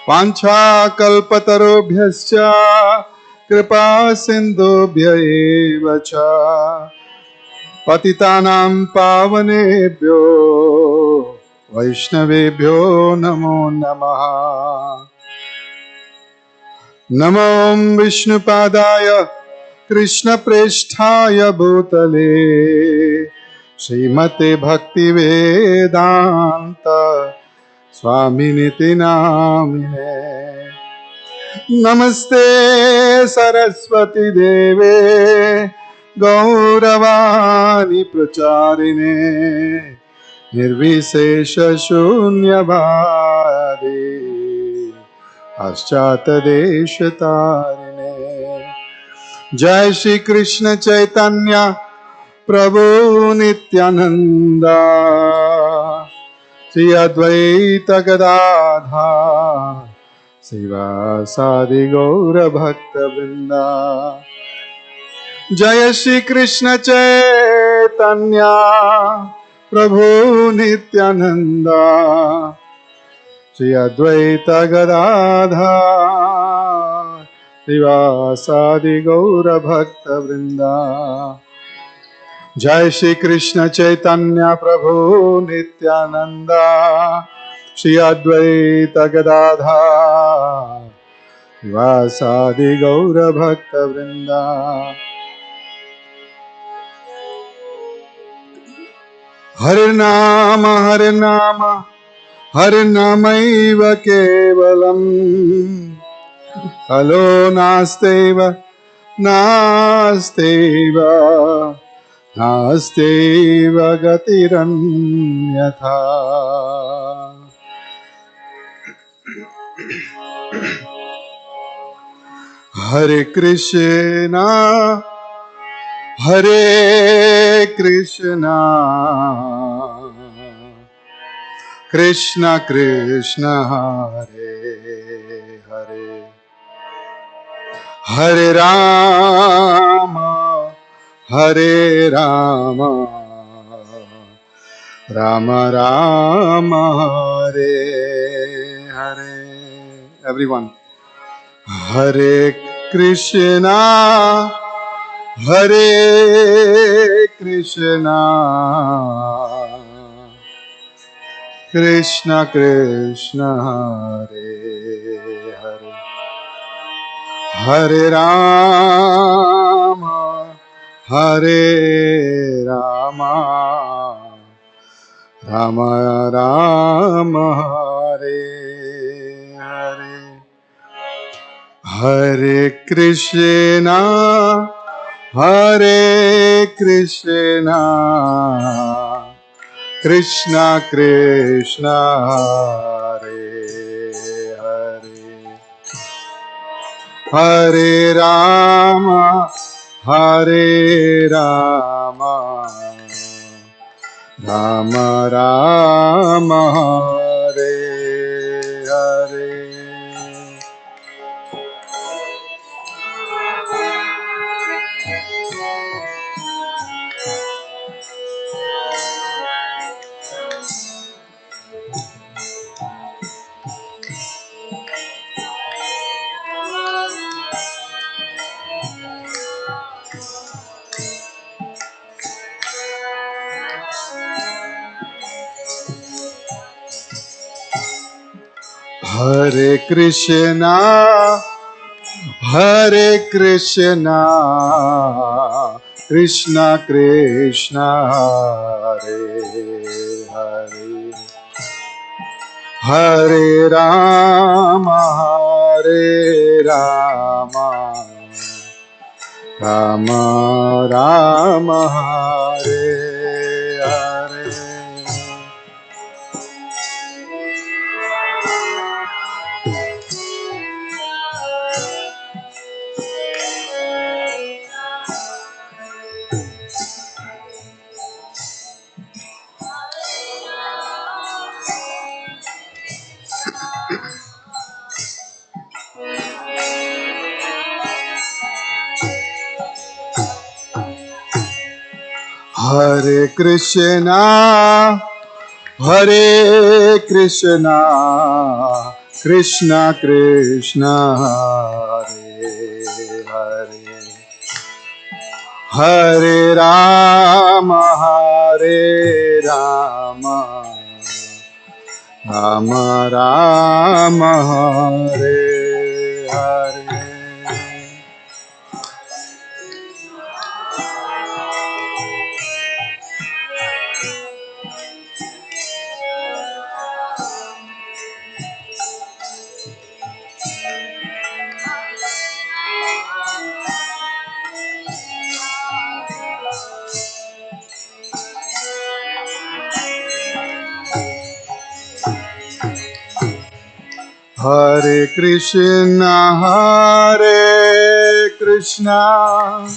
Vancha Kalpatarobhyascha Kripa Sindhubhya eva cha Patitanam Pavanebhyo Vaishnavebhyo Namo Namaha Namo Vishnupadaya Krishna Presthaya Bhutale Srimate Bhakti Vedanta Swaminiti Namine नमस्ते सरस्वती देवे गौरवाणी प्रचारिणे निर्विशेष शून्यवादी पाश्चात देश तारिणे जय श्री कृष्ण चैतन्य प्रभु नित्यानंदा श्री अद्वैत गदाधर शिवासादि गौर भक्त वृंदा जय श्री कृष्ण चैतन्य प्रभु नित्यानंदा श्री अद्वैत गदाधर शिवासादि गौर भक्त वृंदा जय श्री कृष्ण चैतन्य प्रभु नित्यानंदा श्री अद्वैत गदाधर वासादि गौर भक्त वृंदा हरे नाम हरे नामैव केवलम् हलो नास्त्यैव नास्त्यैव नास्त्यैव गतिरन्यथा हरे कृष्णा कृष्ण कृष्ण हरे हरे हरे राम राम राम हरे हरे एवरीवन हरे Krishna Krishna Krishna Hare Hare Hare Ram Ram Ram Hare Hare Hare Krishna Krishna Krishna Hare Hare Hare Ram Ram Ram Hare Hare Hare Krishna Krishna Krishna Hare Hare Hare Ram Ram Ram Hare Hare Hare Krishna Krishna Krishna Hare Hare Hare Ram Ram Ram Hare Hare Hare Krishna,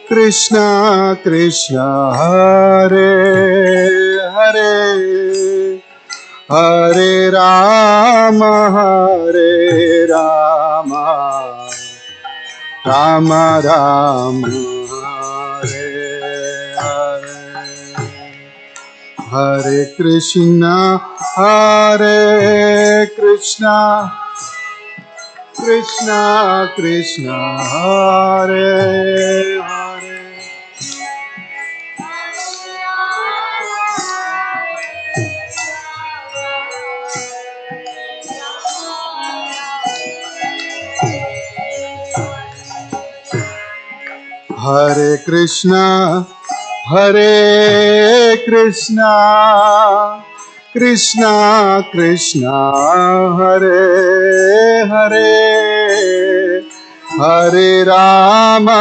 Krishna Krishna, Hare Hare, Hare Rama, Rama Rama, Hare Hare. Hare Krishna, Krishna Krishna, Hare Hare. Hare Krishna, Krishna Krishna, Hare Hare, Hare Rama,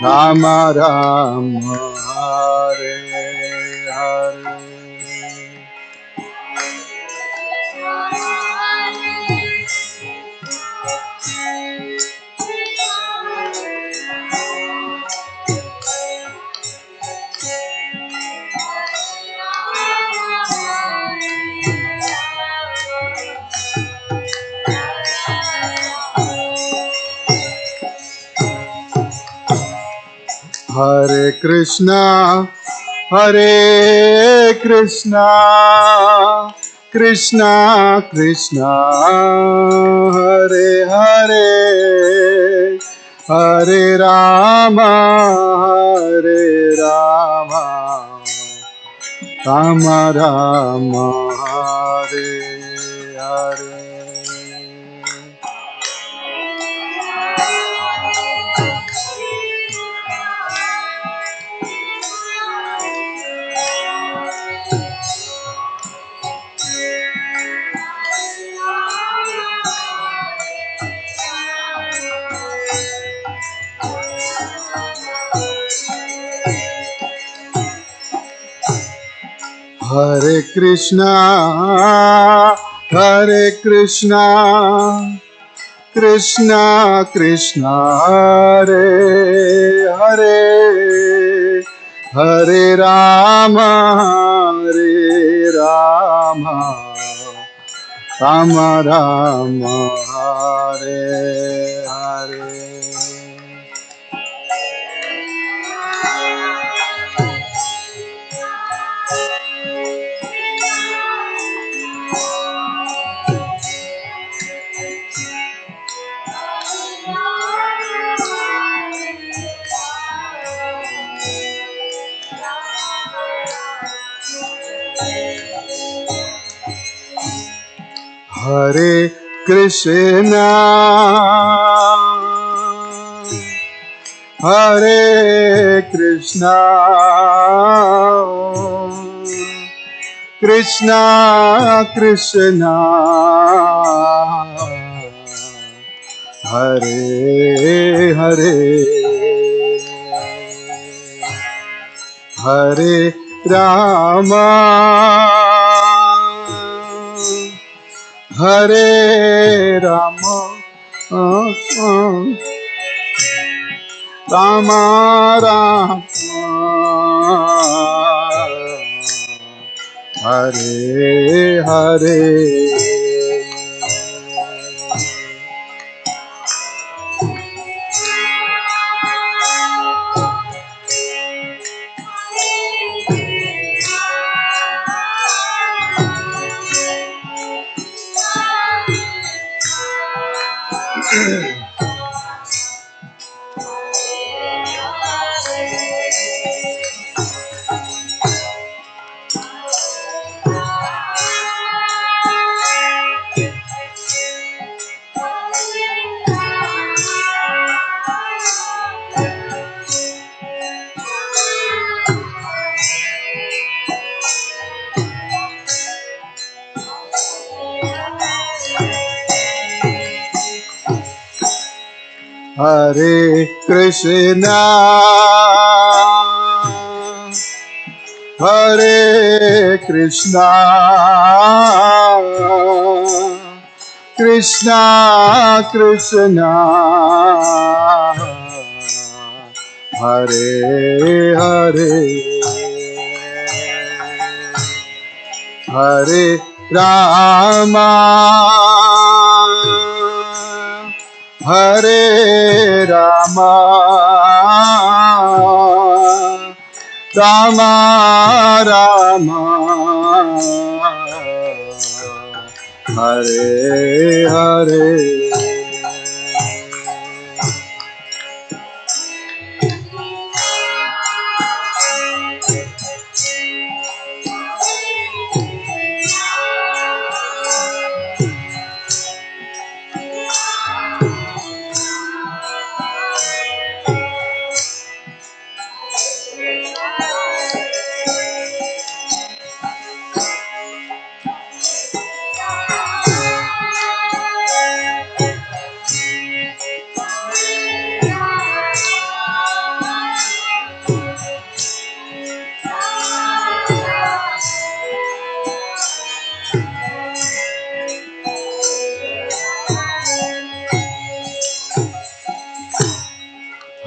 Rama Rama, Hare Hare. Hare Krishna, Krishna Krishna, Hare Hare, Hare Rama, Rama Rama, Hare Hare. Hare Krishna, Krishna Krishna, Hare Hare, Hare Rama, Rama Rama, Hare Hare. Hare Krishna, Hare Krishna, Krishna Krishna, Hare Hare, Hare Rama, Hare Rama, Rama Rama, Hare Hare. Hare Krishna, Hare Krishna, Krishna Krishna, Hare Hare, Hare Rama, Hare Rama, Rama Rama, Hare Hare.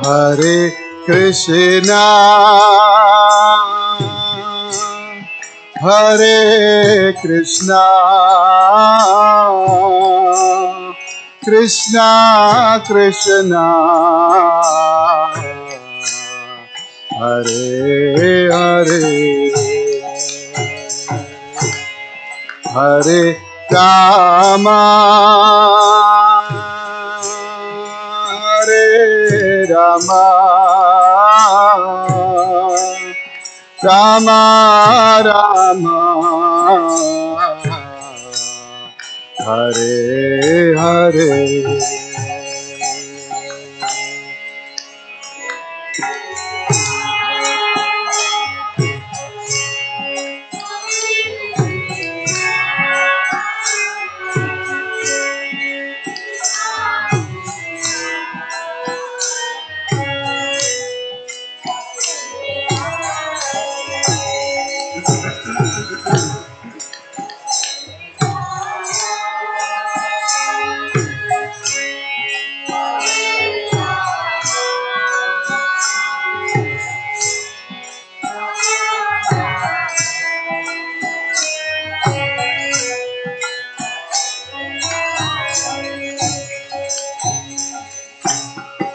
Hare Krishna, Hare Krishna, Krishna Krishna, Hare Hare, Hare Rama, Hare Rama, Rama Rama, Hare Hare.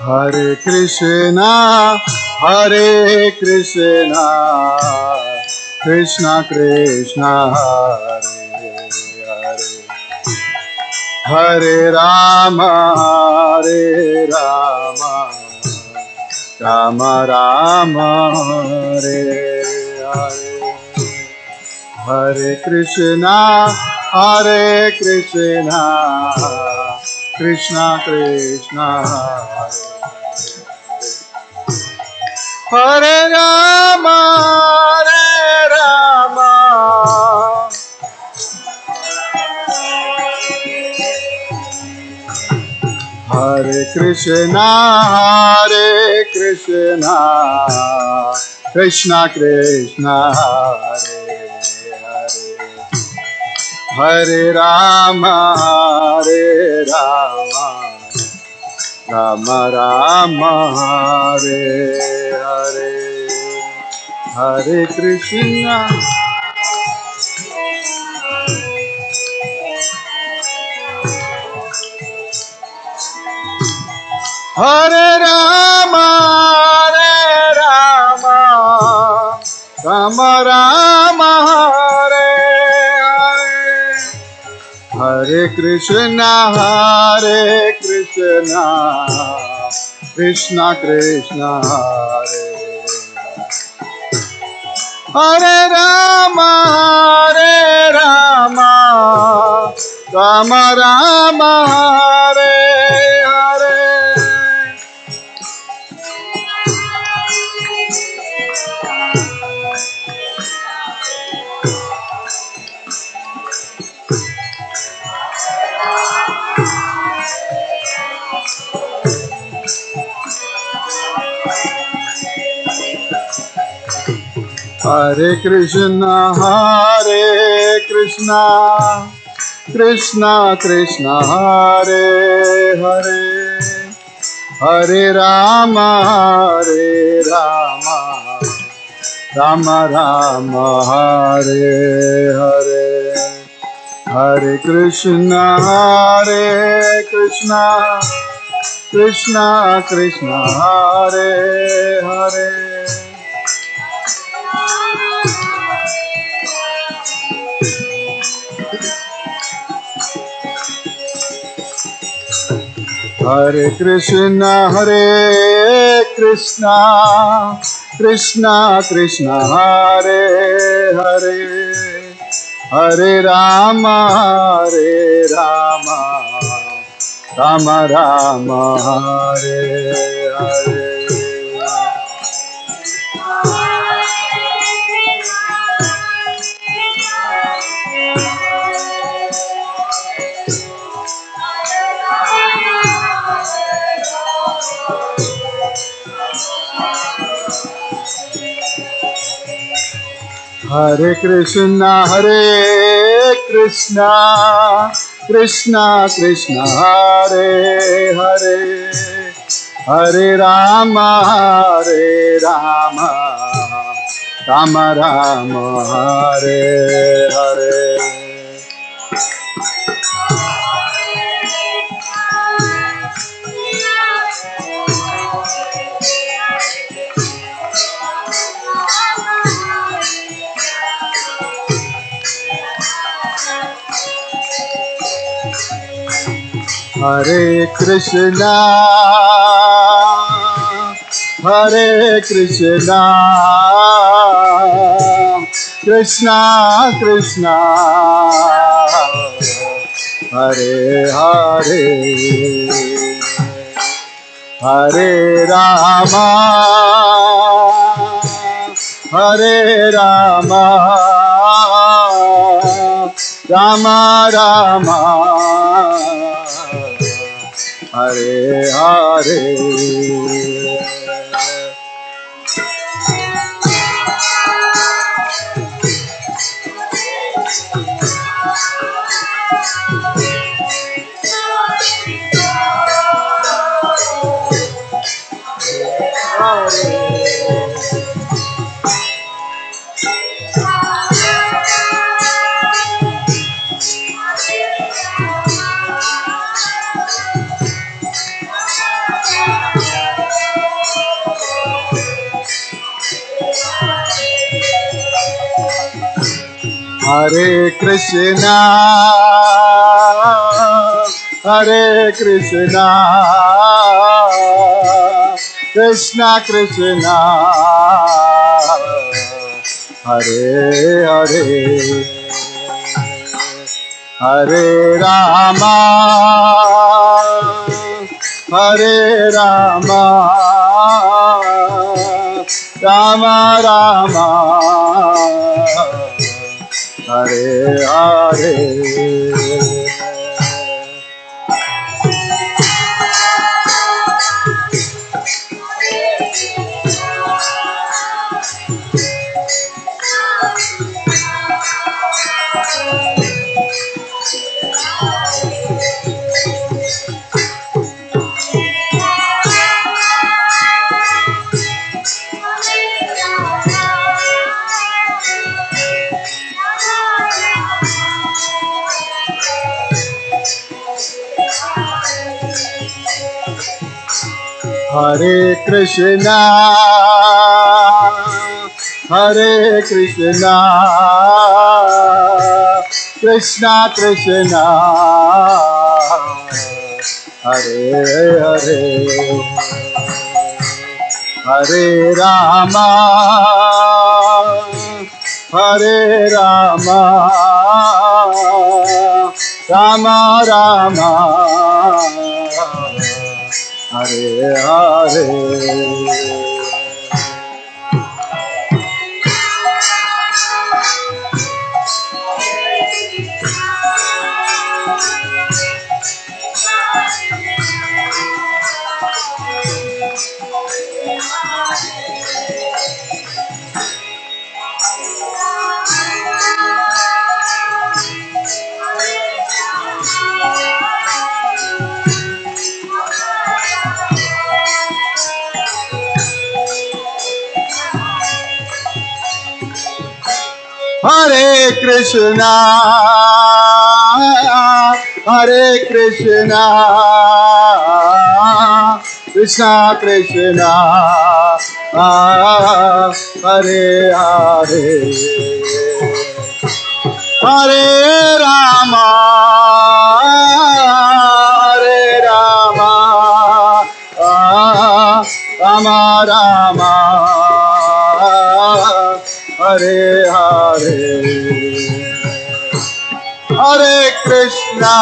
Hare Krishna, Hare Krishna, Krishna Krishna, Hare Hare, Hare Rama, Hare Rama, Rama Rama, Hare Hare, Hare Krishna, Hare Krishna, Krishna Krishna, Hare Rama, Hare Rama, Hare Krishna, Hare Krishna, Krishna Krishna, Hare Hare, Hare Rama, Hare Rama, Rama Rama, Hare Hare, Hare Krishna, Hare Rama, Hare Rama, Rama Rama, Hare Hare, Hare Krishna, Hare Krishna, Krishna Krishna, Hare Rama, Hare Rama, Rama Rama, Hare Hare. Hare Krishna, Krishna Krishna, Hare Hare, Hare Rama, Rama Rama, Hare Hare. Hare Krishna, Krishna Krishna, Hare Hare. Hare Krishna, Krishna Krishna, Hare Hare, Hare Rama, Rama Rama, Hare Hare. Hare Krishna, Krishna Krishna, Hare Hare, Hare Rama, Rama Rama, Hare Hare. Hare Krishna, Krishna Krishna, Hare Hare, Hare Rama, Rama Rama, Hare Hare. Hare Krishna, Krishna Krishna, Hare Hare, Hare Rama, Rama Rama, Hare Hare. Hare Krishna, Krishna Krishna, Hare Hare, Hare Rama, Rama Rama, Hare Hare. Hare Krishna, Hare Krishna, Krishna Krishna, Hare Hare, Hare Rama, Hare Rama, Rama Rama, Hare Hare, Hare Krishna,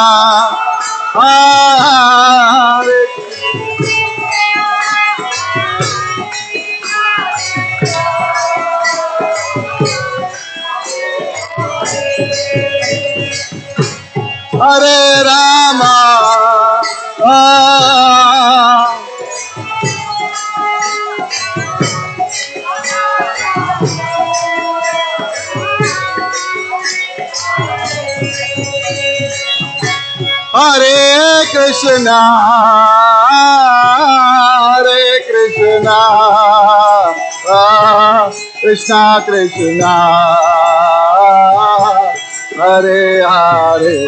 Hare Hare Rama, Hare Krishna, Hare Krishna, Krishna Krishna, Hare Hare,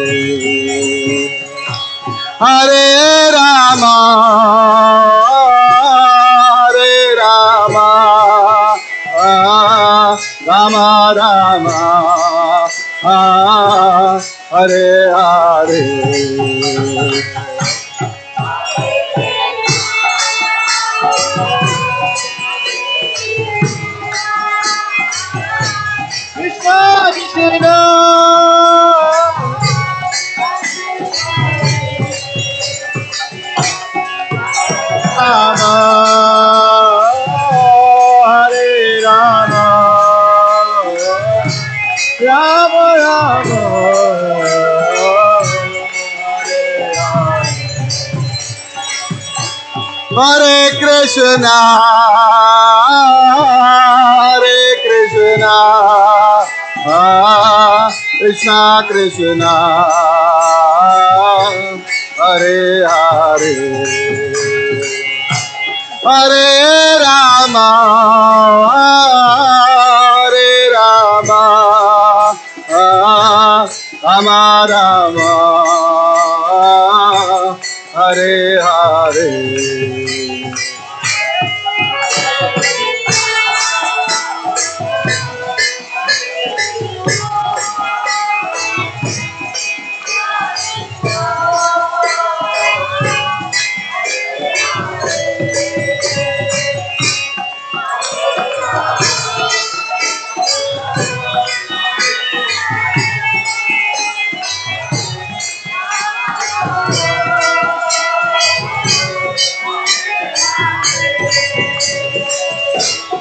Hare Rama, Hare Rama, Rama Rama, Hare Hare. Krishna Krishna, Rama, Hare Rama, Rama Rama, Hare Krishna, Hare Krishna, Krishna Krishna, Hare Hare, Hare Rama, Hare Rama, Rama Rama, Hare Hare.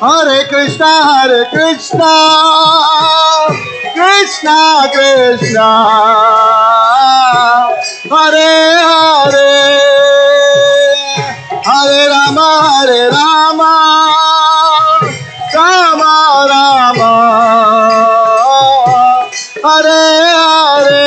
Hare Krishna, Krishna Krishna, Hare Hare, Hare Rama, Rama Rama, Hare Hare,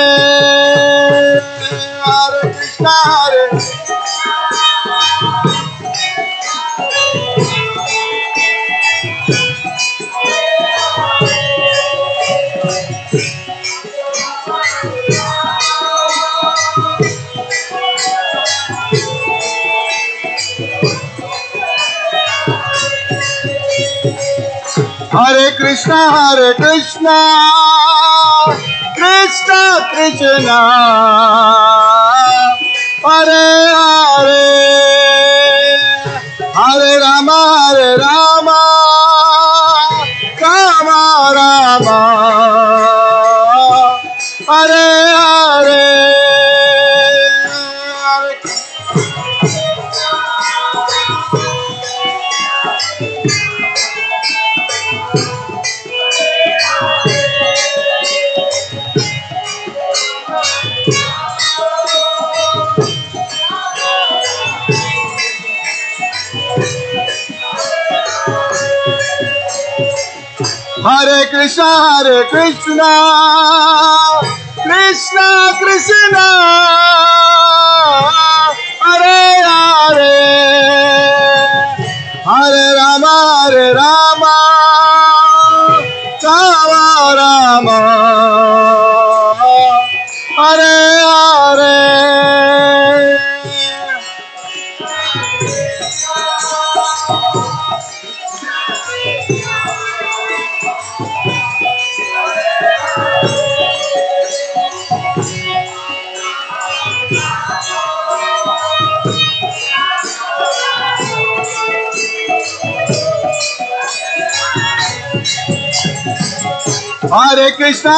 Hare Krishna, Hare Krishna, Krishna Krishna, Hare Hare, Hare Rama, Rama Rama, Hare Hare, Hare Krishna, Krishna Krishna, Hare Hare, Hare Rama, Rama Hare Krishna,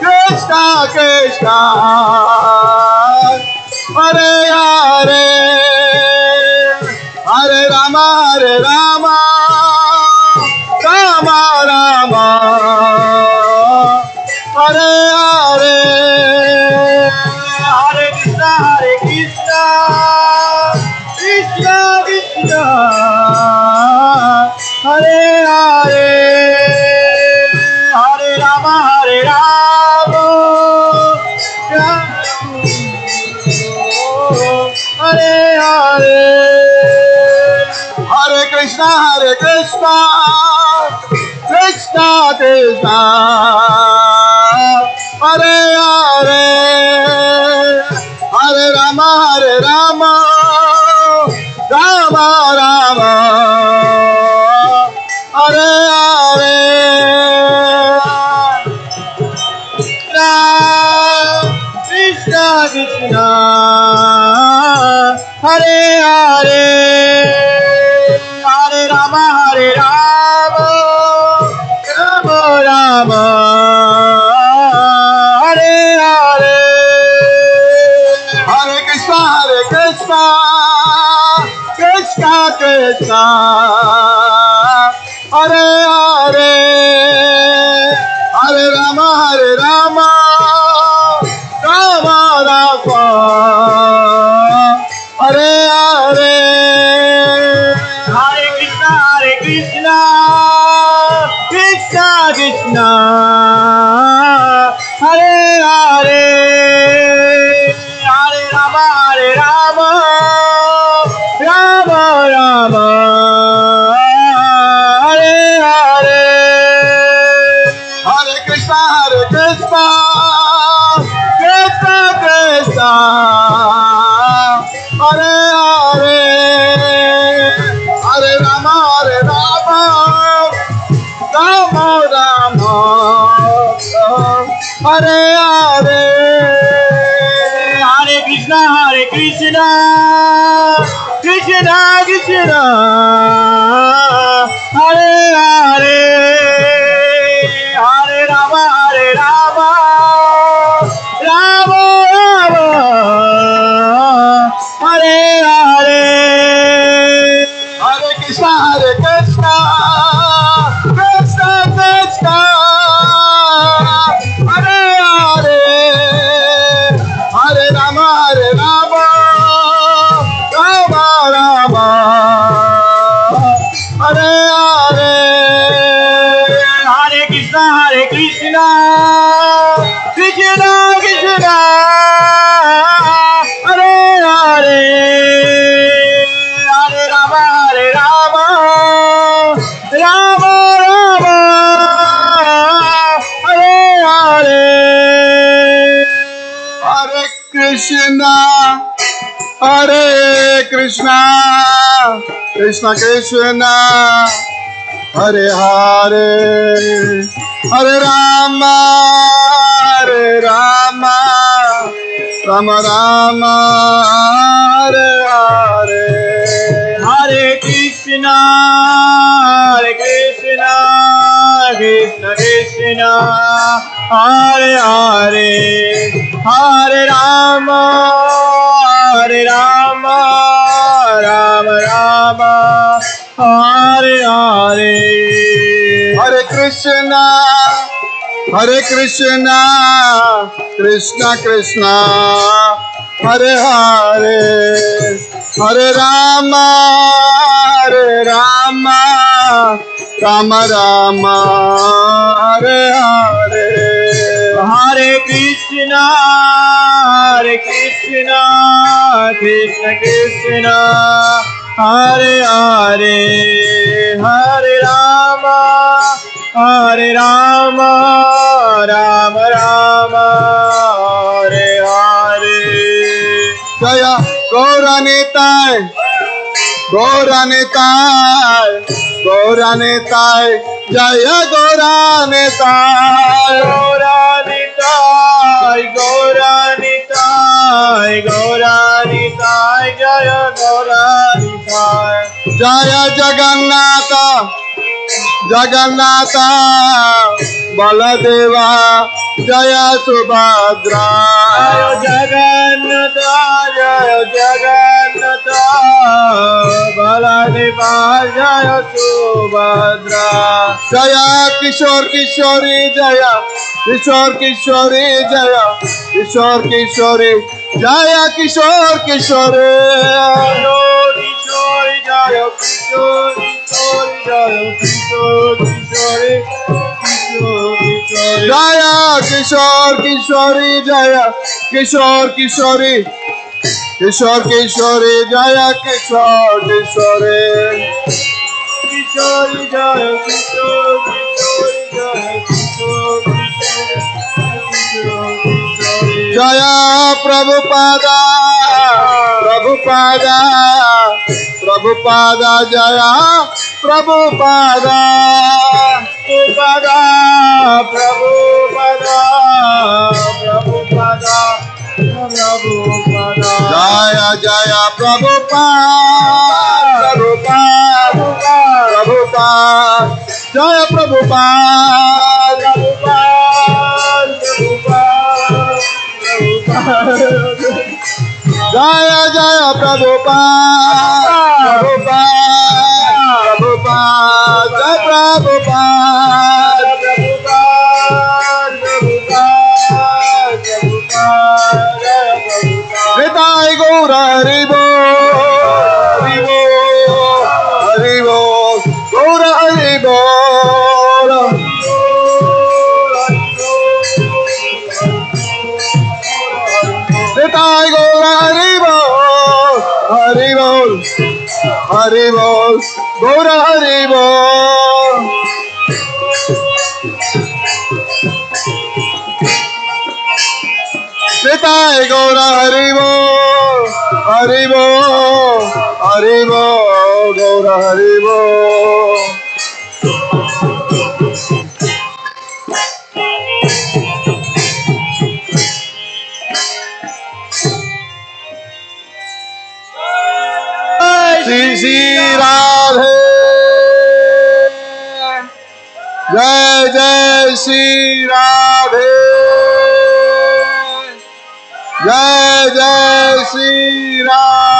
Krishna Krishna, Hare Hare, Hare Rama, Rama Rama, Hare Hare, Hare Krishna, Krishna Krishna, Hare Hare, Hare Rama, Hare Hare, Hare Krishna, Krishna Krishna, Hare Hare, Hare Rama, Rama Rama, Hare Hare, Krishna Krishna, Hare Hare, Hare Rama, Rama Rama, Hare Hare, Hare Krishna, Krishna Krishna, Hare Hare, Hare Rama, Rama Rama, Hare Hare, Hare Krishna, Krishna Krishna, Hare Hare, Hare Rama, Rama Rama, Hare Hare, Hare Krishna, Krishna Krishna, Hare Hare, Hare Rama, Rama Rama, Hare Hare, Hare Krishna, Krishna Krishna, Hare Hare, Hare Rama, Rama Rama, Hare Hare, Hare Krishna, Krishna Krishna, Hare Hare, Hare Rama, Rama Rama, Hare Hare, Hare Krishna, Krishna Krishna, Hare Hare, Hare Rama, Rama Rama, Hare Hare, Hare Krishna, Krishna Krishna, Hare Hare, Hare Rama, Rama Rama, Hare Hare, Hare Krishna, Krishna Krishna, Hare Hare, Hare Rama, Rama Rama, Hare Hare, Hare Krishna, Krishna Krishna, Hare Hare, Hare Rama, Rama Rama, Hare Hare, Hare Krishna, Krishna Krishna, Hare Hare, Hare Rama, Rama Rama, Hare Hare, Jaya Gauranitai, Gauranitai, Jaya Gauranitai, Gauranitai, जय जगन्नाथ जगन्नाथ बलदेवा जय सुभद्रा जगन्नाथ बलदेवा जय सुभद्रा जय किशोर किशोरी जय किशोर किशोरी जय किशोर किशोरी जय किशोर किशोरी किशोरी जय किशोर किशोरी जय किशोर किशोरी जय किशोर किशोरी जय किशोर किशोरी किशोर किशोरी जय किशोर किशोरी किशोरी जय किशोर किशोरी जय किशोर किशोरी जय प्रभुपादा प्रभुपादा प्रभुपादा जय प्रभुपादा प्रभुपादा प्रभुपादा प्रभुपादा प्रभुपादा जय जय प्रभुपाद प्रभुपाद प्रभुपाद जय प्रभुपाद प्रभुपाद प्रभुपाद जय जय प्रभुपाद प्रभुपाद प्रभुपाद जय प्रभुपाद प्रभुपाद प्रभुपाद प्रभुपाद निताय गौर हरि बोल हरि बोल गौर हरि बोल निताय गौर हरि बोल हरि बोल हरि बोल गौर हरि बोल निताय गौर हरि बोल हरि बोल हरि बोल गौर हरि बोल श्री श्री राधे जय जय श्री राधे जय जय श्री राधे